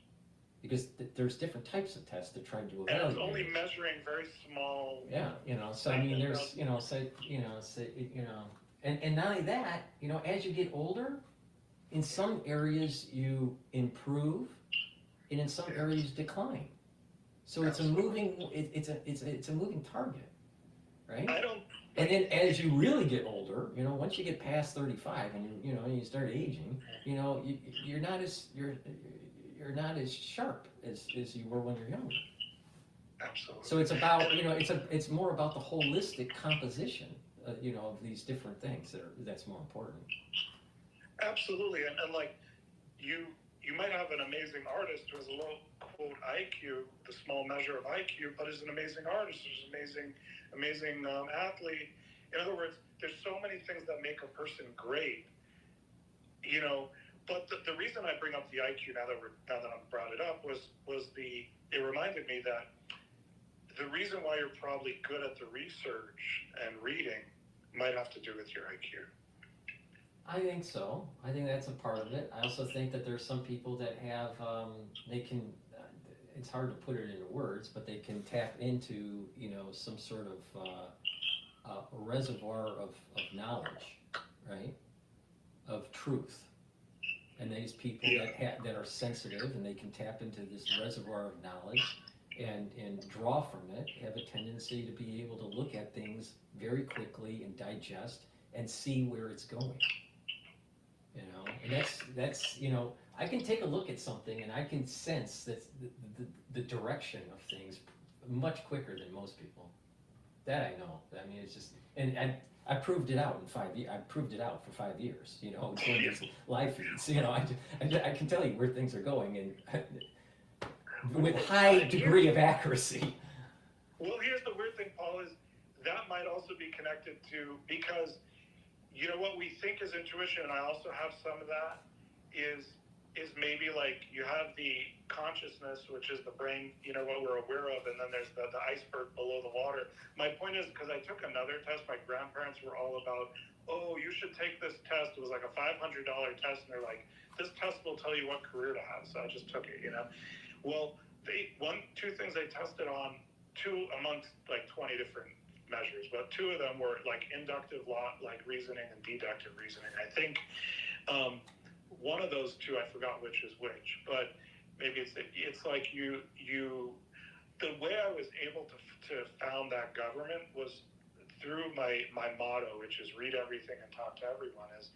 because there's different types of tests to try to evaluate. And it's only measuring very small. Yeah, you know. So I mean, there's, you know, And not only that, you know, as you get older, in some areas you improve, and in some areas decline. So it's a moving, it's a moving target, right? And then as you really get older, you know, once you get past 35 and you know you start aging, you know, you're not as sharp as you were when you're younger. Absolutely. So it's about, you know, it's more about the holistic composition, you know, of these different things that's more important. Absolutely, and like you might have an amazing artist who has a low quote IQ, the small measure of IQ, but is an amazing artist, is an amazing athlete. In other words, there's so many things that make a person great, you know. But the reason I bring up the IQ now that I've brought it up was it reminded me that the reason why you're probably good at the research and reading might have to do with your IQ. I think so. I think that's a part of it. I also think that there's some people that have, they can, it's hard to put it into words, but they can tap into, you know, some sort of a reservoir of knowledge, right? Of truth. And these people that are sensitive and they can tap into this reservoir of knowledge and draw from it, have a tendency to be able to look at things very quickly and digest and see where it's going. You know, and that's you know, I can take a look at something and I can sense that the direction of things much quicker than most people. That I know. I mean, it's just, and I proved it out in 5 years. I proved it out for 5 years. You know, doing these live feeds. You know, I can tell you where things are going and with high degree of accuracy. Well, here's the weird thing, Paul, is that might also be connected to, because you know what we think is intuition, and I also have some of that, is maybe like you have the consciousness, which is the brain, you know, what we're aware of, and then there's the iceberg below the water. My point is, because I took another test, my grandparents were all about, oh, you should take this test. It was like a $500 test, and they're like, this test will tell you what career to have. So I just took it, you know. Well, two things they tested on, two amongst like 20 different measures, but two of them were like inductive like reasoning and deductive reasoning. I think one of those two, I forgot which is which, but maybe it's like you the way I was able to found that government was through my motto, which is read everything and talk to everyone. Is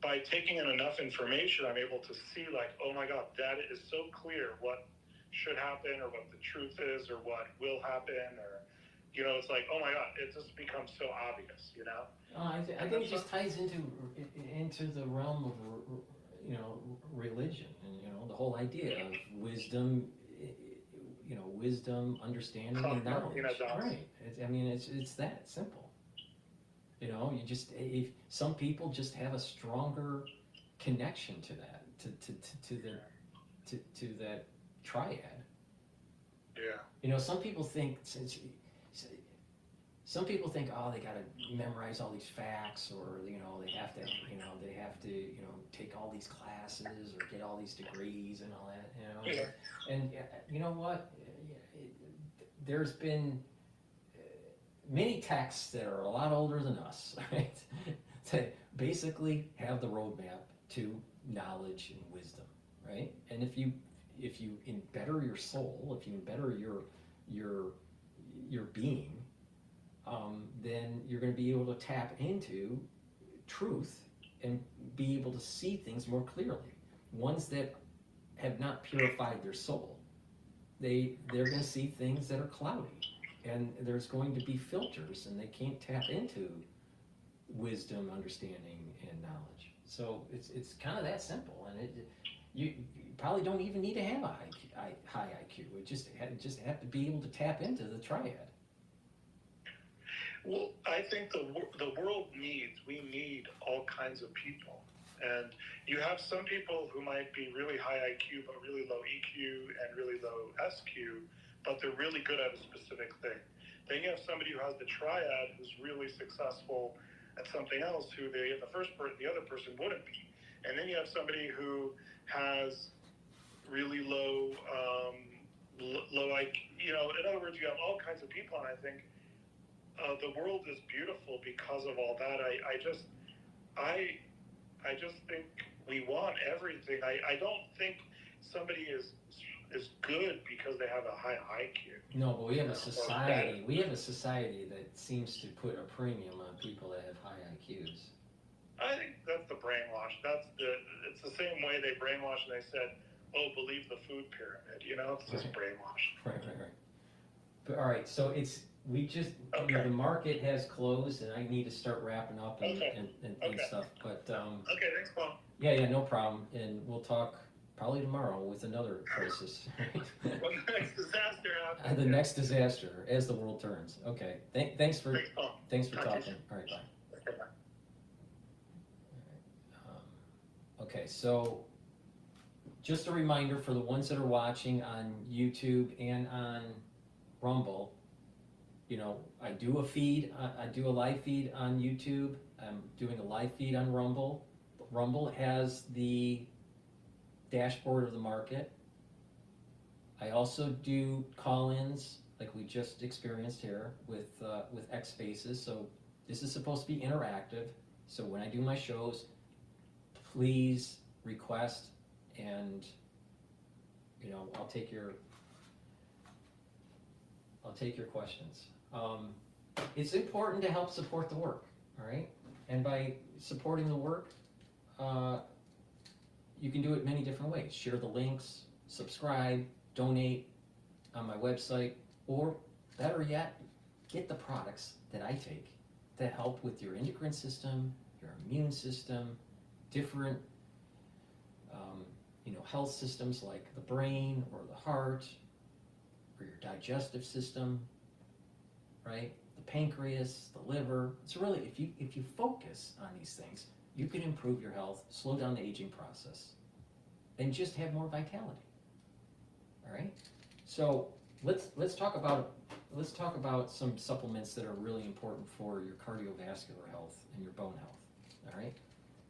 by taking in enough information, I'm able to see like, oh my God, that is so clear what should happen or what the truth is or what will happen, or you know, it's like, oh my God, it just becomes so obvious, you know? I think it just ties into the realm of, you know, religion, and, you know, the whole idea of wisdom, you know, wisdom, understanding, and knowledge. Right. I mean, it's that simple. You know, some people just have a stronger connection to that, to that triad. Yeah. You know, some people think, oh, they got to memorize all these facts, or you know, they have to, you know, take all these classes or get all these degrees and all that, you know. Yeah. And you know what? There's been many texts that are a lot older than us, right? That basically have the roadmap to knowledge and wisdom, right? And if you better your soul, if you better your being, then you're going to be able to tap into truth and be able to see things more clearly. Ones that have not purified their soul, they're going to see things that are cloudy, and there's going to be filters, and they can't tap into wisdom, understanding, and knowledge. So it's kind of that simple, and you probably don't even need to have a high IQ. It just have to be able to tap into the triad. Well, I think the world we need all kinds of people. And you have some people who might be really high IQ but really low EQ and really low SQ, but they're really good at a specific thing. Then you have somebody who has the triad who's really successful at something else who the other person wouldn't be. And then you have somebody who has really low IQ. You know, in other words, you have all kinds of people, and I think the world is beautiful because of all that. I just think we want everything. I don't think somebody is good because they have a high IQ. No, but we have a society. We have a society that seems to put a premium on people that have high IQs. I think that's the brainwash. It's the same way they brainwash and they said, "Oh, believe the food pyramid." You know, it's just brainwash. Right. But all right, so we just you know, the market has closed, and I need to start wrapping up and stuff. But okay, thanks, Paul. Yeah, no problem, and we'll talk probably tomorrow with another crisis. Well, the next disaster happens. The next disaster as the world turns. Okay, thanks for Paul. talking. All right, bye. Okay, bye. Okay, so just a reminder for the ones that are watching on YouTube and on Rumble, you know, I do a feed, I do a live feed on YouTube. I'm doing a live feed on Rumble. Rumble has the dashboard of the market. I also do call-ins like we just experienced here with X Spaces. So this is supposed to be interactive. So when I do my shows, please request, and you know, I'll take your questions. It's important to help support the work, all right? And by supporting the work, you can do it many different ways. Share the links, subscribe, donate on my website, or better yet, get the products that I take that help with your endocrine system, your immune system, different you know, health systems like the brain or the heart or your digestive system, right? The pancreas, the liver. It's really, if you focus on these things, you can improve your health, slow down the aging process, and just have more vitality. All right. So let's talk about some supplements that are really important for your cardiovascular health and your bone health. All right.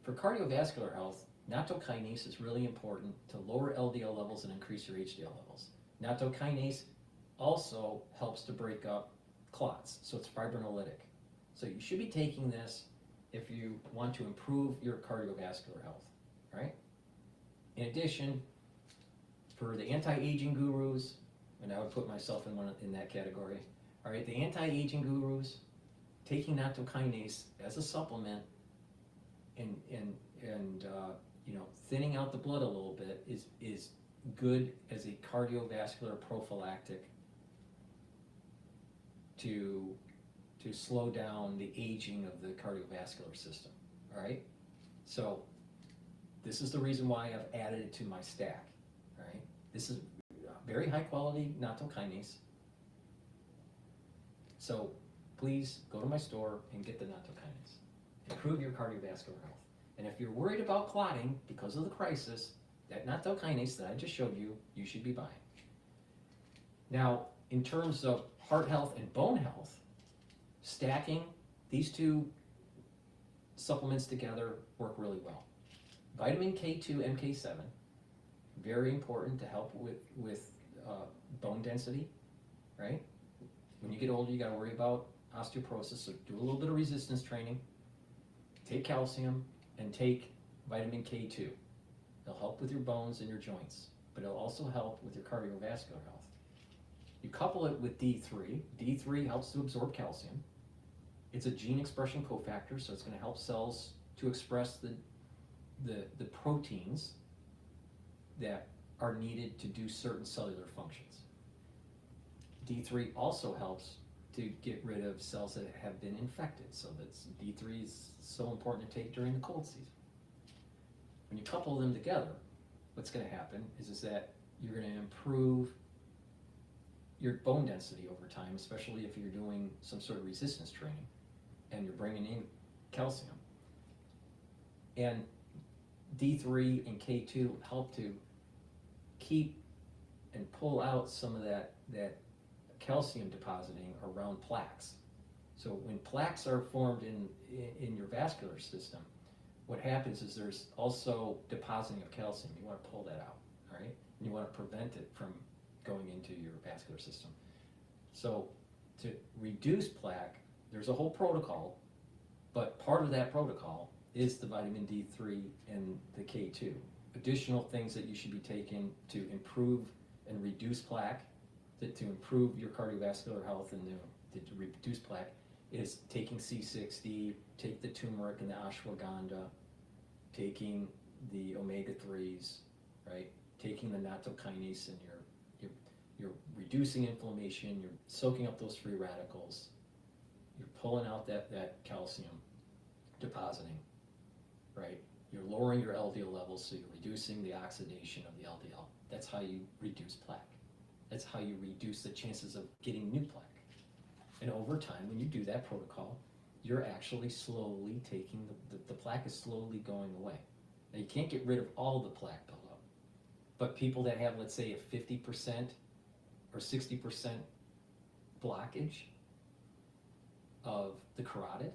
For cardiovascular health, nattokinase is really important to lower LDL levels and increase your HDL levels. Nattokinase also helps to break up clots, so it's fibrinolytic. So you should be taking this if you want to improve your cardiovascular health, right? In addition, for the anti-aging gurus, and I would put myself in that category, all right, the anti-aging gurus, taking nattokinase as a supplement and you know, thinning out the blood a little bit is good as a cardiovascular prophylactic to slow down the aging of the cardiovascular system. All right, so this is the reason why I've added it to my stack. All right, this is very high quality nattokinase. So please go to my store and get the nattokinase. Improve your cardiovascular health. And if you're worried about clotting because of the crisis, that nattokinase that I just showed you, you should be buying. Now, in terms of heart health and bone health, stacking these two supplements together work really well. Vitamin K2, MK7, very important to help with bone density, right? When you get older, you gotta worry about osteoporosis, so do a little bit of resistance training, take calcium, and take vitamin K2. It'll help with your bones and your joints, but it'll also help with your cardiovascular health. You couple it with D3. D3 helps to absorb calcium. It's a gene expression cofactor, so it's going to help cells to express the proteins that are needed to do certain cellular functions. D3 also helps to get rid of cells that have been infected, so that's D3 is so important to take during the cold season. When you couple them together, what's going to happen is that you're going to improve your bone density over time, especially if you're doing some sort of resistance training and you're bringing in calcium. And D3 and K2 help to keep and pull out some of that calcium depositing around plaques. So when plaques are formed in your vascular system, what happens is there's also depositing of calcium. You want to pull that out, all right? And you want to prevent it from going into your vascular system. So to reduce plaque, There's a whole protocol, but part of that protocol is the vitamin D3 and the K2. Additional things that you should be taking to improve and reduce plaque, to improve your cardiovascular health and to reduce plaque, is taking C60, take the turmeric and the ashwagandha, taking the omega-3s, right? Taking the nattokinase, and you're reducing inflammation, you're soaking up those free radicals, you're pulling out that calcium, depositing, right? You're lowering your LDL levels, so you're reducing the oxidation of the LDL. That's how you reduce plaque. That's how you reduce the chances of getting new plaque. And over time, when you do that protocol, you're actually slowly taking, the plaque is slowly going away. Now, you can't get rid of all the plaque buildup, but people that have, let's say, a 50% or 60% blockage of the carotid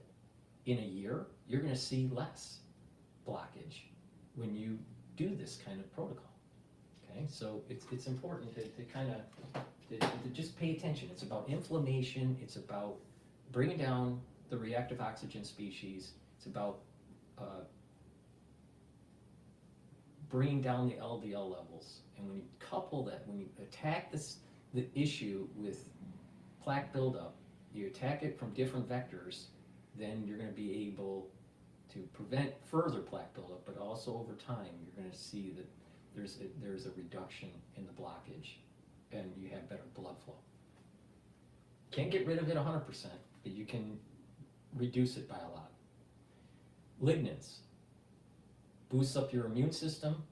in a year, you're gonna see less blockage when you do this kind of protocol. Okay, so it's important to kind of to just pay attention. It's about inflammation. It's about bringing down the reactive oxygen species. It's about bringing down the LDL levels. And when you couple that, when you attack the issue with plaque buildup, you attack it from different vectors, then you're going to be able to prevent further plaque buildup, but also over time, you're going to see that there's a reduction in the blockage and you have better blood flow. Can't get rid of it 100%, but you can reduce it by a lot. Lignans boosts up your immune system,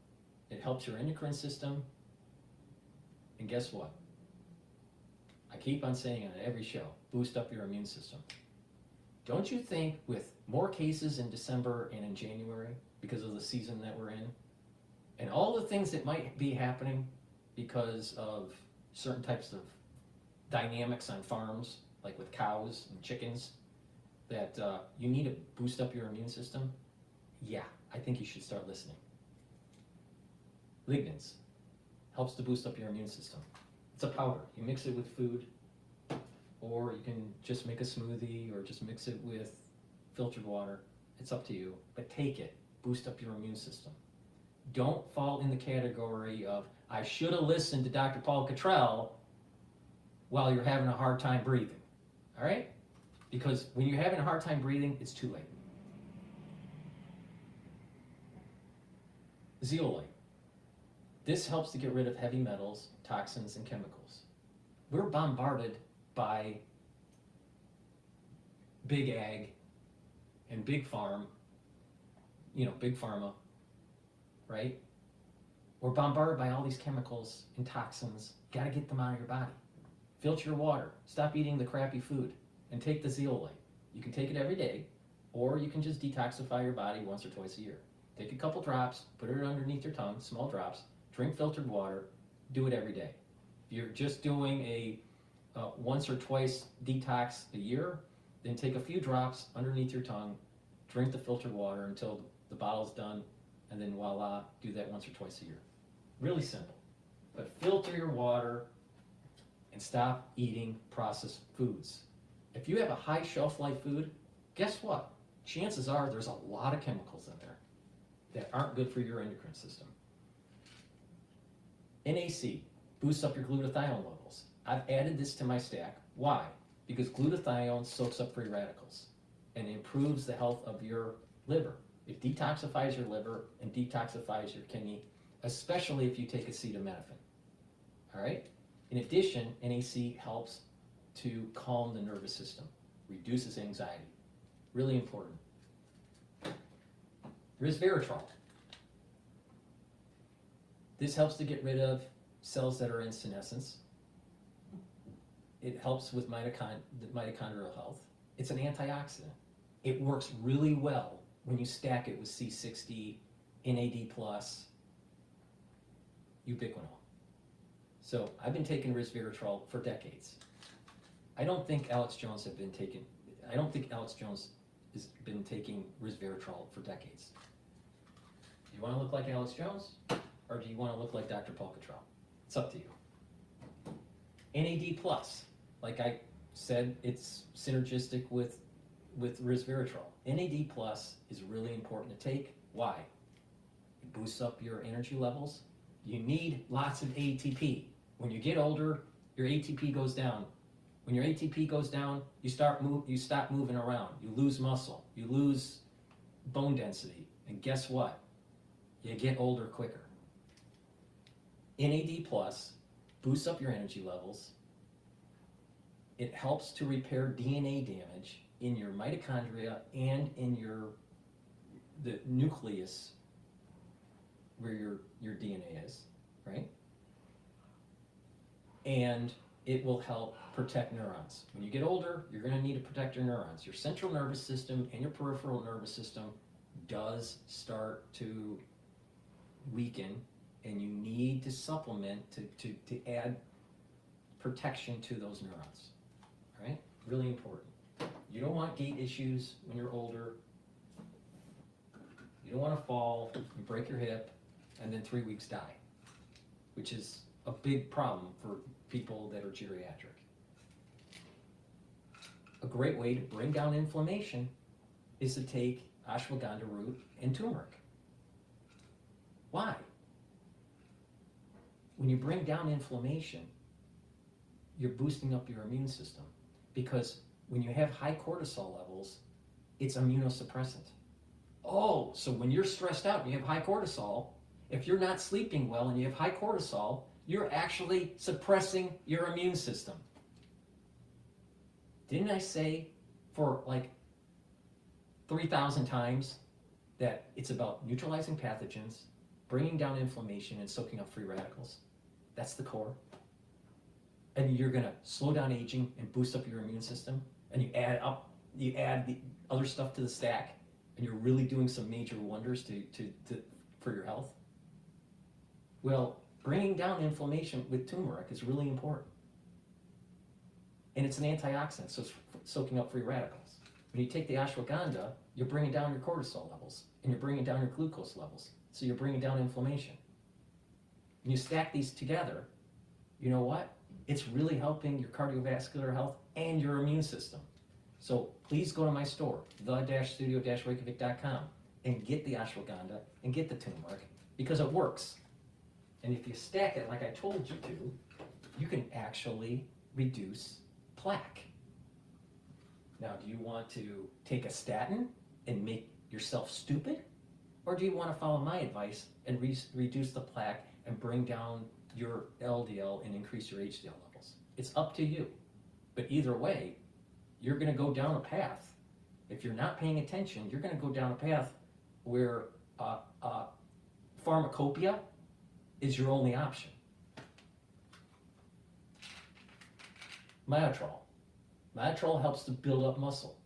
it helps your endocrine system, and guess what? I keep on saying on every show, boost up your immune system. Don't you think with more cases in December and in January because of the season that we're in, and all the things that might be happening because of certain types of dynamics on farms, like with cows and chickens, that you need to boost up your immune system? Yeah, I think you should start listening. Lignans helps to boost up your immune system. It's a powder. You mix it with food, or you can just make a smoothie, or just mix it with filtered water. It's up to you, but take it. Boost up your immune system. Don't fall in the category of, I should have listened to DrPaulCottrell while you're having a hard time breathing, all right? Because when you're having a hard time breathing, it's too late. Zeolite. This helps to get rid of heavy metals, toxins, and chemicals. We're bombarded by big ag and big farm, big pharma, right? We're bombarded by all these chemicals and toxins. Got to get them out of your body. Filter your water. Stop eating the crappy food and take the zeolite. You can take it every day, or you can just detoxify your body once or twice a year. Take a couple drops, put it underneath your tongue, small drops, drink filtered water, do it every day. If you're just doing a once or twice detox a year, then take a few drops underneath your tongue, drink the filtered water until the bottle's done, and then voila, do that once or twice a year. Really simple. But filter your water and stop eating processed foods. If you have a high shelf life food, guess what? Chances are there's a lot of chemicals in there that aren't good for your endocrine system. NAC boosts up your glutathione levels. I've added this to my stack. Why? Because glutathione soaks up free radicals and improves the health of your liver. It detoxifies your liver and detoxifies your kidney, especially if you take acetaminophen. All right? In addition, NAC helps to calm the nervous system, reduces anxiety. Really important. Resveratrol. This helps to get rid of cells that are in senescence. It helps with mitochondrial health. It's an antioxidant. It works really well when you stack it with C60, NAD+, ubiquinol. So I've been taking resveratrol for decades. I don't think Alex Jones has been taking resveratrol for decades. Do you want to look like Alex Jones, or do you want to look like DrPaulCottrell? It's up to you. NAD+, like I said it's synergistic with resveratrol. NAD plus is really important to take. Why? It boosts up your energy levels. You need lots of ATP. When you get older, your ATP goes down. When your ATP goes down, you stop moving around. You lose muscle. You lose bone density. And guess what? You get older quicker. NAD plus boosts up your energy levels. It helps to repair DNA damage in your mitochondria and in the nucleus where your DNA is, right? And it will help protect neurons. When you get older, you're going to need to protect your neurons. Your central nervous system and your peripheral nervous system does start to weaken, and you need to supplement to add protection to those neurons, right? Really important. You don't want gait issues when you're older. You don't want to fall and break your hip and then 3 weeks die, which is a big problem for people that are geriatric. A great way to bring down inflammation is to take ashwagandha root and turmeric. Why? When you bring down inflammation, you're boosting up your immune system, because when you have high cortisol levels, it's immunosuppressant. Oh, so when you're stressed out and you have high cortisol, if you're not sleeping well and you have high cortisol, you're actually suppressing your immune system. Didn't I say for like 3,000 times that it's about neutralizing pathogens, bringing down inflammation, and soaking up free radicals? That's the core. And you're gonna slow down aging and boost up your immune system, and you add the other stuff to the stack, and you're really doing some major wonders for your health. Well, bringing down inflammation with turmeric is really important. And it's an antioxidant, so it's soaking up free radicals. When you take the ashwagandha, you're bringing down your cortisol levels, and you're bringing down your glucose levels, so you're bringing down inflammation. When you stack these together, you know what? It's really helping your cardiovascular health and your immune system. So please go to my store, the-studio-reykjavik.com, and get the ashwagandha and get the turmeric, because it works. And if you stack it like I told you to, you can actually reduce plaque. Now, do you want to take a statin and make yourself stupid? Or do you want to follow my advice and reduce the plaque and bring down your LDL and increase your HDL levels? It's up to you. But either way, you're going to go down a path. If you're not paying attention, you're going to go down a path where pharmacopoeia is your only option. Myotrol. Myotrol helps to build up muscle.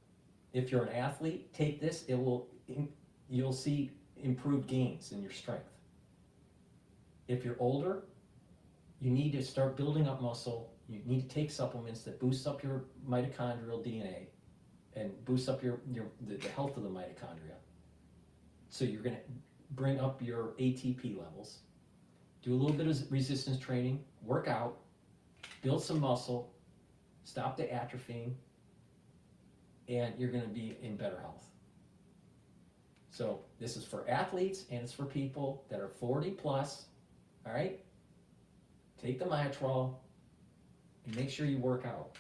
If you're an athlete, take this. You'll see improved gains in your strength. If you're older, you need to start building up muscle. You need to take supplements that boost up your mitochondrial DNA and boost up the health of the mitochondria. So you're going to bring up your ATP levels. Do a little bit of resistance training, work out, build some muscle, stop the atrophying, and you're going to be in better health. So this is for athletes, and it's for people that are 40 plus, all right? Take the Myotrol and make sure you work out.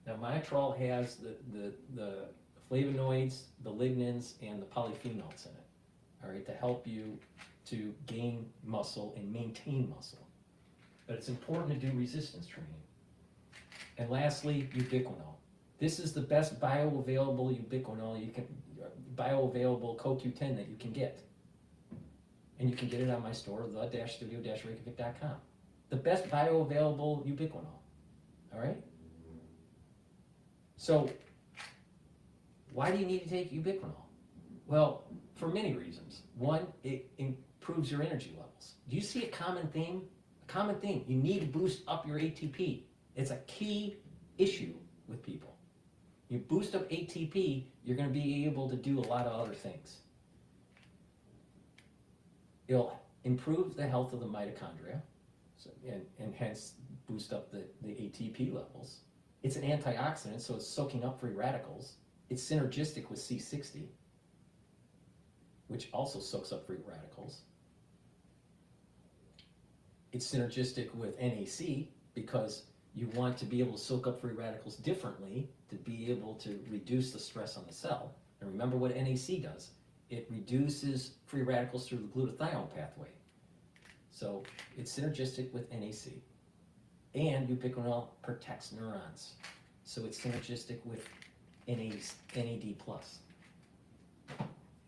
Now, Myotrol has the flavonoids, the lignans, and the polyphenols in it, all right, to help you to gain muscle and maintain muscle. But it's important to do resistance training. And lastly, ubiquinol. This is the best bioavailable ubiquinol bioavailable CoQ10 that you can get. And you can get it on my store, the-studio-reykjavik.com. The best bioavailable ubiquinol, all right? So, why do you need to take ubiquinol? Well, for many reasons. One, it improves your energy levels. Do you see a common theme? A common theme. You need to boost up your ATP. It's a key issue with people. You boost up ATP, you're going to be able to do a lot of other things. It'll improve the health of the mitochondria, and hence boost up the ATP levels. It's an antioxidant, so it's soaking up free radicals. It's synergistic with C60, which also soaks up free radicals. It's synergistic with NAC because you want to be able to soak up free radicals differently to be able to reduce the stress on the cell. And remember what NAC does. It reduces free radicals through the glutathione pathway. So it's synergistic with NAC. And ubiquinol protects neurons. So it's synergistic with NAD+.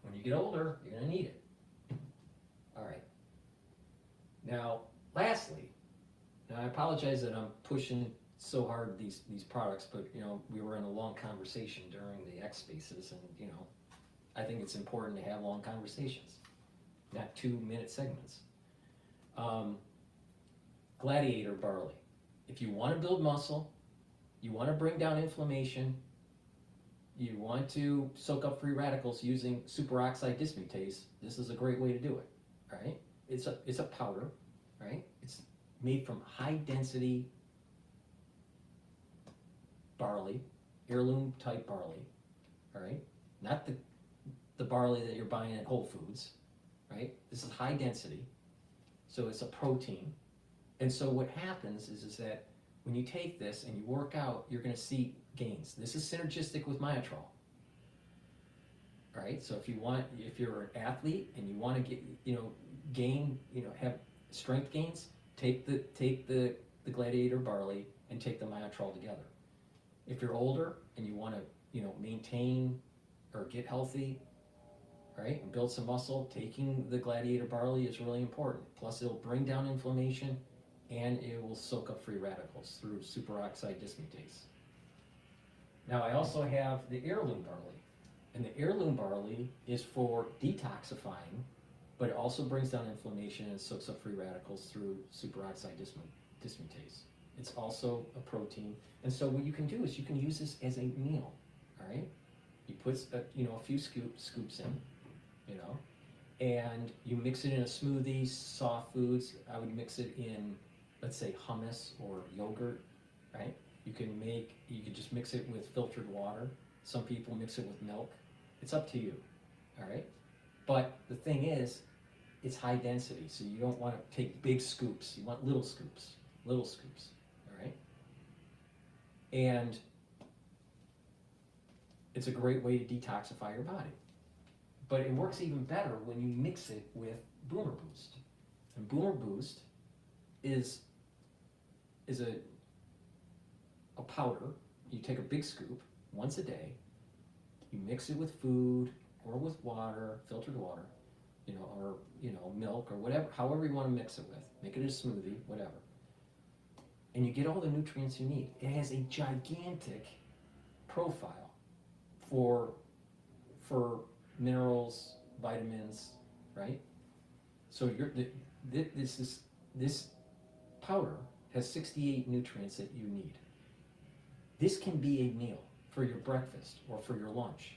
When you get older, you're gonna need it. All right. Now, lastly, now I apologize that I'm pushing so hard these products, but you know, we were in a long conversation during the X Spaces, and you know, I think it's important to have long conversations, not 2-minute segments. Gladiator barley. If you want to build muscle, you want to bring down inflammation, you want to soak up free radicals using superoxide dismutase, this is a great way to do it, right? It's a powder, right? It's made from high density barley, heirloom type barley, all right? Not the barley that you're buying at Whole Foods, right? This is high density, so it's a protein. And so what happens is that when you take this and you work out, you're gonna see gains. This is synergistic with Myotrol. All right, so if you're an athlete and you wanna get, gain, have strength gains, take the Gladiator barley and take the Myotrol together. If you're older and you wanna, maintain or get healthy, right, and build some muscle, taking the Gladiator barley is really important. Plus it'll bring down inflammation and it will soak up free radicals through superoxide dismutase. Now I also have the heirloom barley, and the heirloom barley is for detoxifying, but it also brings down inflammation and soaks up free radicals through superoxide dismutase. It's also a protein, and so what you can do is you can use this as a meal, all right? You put a few scoops in, and you mix it in a smoothie, soft foods. I would mix it in, let's say, hummus or yogurt, right? You could just mix it with filtered water. Some people mix it with milk. It's up to you, all right? But the thing is, it's high density, so you don't want to take big scoops. You want little scoops, all right? And it's a great way to detoxify your body. But it works even better when you mix it with Boomer Boost. And Boomer Boost is a powder. You take a big scoop once a day, you mix it with food or with water, filtered water, or milk or whatever, however you want to mix it with. Make it a smoothie, whatever. And you get all the nutrients you need. It has a gigantic profile for minerals, vitamins, right? So this powder has 68 nutrients that you need. This can be a meal for your breakfast or for your lunch.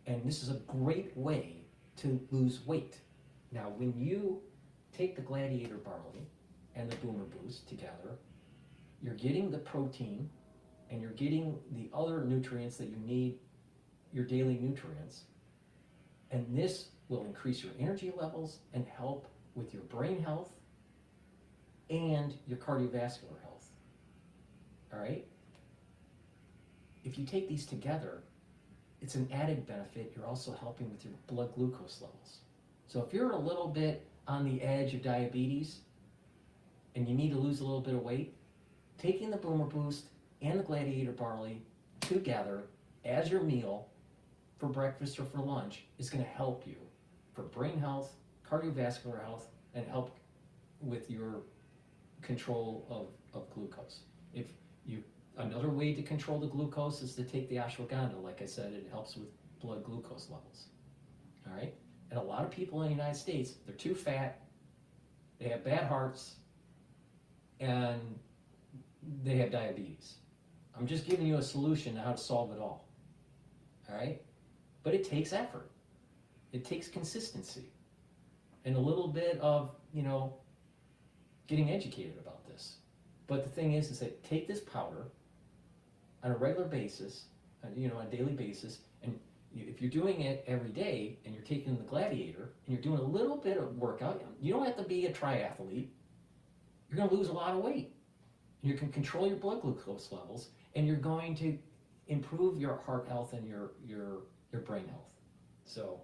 And this is a great way to lose weight. Now, when you take the Gladiator barley and the Boomer Boost together, you're getting the protein and you're getting the other nutrients that you need, your daily nutrients. And this will increase your energy levels and help with your brain health and your cardiovascular health. All right? If you take these together, it's an added benefit. You're also helping with your blood glucose levels. So if you're a little bit on the edge of diabetes and you need to lose a little bit of weight, taking the Boomer Boost and the Gladiator barley together as your meal for breakfast or for lunch is going to help you for brain health, cardiovascular health, and help with your control of glucose. Another way to control the glucose is to take the ashwagandha. Like I said, it helps with blood glucose levels. All right? And a lot of people in the United States, they're too fat, they have bad hearts, and they have diabetes. I'm just giving you a solution to how to solve it all. All right? But it takes effort. It takes consistency. And a little bit of, getting educated about this. But the thing is that take this powder, on a regular basis, on a daily basis, and if you're doing it every day and you're taking the Gladiator and you're doing a little bit of workout, you don't have to be a triathlete, you're going to lose a lot of weight. You can control your blood glucose levels, and you're going to improve your heart health and your brain health. So,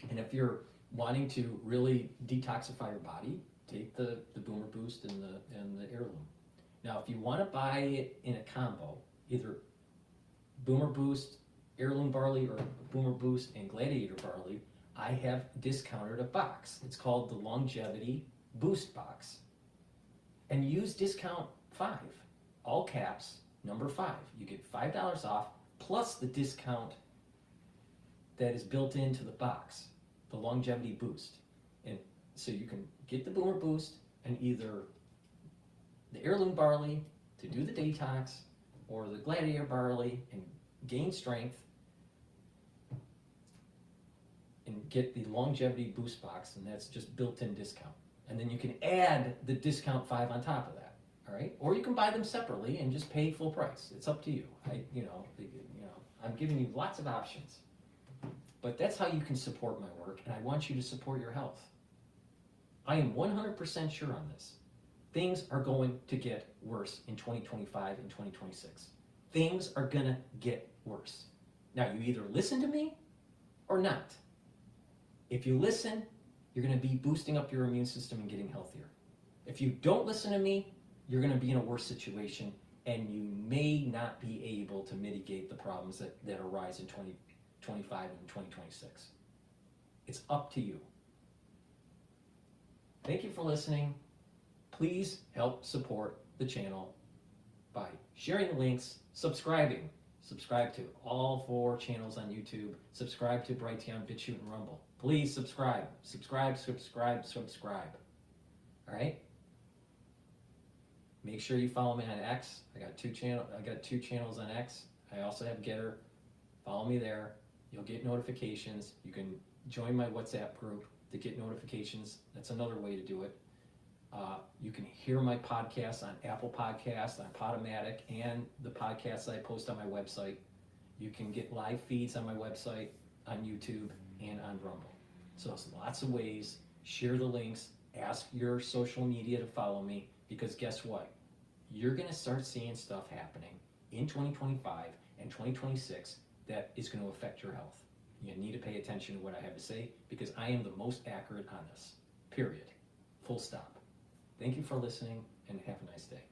and if you're wanting to really detoxify your body, take the Boomer Boost and the Heirloom. Now, if you want to buy it in a combo, either Boomer Boost, Heirloom barley, or Boomer Boost and Gladiator barley, I have discounted a box. It's called the Longevity Boost Box. And use discount 5, all caps, number 5. You get $5 off plus the discount that is built into the box, the Longevity Boost. And so you can get the Boomer Boost and either the Heirloom barley to do the detox, or the Gladiator barley and gain strength, and get the Longevity Boost Box, and that's just built-in discount. And then you can add the discount 5 on top of that, all right? Or you can buy them separately and just pay full price. It's up to you. I'm giving you lots of options. But that's how you can support my work, and I want you to support your health. I am 100% sure on this. Things are going to get worse in 2025 and 2026. Things are gonna get worse. Now, you either listen to me or not. If you listen, you're gonna be boosting up your immune system and getting healthier. If you don't listen to me, you're gonna be in a worse situation, and you may not be able to mitigate the problems that arise in 2025 and 2026. It's up to you. Thank you for listening. Please help support the channel by sharing the links, subscribing. Subscribe to all 4 channels on YouTube. Subscribe to Brighteon, Bitchute, and Rumble. Please subscribe. Subscribe. All right? Make sure you follow me on X. I got 2 channels on X. I also have GETTR. Follow me there. You'll get notifications. You can join my WhatsApp group to get notifications. That's another way to do it. You can hear my podcasts on Apple Podcasts, on Podomatic, and the podcasts I post on my website. You can get live feeds on my website, on YouTube, and on Rumble. So there's lots of ways. Share the links. Ask your social media to follow me, because guess what? You're going to start seeing stuff happening in 2025 and 2026 that is going to affect your health. You need to pay attention to what I have to say, because I am the most accurate on this. Period. Full stop. Thank you for listening, and have a nice day.